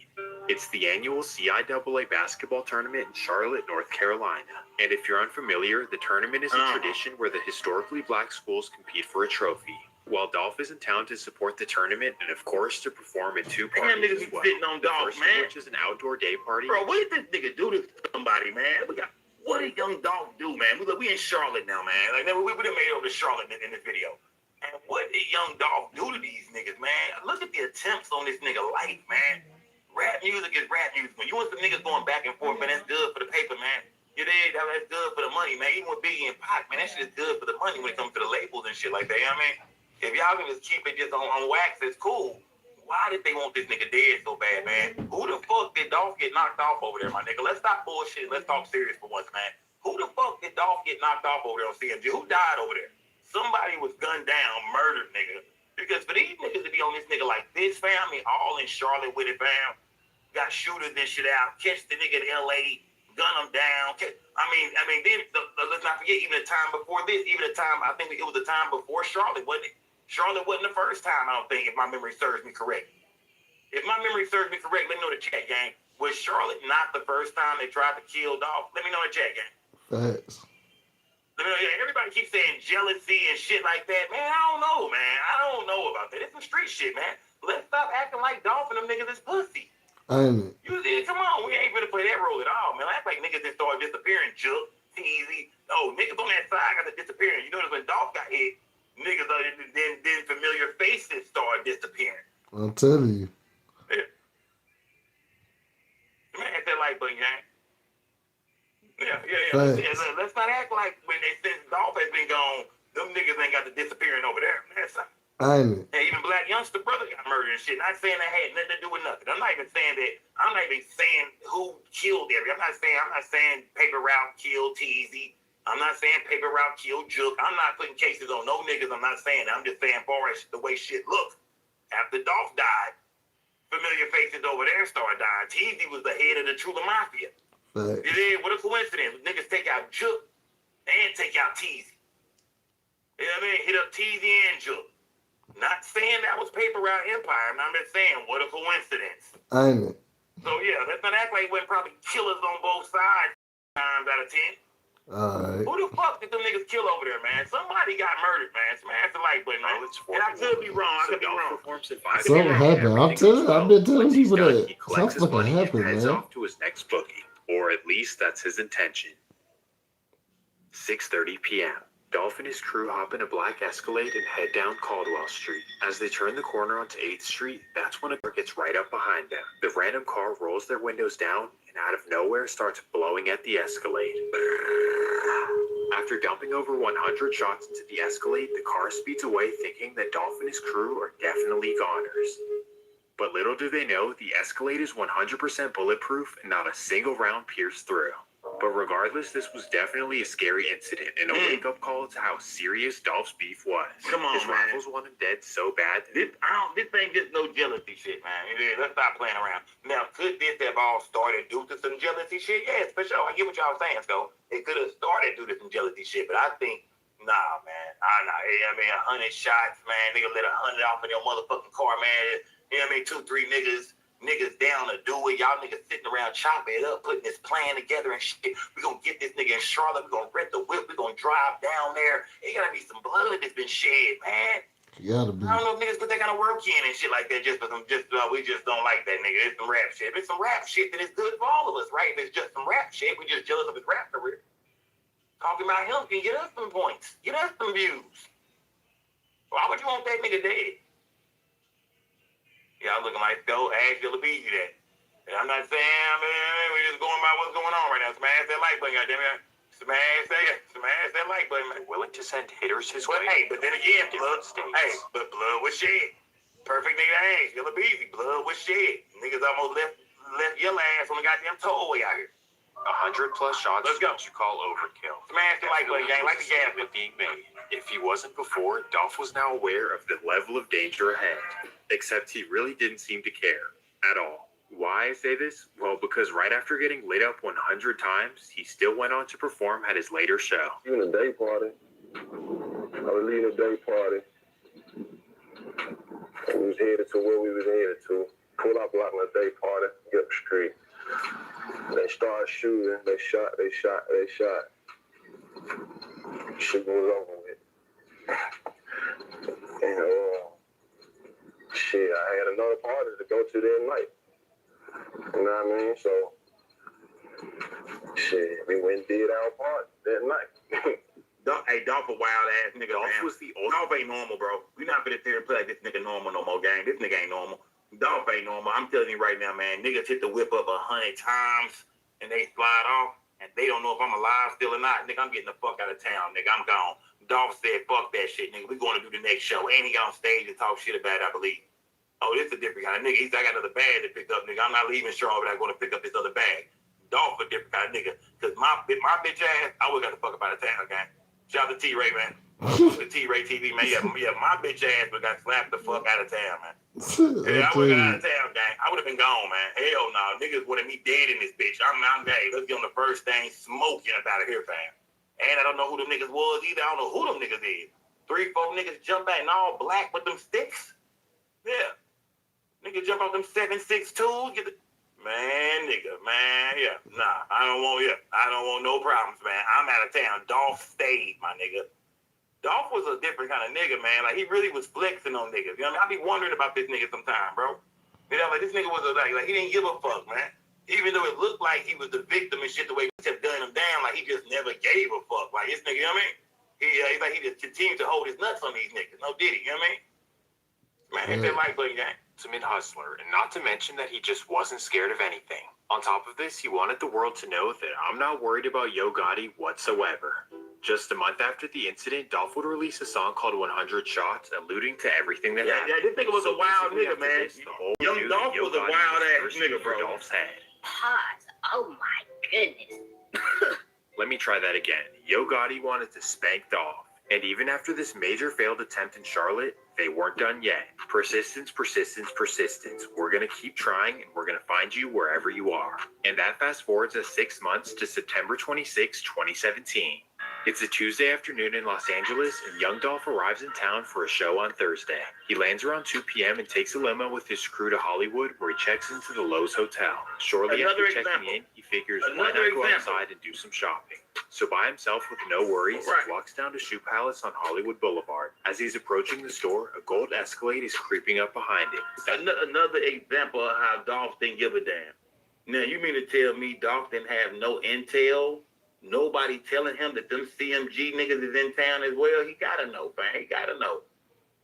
It's the annual CIAA basketball tournament in Charlotte, North Carolina. And if you're unfamiliar, the tournament is a tradition where the historically black schools compete for a trophy. While Dolph is in town to support the tournament and, of course, to perform in 2 Damn, parties niggas as be well. sitting on The Dolph, first of man. which is an outdoor day party. Bro, what did this nigga do to somebody, man? What did young Dolph do, man? We in Charlotte now, man. Like, we done made it over to Charlotte in this video. And what did young Dolph do to these niggas, man? Look at the attempts on this nigga life, man. Rap music is rap music. When you want some niggas going back and forth, man, that's good for the paper, man. You dig? That's good for the money, man. Even with Biggie and Pac, man, that shit is good for the money when it comes to the labels and shit like that. You know what I mean? If y'all can just keep it just on wax, it's cool. Why did they want this nigga dead so bad, man? Who the fuck did Dolph get knocked off over there, my nigga? Let's stop bullshit. Let's talk serious for once, man. Who the fuck did Dolph get knocked off over there on CMG? Who died over there? Somebody was gunned down, murdered, nigga. Because for these niggas to be on this nigga like this, fam, all in Charlotte with it, fam, got shooters and shit out, catch the nigga in LA, gun him down. Then let's not forget, even the time before this, I think it was the time before Charlotte, wasn't it? Charlotte wasn't the first time, I don't think, if my memory serves me correct. If my memory serves me correct, let me know in the chat, gang. Was Charlotte not the first time they tried to kill Dolph? Let me know in the chat, gang. Facts. Let me know. Everybody keeps saying jealousy and shit like that. Man, I don't know, man. I don't know about that. It's some street shit, man. Let's stop acting like Dolph and them niggas is pussy. Ain't it? Come on, we ain't gonna play that role at all, man. Act like niggas just started disappearing, Jook, Teasy. No, niggas on that side got to disappear. You notice when Dolph got hit, niggas then familiar faces started disappearing. I'm telling you. Yeah. Man, hit that like button, gang. Yeah. Let's not act like since Dolph has been gone, them niggas ain't got to disappearing over there. Man, ain't it? and even Black Youngster brother got murdered and shit. Not saying that had nothing to do with nothing. I'm not even saying who killed everybody. I'm not saying Paper Route killed Teasy. I'm not saying Paper Route killed Jook. I'm not putting cases on no niggas. I'm not saying that. I'm just saying far as the way shit looks. After Dolph died, familiar faces over there started dying. Teasy was the head of the Trula Mafia. Facts. What a coincidence. Niggas take out Jook and take out Teasy. You know what I mean? Hit up Teasy and Jook. Not saying that was Paper Route Empire. I'm just saying, what a coincidence. Ain't it? So, yeah, let's not act like it wasn't probably killers on both sides times out of 10. Alright. Who the fuck did them niggas kill over there, man? Somebody got murdered, man. Smash the like button, man. And I could be wrong. I could be wrong. Something happened. I've been telling people that. He collects his Something money happened, and heads man. off to his next bookie, or at least that's his intention. 6:30 p.m. Dolph and his crew hop in a black Escalade and head down Caldwell Street. As they turn the corner onto 8th Street, that's when a car gets right up behind them. The random car rolls their windows down and out of nowhere starts blowing at the Escalade. After dumping over 100 shots into the Escalade, the car speeds away thinking that Dolph and his crew are definitely goners. But little do they know, the Escalade is 100% bulletproof and not a single round pierced through. But regardless, this was definitely a scary incident and a wake-up call to how serious Dolph's beef was. Come on, his man. rivals want him dead so bad. This ain't just no jealousy shit, man. Let's stop playing around. Now, could this have all started due to some jealousy shit? Yes, for sure. I get what y'all saying, so it could have started due to some jealousy shit, but I think, nah, man. 100 shots, man. Nigga let 100 off in your motherfucking car, man. You know what I mean? 2, 3 niggas down to do it. Y'all niggas sitting around chopping it up, putting this plan together and shit. We gonna get this nigga in Charlotte. We gonna rent the whip. We gonna drive down there. It gotta be some blood that's been shed, man. Gotta be. I don't know if niggas put that kind of work in and shit like that we just don't like that nigga. It's some rap shit. If it's some rap shit, then it's good for all of us, right? If it's just some rap shit, we just jealous of his rap career. Talking about him can get us some points, get us some views. Why would you want that nigga dead? Y'all looking like go ask Yellow Beezy that. And I'm not saying, man, we're just going by what's going on right now. Smash that like button, goddammit. Smash that like button, man. Willing to send hitters his But way. hey, but then again, blood was shed. Perfect nigga ass, Yellow Beezy, blood was shed. Niggas almost left your ass on the goddamn tollway out here. 100 plus shots. Let's go. What you call overkill. Smash the like button, gang, like the gas. Being made. If he wasn't before, Dolph was now aware of the level of danger ahead. Except he really didn't seem to care at all. Why I say this? Well, because right after getting lit up 100 times, he still went on to perform at his later show. Even a day party. I was leading a day party. And we was headed to where we was headed to. Pull up like a day party, get up the street. They started shooting. They shot. Shit was over with. And shit, I had another party to go to that night. You know what I mean? So shit, we went and did our part that night. Dolph a wild ass nigga. Dolph ain't normal, bro. We not gonna sit there and play like this nigga normal no more, gang. This nigga ain't normal. Dolph ain't normal. I'm telling you right now, man. Niggas hit the whip up 100 times and they slide off and they don't know if I'm alive still or not. Nigga, I'm getting the fuck out of town, nigga. I'm gone. Dolph said, fuck that shit, nigga. We going to do the next show. And he got on stage and talk shit about it, I believe. Oh, this is a different kind of nigga. He's, I got another bag to pick up, nigga. I'm not leaving Charlotte. I'm going to pick up this other bag. Dolph a different kind of nigga. Because my bitch ass, I would got the fuck up out of town, gang. Shout out to T-Ray, man. The T-Ray TV, man. Yeah, my bitch ass would got slapped the fuck out of town, man. Yeah, I would have got out of town, gang. I would have been gone, man. Hell no. Niggas wanted me dead in this bitch. I'm gay. Let's get on the first thing smoking up out of here, fam. And I don't know who them niggas was either. I don't know who them niggas is. 3-4 niggas jump back and all black with them sticks. Yeah. Niggas jump off them 7.62s. Man, nigga, man, yeah. Nah, I don't want no problems, man. I'm out of town. Dolph stayed, my nigga. Dolph was a different kind of nigga, man. Like, he really was flexing on niggas. You know what I mean? I be wondering about this nigga sometime, bro. You know, like, this nigga was like he didn't give a fuck, man. Even though it looked like he was the victim and shit, the way he kept gunning him down, like, he just never gave a fuck. Like, this nigga, you know what I mean? He just continued to hold his nuts on these niggas. No did he, you know what I mean? Man, hit that like button, gang. Ultimate hustler, and not to mention that he just wasn't scared of anything. On top of this, he wanted the world to know that I'm not worried about Yo Gotti whatsoever. Just a month after the incident, Dolph would release a song called 100 Shots, alluding to everything that happened. Yeah, this nigga was a wild nigga, man. Young Dolph was a wild ass nigga, bro. Dolph's head. Pause. Oh my goodness. Let me try that again. Yo Gotti wanted to spank Dolph. And even after this major failed attempt in Charlotte, they weren't done yet. Persistence, persistence, persistence. We're going to keep trying, and we're going to find you wherever you are. And that fast forwards us 6 months to September 26, 2017. It's a Tuesday afternoon in Los Angeles, and young Dolph arrives in town for a show on Thursday. He lands around 2 p.m. and takes a limo with his crew to Hollywood, where he checks into the Lowe's Hotel. Shortly after checking in, he figures, why not go outside and do some shopping? So by himself with no worries, he walks down to Shoe Palace on Hollywood Boulevard. As he's approaching the store, a gold Escalade is creeping up behind him. Another example of how Dolph didn't give a damn. Now, you mean to tell me Dolph didn't have no intel? Nobody telling him that them CMG niggas is in town as well? He gotta know, fam. He gotta know.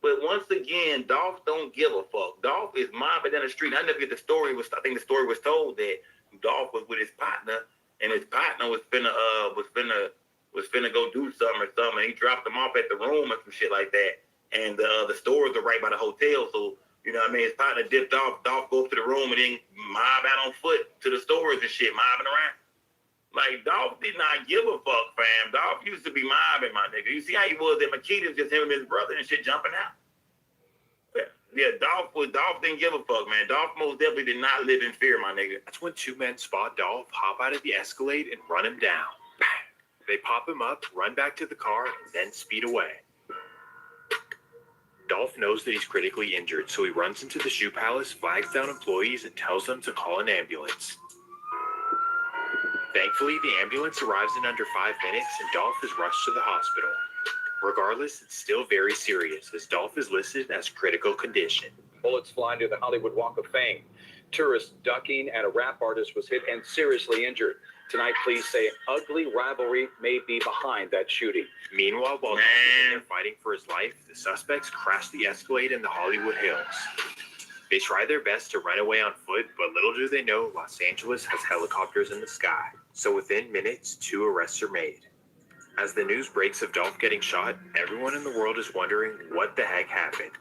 But once again, Dolph don't give a fuck. Dolph is mobbing down the street. I never get the story. I think the story was told that Dolph was with his partner, and his partner was finna go do something or something. And he dropped him off at the room or some shit like that. And the stores are right by the hotel, so you know what I mean. His partner dipped off. Dolph goes to the room and then mob out on foot to the stores and shit, mobbing around. Like, Dolph did not give a fuck, fam. Dolph used to be mobbing, my nigga. You see how he was at Makita's, just him and his brother and shit jumping out. Yeah, Dolph didn't give a fuck, man. Dolph most definitely did not live in fear, my nigga. That's when two men spot Dolph, hop out of the Escalade, and run him down. They pop him up, run back to the car, and then speed away. Dolph knows that he's critically injured, so he runs into the Shoe Palace, flags down employees, and tells them to call an ambulance. Thankfully, the ambulance arrives in under 5 minutes, and Dolph is rushed to the hospital. Regardless, it's still very serious, as Dolph is listed as critical condition. Bullets fly into the Hollywood Walk of Fame. Tourists ducking, and a rap artist was hit and seriously injured. Tonight, police say an ugly rivalry may be behind that shooting. Meanwhile, while Dolph is in there fighting for his life, the suspects crash the Escalade in the Hollywood Hills. They try their best to run away on foot, but little do they know Los Angeles has helicopters in the sky. So within minutes, 2 arrests are made. As the news breaks of Dolph getting shot, everyone in the world is wondering what the heck happened.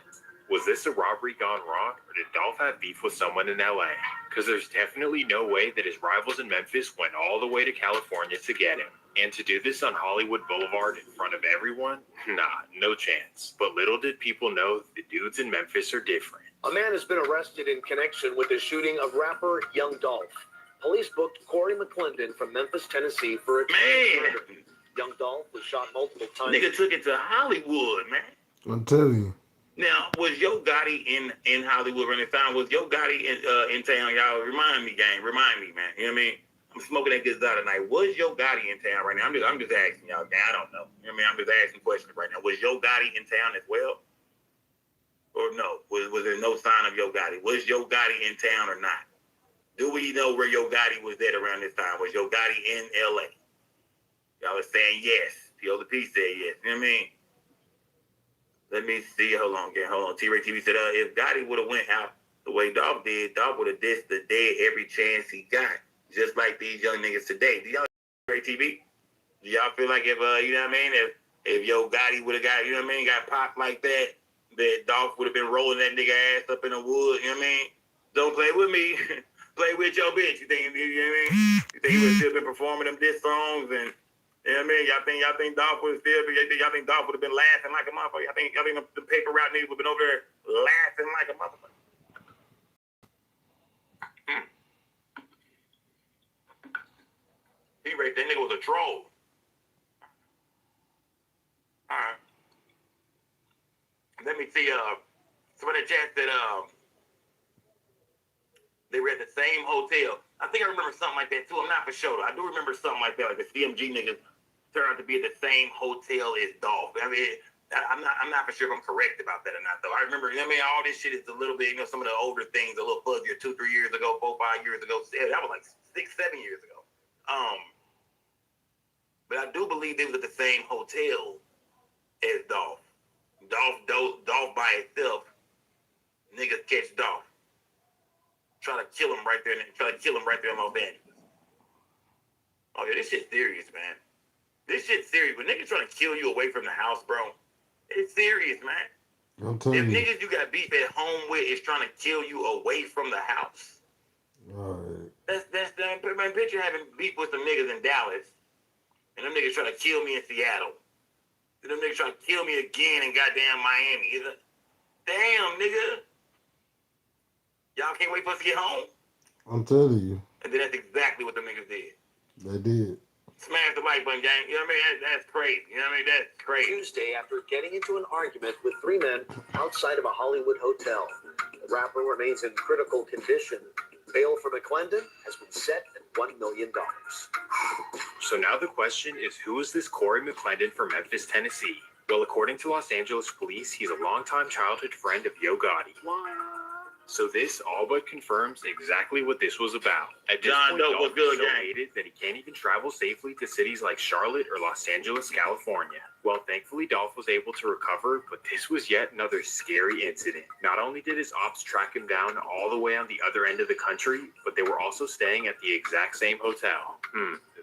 Was this a robbery gone wrong, or did Dolph have beef with someone in LA? Because there's definitely no way that his rivals in Memphis went all the way to California to get him. And to do this on Hollywood Boulevard in front of everyone? Nah, no chance. But little did people know the dudes in Memphis are different. A man has been arrested in connection with the shooting of rapper Young Dolph. Police booked Corey McClendon from Memphis, Tennessee for a murder. Young Dolph was shot multiple times. Nigga took it to Hollywood, man. I'm telling you. Now, was Yo Gotti in Hollywood running time? Was Yo Gotti in town, y'all? Remind me, gang. Remind me, man. You know what I mean? I'm smoking that good out tonight. Was Yo Gotti in town right now? I'm just asking y'all, gang. I don't know. You know what I mean? I'm just asking questions right now. Was Yo Gotti in town as well? Or no? Was there no sign of Yo Gotti? Was Yo Gotti in town or not? Do we know where Yo Gotti was at around this time? Was Yo Gotti in L.A.? Y'all are saying yes. P.O.P. said yes. You know what I mean? Let me see. Hold on. T-Ray TV said, if Gotti would have went out the way Dolph did, Dolph would have dissed the dead every chance he got. Just like these young niggas today. Do y'all T-Ray TV? Do y'all feel like if, you know what I mean? If Yo Gotti would have got, you know what I mean, got popped like that Dolph would have been rolling that nigga ass up in the wood, you know what I mean? Don't play with me. Play with your bitch. You know what I mean? You think he would have still been performing them diss songs and, you know what I mean? Y'all think Dolph would have still been, y'all think Dolph would have been laughing like a motherfucker? Y'all think the paper route niggas would have been over there laughing like a motherfucker? He right, that nigga was a troll. All right. Let me see, some of the chat said, they were at the same hotel. I think I remember something like that too. I'm not for sure. I do remember something like that. Like the CMG niggas turned out to be at the same hotel as Dolph. I mean, I'm not for sure if I'm correct about that or not though. I remember, you know what I mean, all this shit is a little bit, you know, some of the older things a little fuzzier 2-3 years ago, 4-5 years ago. That was like 6-7 years ago. But I do believe they was at the same hotel as Dolph. Dolph by itself. Niggas catch Dolph. Try to kill him right there in Los Angeles. Oh yeah, this shit's serious, man. This shit's serious. When niggas trying to kill you away from the house, bro, it's serious, man. I'm telling if you. Niggas you got beef at home with is trying to kill you away from the house. Right. That's man, picture having beef with some niggas in Dallas, and them niggas trying to kill me in Seattle. And them niggas trying to kill me again in goddamn Miami. Damn, nigga. Y'all can't wait for us to get home? I'm telling you. And then that's exactly what them niggas did. They did. Smash the like button, gang. You know what I mean? That's crazy. You know what I mean? That's crazy. Tuesday, after getting into an argument with 3 men outside of a Hollywood hotel, the rapper remains in critical condition. Bail for McClendon has been set at $1 million. So now the question is, who is this Corey McClendon from Memphis, Tennessee? Well, according to Los Angeles police, he's a longtime childhood friend of Yo Gotti. So this all but confirms exactly what this was about. At this point, Dolph is so hated that he can't even travel safely to cities like Charlotte or Los Angeles, California. Well, thankfully, Dolph was able to recover, but this was yet another scary incident. Not only did his ops track him down all the way on the other end of the country, but they were also staying at the exact same hotel.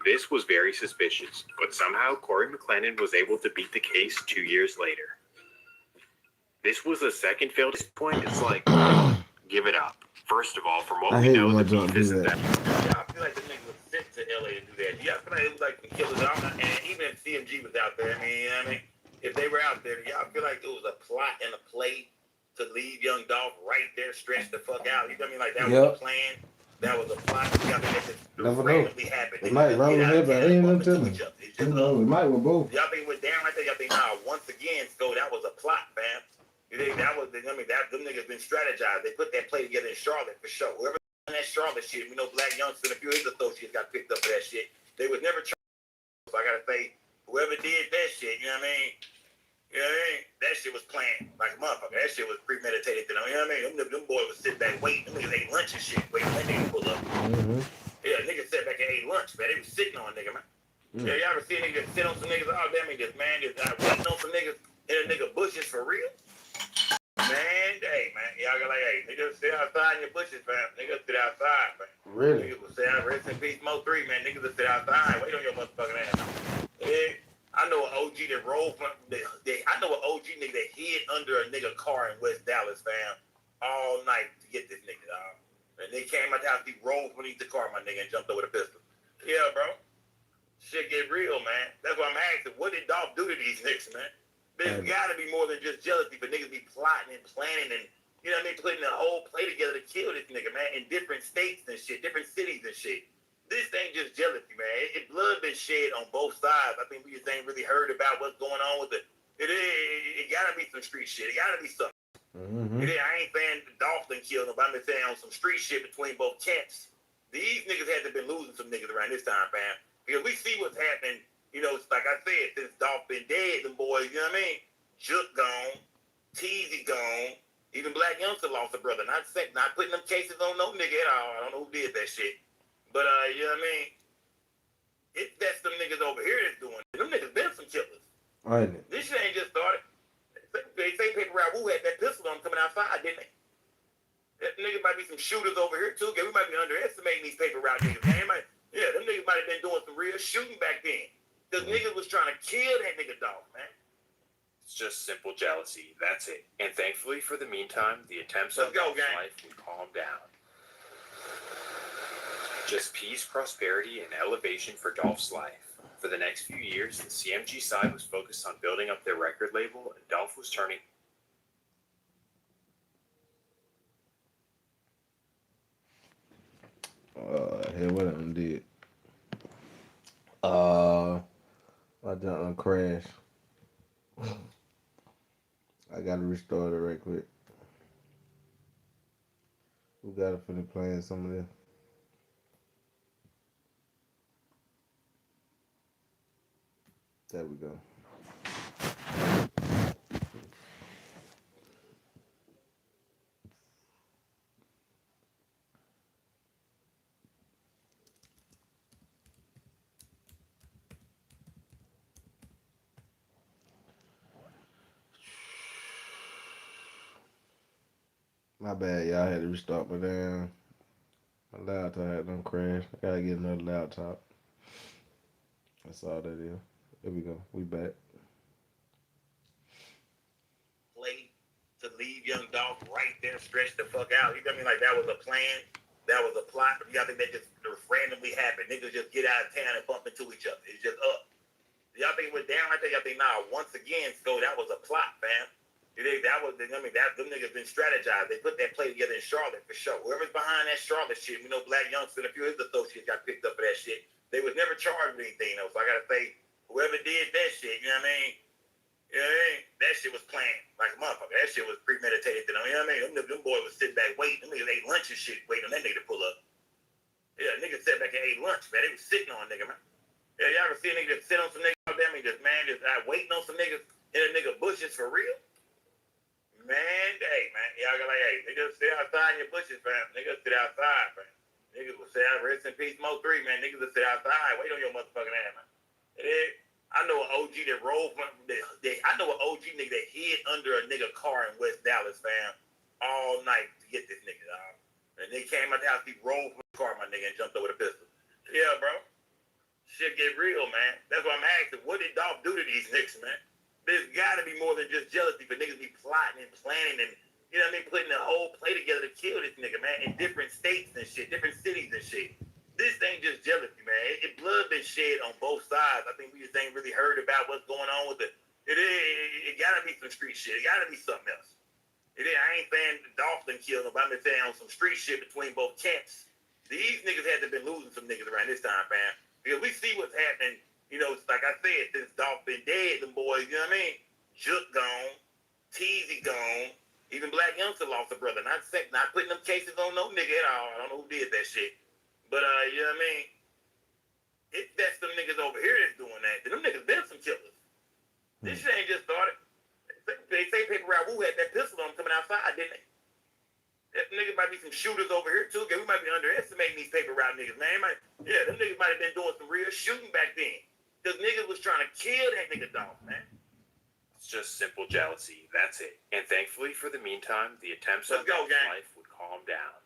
This was very suspicious, but somehow Corey McClendon was able to beat the case 2 years later. This was the second failed point. It's like, give it up. First of all, from what we know, the beef isn't that. Yeah, I feel like the nigga was sent to LA to do that. Yeah, I feel like it was like some killers out there. And even if CMG was out there, if they were out there, y'all feel like it was a plot and a play to leave young Dolph right there, stretched the fuck out. You know what I mean? Like that was a plan. That was a plot. Y'all think that just randomly happened. It might run with him, but I ain't gonna tell him. You know, it might with both. Y'all think it went down like that? Y'all think, nah, once again, so that was a plot, fam. You think that was, them niggas been strategized. They put that play together in Charlotte for sure. Whoever done that Charlotte shit, we know Black Youngster and a few of his associates got picked up for that shit. They was never charged. So I gotta say, whoever did that shit, you know what I mean? You know what I mean? That shit was planned like a motherfucker. That shit was premeditated. You know what I mean? Them boys would sit back waiting. Them niggas ate lunch and shit. Waiting for that nigga to pull up. Yeah, niggas sat back and ate lunch, man. They was sitting on a nigga, man. Yeah, y'all ever see a nigga sit on some niggas? Oh, damn, he just waiting on some niggas in a nigga bushes for real? Man, hey, man. Y'all got like, hey, niggas sit outside in your bushes, man. Niggas sit outside, man. Really? Niggas will sit out, rest in peace, Mo 3, man. Niggas will sit outside, wait on your motherfucking ass. Yeah. I know an OG that rolled from, I know an OG nigga that hid under a nigga car in West Dallas, fam, all night to get this nigga, dog. And they came out the house, he rolled beneath the car, my nigga, and jumped over the pistol. Yeah, bro. Shit get real, man. That's why I'm asking, what did Dolph do to these niggas, man? There's gotta be more than just jealousy, but niggas be plotting and planning and, you know what I mean, putting the whole play together to kill this nigga, man, in different states and shit, different cities and shit. This ain't just jealousy, man. It blood been shed on both sides. I think we just ain't really heard about what's going on with it. It gotta be some street shit. It gotta be something. I ain't saying Dolph done killed him, but I'm just saying on some street shit between both camps. These niggas had to been losing some niggas around this time, fam. Because we see what's happening. You know, it's like I said, since Dolph been dead, them boys, you know what I mean? Jook gone, Teasy gone, Even Black Youngster lost a brother. Not putting them cases on no nigga at all. I don't know who did that shit. But, you know what I mean? That's them niggas over here that's doing it. Them niggas been some killers. Ain't it? This shit ain't just started. They say Paper Route Wu had that pistol on coming outside, didn't they? That nigga might be some shooters over here, too. We might be underestimating these Paper Route niggas, man. Them niggas might have been doing some real shooting back then. Because niggas was trying to kill that nigga Dolph, man. It's just simple jealousy. That's it. And thankfully, for the meantime, the attempts on Dolph's life would calm down. Just peace, prosperity, and elevation for Dolph's life. For the next few years, the CMG side was focused on building up their record label, and Dolph was turning. Hell, what I did? I done crashed. I gotta restart it right quick. We gotta finish playing some of this. There we go. My bad, y'all. I had to restart my laptop had done crashed. I gotta get another laptop. That's all that is. There we go. We back. Play to leave young Dolph right there, stretch the fuck out. You know what I mean? Like, that was a plan. That was a plot. Y'all think that just randomly happened? Niggas just get out of town and bump into each other. It's just up. Y'all think it went down like that? Y'all think, nah, once again, Sko, that was a plot, fam. You think that was, them niggas been strategized. They put that play together in Charlotte for sure. Whoever's behind that Charlotte shit, we know Black Youngster and a few of his associates got picked up for that shit. They was never charged with anything, though. So I gotta say, whoever did that shit, you know what I mean? You know what I mean? That shit was planned like a motherfucker. That shit was premeditated. You know what I mean? Them boys was sitting back waiting. Them niggas ate lunch and shit, waiting on that nigga to pull up. Yeah, niggas sat back and ate lunch, man. They was sitting on a nigga, man. Yeah, y'all ever see a nigga just sit on some niggas out there? I mean, just waiting on some niggas in a nigga bushes for real? Man, hey, man. Y'all go like, hey, niggas sit outside in your bushes, fam. Niggas sit outside, man. Niggas will sit out, rest in peace, Mo 3, man. Niggas will sit outside, wait on your motherfucking ass, man. It is. I know an OG that rolled from, I know an OG nigga that hid under a nigga car in West Dallas, fam, all night to get this nigga, dog. And they came out the house, he rolled from the car, my nigga, and jumped over the pistol. Yeah, bro. Shit get real, man. That's why I'm asking, what did Dolph do to these niggas, man? There's gotta be more than just jealousy for niggas be plotting and planning and, you know what I mean, putting the whole play together to kill this nigga, man, in different states and shit, different cities and shit. This ain't just jealousy, man. Blood been shed on both sides. I think we just ain't really heard about what's going on with it. It gotta be some street shit. It gotta be something else. I ain't saying Dolph done killed nobody. I'm just saying on some street shit between both camps. These niggas had to been losing some niggas around this time, fam. Because we see what's happening, you know, like I said, since Dolph been dead, them boys, you know what I mean? Jook gone, Teasy gone, even Black Youngster lost a brother. Not putting them cases on no nigga at all. I don't know who did that shit. But, you know what I mean? That's them niggas over here that's doing that. Them niggas been some killers. This shit ain't just started. They say Paper Route Wu had that pistol on coming outside, didn't they? That niggas might be some shooters over here, too. We might be underestimating these Paper Route niggas, man. Them niggas might have been doing some real shooting back then. Because niggas was trying to kill that nigga Dolph, man. It's just simple jealousy. That's it. And thankfully, for the meantime, the attempts on Dolph's life would calm down.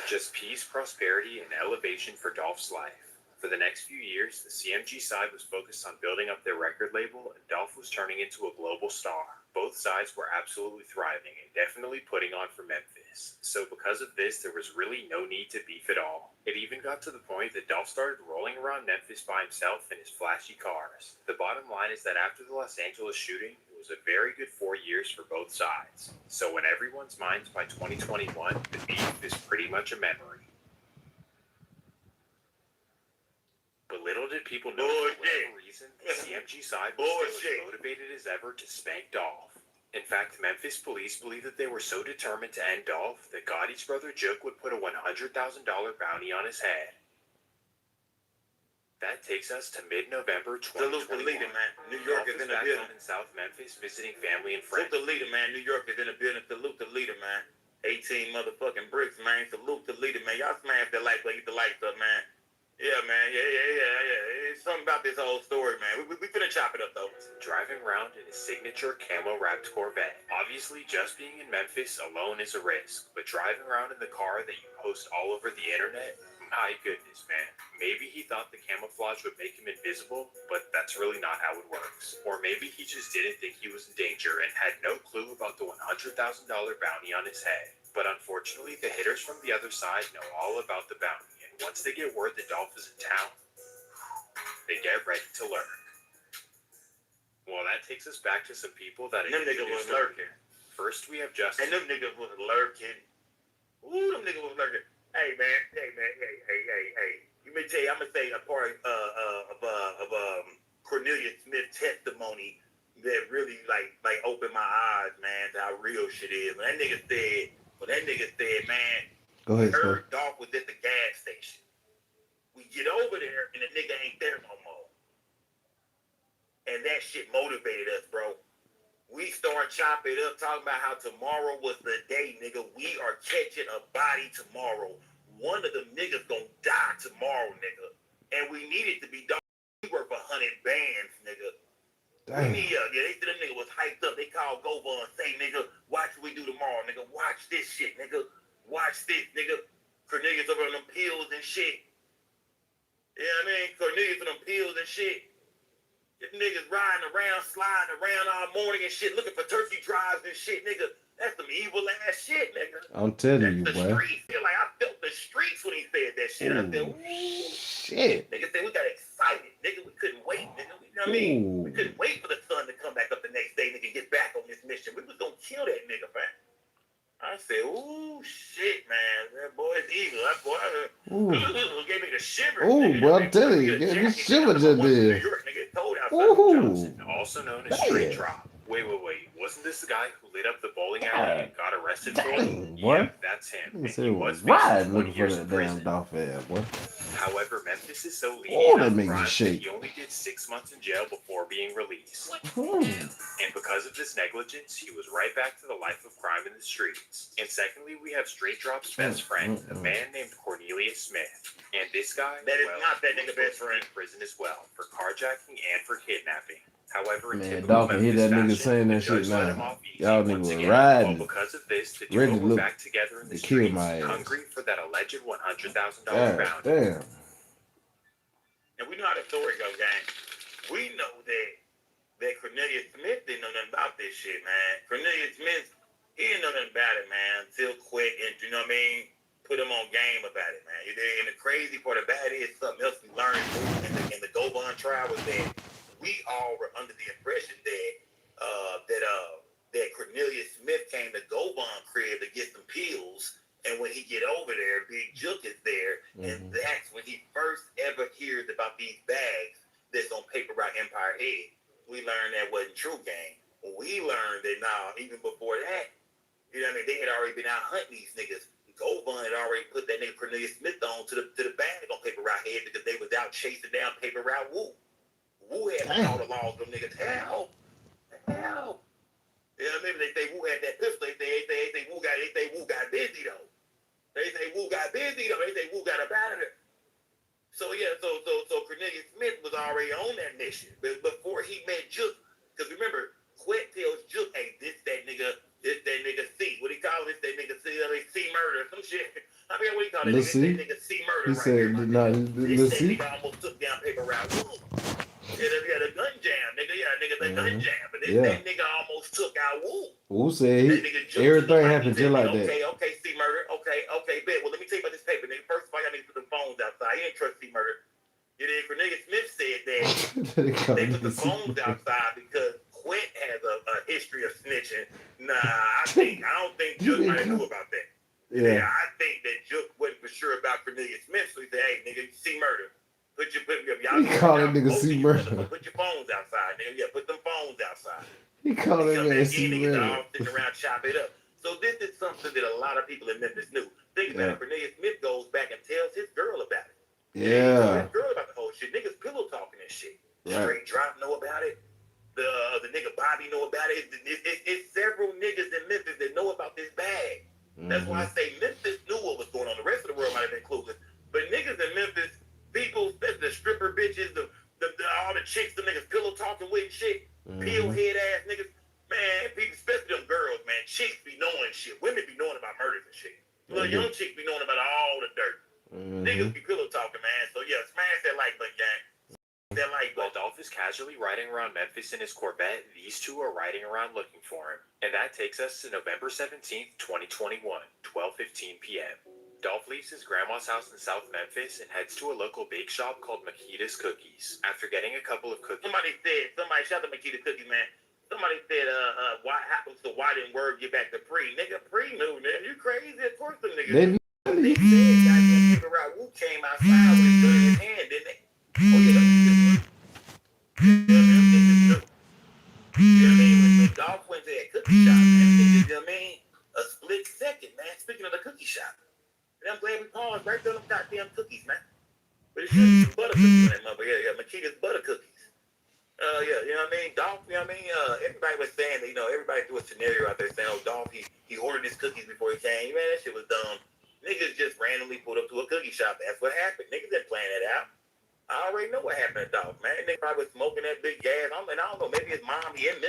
Just peace, prosperity, and elevation for Dolph's life. For the next few years, the CMG side was focused on building up their record label, and Dolph was turning into a global star. Both sides were absolutely thriving and definitely putting on for Memphis. So because of this, there was really no need to beef at all. It even got to the point that Dolph started rolling around Memphis by himself in his flashy cars. The bottom line is that after the Los Angeles shooting, it was a very good 4 years for both sides. So in everyone's minds by 2021, the beef is pretty much a memory. But little did people know, for whatever reason, the CMG side was still as motivated as ever to spank Dolph. In fact, Memphis police believe that they were so determined to end Dolph that Gotti's brother Jook would put a $100,000 bounty on his head. That takes us to mid-November Salute the 2021. leader, man. New York is in the back building. home in South Memphis visiting family and friends. Salute the leader, man. New York is in the building. Salute the leader, man. 18 motherfucking bricks, man. Salute the leader, man. Y'all smash that like, get the lights up, man. Yeah, man. Yeah. It's something about this whole story, man. We finna chop it up, though. Driving around in his signature camo-wrapped Corvette. Obviously, just being in Memphis alone is a risk, but driving around in the car that you post all over the internet, my goodness, man. Maybe he thought the camouflage would make him invisible, but that's really not how it works. Or maybe he just didn't think he was in danger and had no clue about the $100,000 bounty on his head. But unfortunately, the hitters from the other side know all about the bounty, and once they get word that Dolph is in town, they get ready to lurk. Well, that takes us back to some people that them niggas was lurking. First, we have Justin. And them niggas was lurking. Ooh, them niggas was lurking. Hey, man. Hey. Let me tell you, I'm gonna say a part of Cornelius Smith's testimony that really like opened my eyes, man, to how real shit is. When that nigga said, man, Go ahead, heard Dolph was at the gas station. We get over there and the nigga ain't there no more. And that shit motivated us, bro. We start chopping it up, talking about how tomorrow was the day, nigga. We are catching a body tomorrow. One of them niggas gonna die tomorrow, nigga. And we need it to be done. We worth 100 bands, nigga. Damn. They said them nigga was hyped up. They called Govan and say, nigga, watch what we do tomorrow, nigga. Watch this shit, nigga. Watch this, nigga. Cornelius over on them pills and shit. You know what I mean? Cornelius on them pills and shit. Them niggas riding around, sliding around all morning and shit, looking for turkey drives and shit, nigga. That's some evil ass shit, nigga. I'm telling you, The boy. streets feel like I felt the streets when he said that shit. I said, ooh, Shit. nigga said we got excited, nigga. We couldn't wait, nigga. You know what I mean? We couldn't wait for the sun to come back up the next day, nigga, get back on this mission. We was gonna kill that nigga, man. I said, ooh, shit, man. That boy's evil. That boy gave me the shivers. Ooh, boy, I'm telling you, get me shivers in there. Ooh. Also known as Straight Drop. Wait. Wasn't this the guy who lit up the bowling alley and got arrested for it? Dang, boy. Yeah, that's him. He And said he it was was right facing 20 looking for years that in damn prison. Dolph ass, boy. However, Memphis is so Oh, lenient that on makes you crime shake. he only did 6 months in jail before being released. Hmm. And because of this negligence, he was right back to the life of crime in the streets. And secondly, we have Straight Drop's best friend, a man named Cornelius Smith. And this guy, That is not that nigga best friend. in prison as well for carjacking and for kidnapping. However, in Man, typical Dolph can hear that Memphis nigga saying fashion, that the shit judge let him now. off easy Y'all once niggas was again. riding. Well, because of this, the Ready duo to were look back together in the to kill streets, my ass. hungry for that alleged $100,000 God bounty. damn. And we know how the story goes, gang. We know that Cornelius Smith didn't know nothing about this shit, man. Cornelius Smith, he didn't know nothing about it, man, until Quick and, you know what I mean, put him on game about it, man. And the crazy part about it is something else we learned in the Govan trial was that we all were under the impression that Cornelius Smith came to Govan crib to get some pills. And when he get over there, Big Jook is there, and that's when he first ever hears about these bags that's on paper route Empire Head. We learned that wasn't true, gang. We learned that even before that, you know what I mean, they had already been out hunting these niggas. Govan had already put that nigga Cornelius Smith on to the bag on paper route Head because they was out chasing down paper route Woo. Woo had all the laws of them niggas. Hell. You know what I mean? They say Woo had that pistol. They say Woo got busy though. They say Woo got busy though. They say Woo got up out of there. So Cornelius Smith was already on that mission. But before he met Jook, because remember, Quet tells Jook, hey, this that nigga C. What he call this? That nigga C murder, some shit. I mean, what he call it? This nigga C murder He right said, here. no, let's This see. nigga almost took down paper route. Yeah, the gun jam, nigga. Yeah, nigga, the gun jam. But that nigga almost took out Woo. Woo said everything happened just like that. Okay, C murder. Okay, bet. Well, let me tell you about this paper, nigga. First of all, y'all need to put the phones outside. He ain't trust C murder. You know, Cornelius Smith said that they put the phones outside because Quint has a history of snitching. Nah, I don't think Jook might have knew about that. Yeah, I think that Jook wasn't for sure about Cornelius Smith, so he said, hey, nigga, C murder. Y'all He called that nigga C murder. Put your phones outside, nigga. Yeah, put them phones outside. He called that man C murder. All sitting around, chop it up. So this is something that a lot of people in Memphis knew. Think about it. Cornelius Smith goes back and tells his girl about it. Yeah. His girl about the whole shit. Niggas it's several niggas in Memphis that know about this bag. That's why I say Memphis knew what was going on. The rest of the world might have been clueless. But niggas in Memphis, people, especially the stripper bitches, all the chicks, the niggas pillow talking with and shit, peel head ass niggas, man, people, especially them girls, man, chicks be knowing shit. Women be knowing about murders and shit. Little young chicks be knowing about all the dirt. Niggas be pillow talking, man. So yeah, smash that like button, gang. While Dolph is casually riding around Memphis in his Corvette, these two are riding around looking for him. And that takes us to November 17th, 2021, 12:15 p.m. Dolph leaves his grandma's house in South Memphis and heads to a local bake shop called Makita's Cookies. After getting a couple of cookies... Somebody shout out to Makita's Cookies, man. Somebody said, why didn't word get back to Pre? Nigga, Pre knew, nigga. You crazy? Of course the nigga. They said, goddamn, Paper Route Wu came outside with his gun in his hand, didn't they? Oh, yeah, you know what I mean? When Dolph went to that cookie shop, man, you know what I mean? A split second, man. Speaking of the cookie shop. And I'm glad we paused right there on them goddamn cookies, man. But it should be some butter cookies in that mother. Yeah, Makita's butter cookies. Yeah, you know what I mean? Dolph, you know what I mean? Everybody was saying that, everybody threw a scenario out there saying, oh, Dolph, he ordered his cookies before he came. Man, that shit was dumb. Niggas just randomly pulled up to a cookie shop. That's what happened. Niggas didn't plan that out. I already know what happened to Dolph, man. They probably was smoking that big gas. I don't know. Maybe his mom, he in Memphis.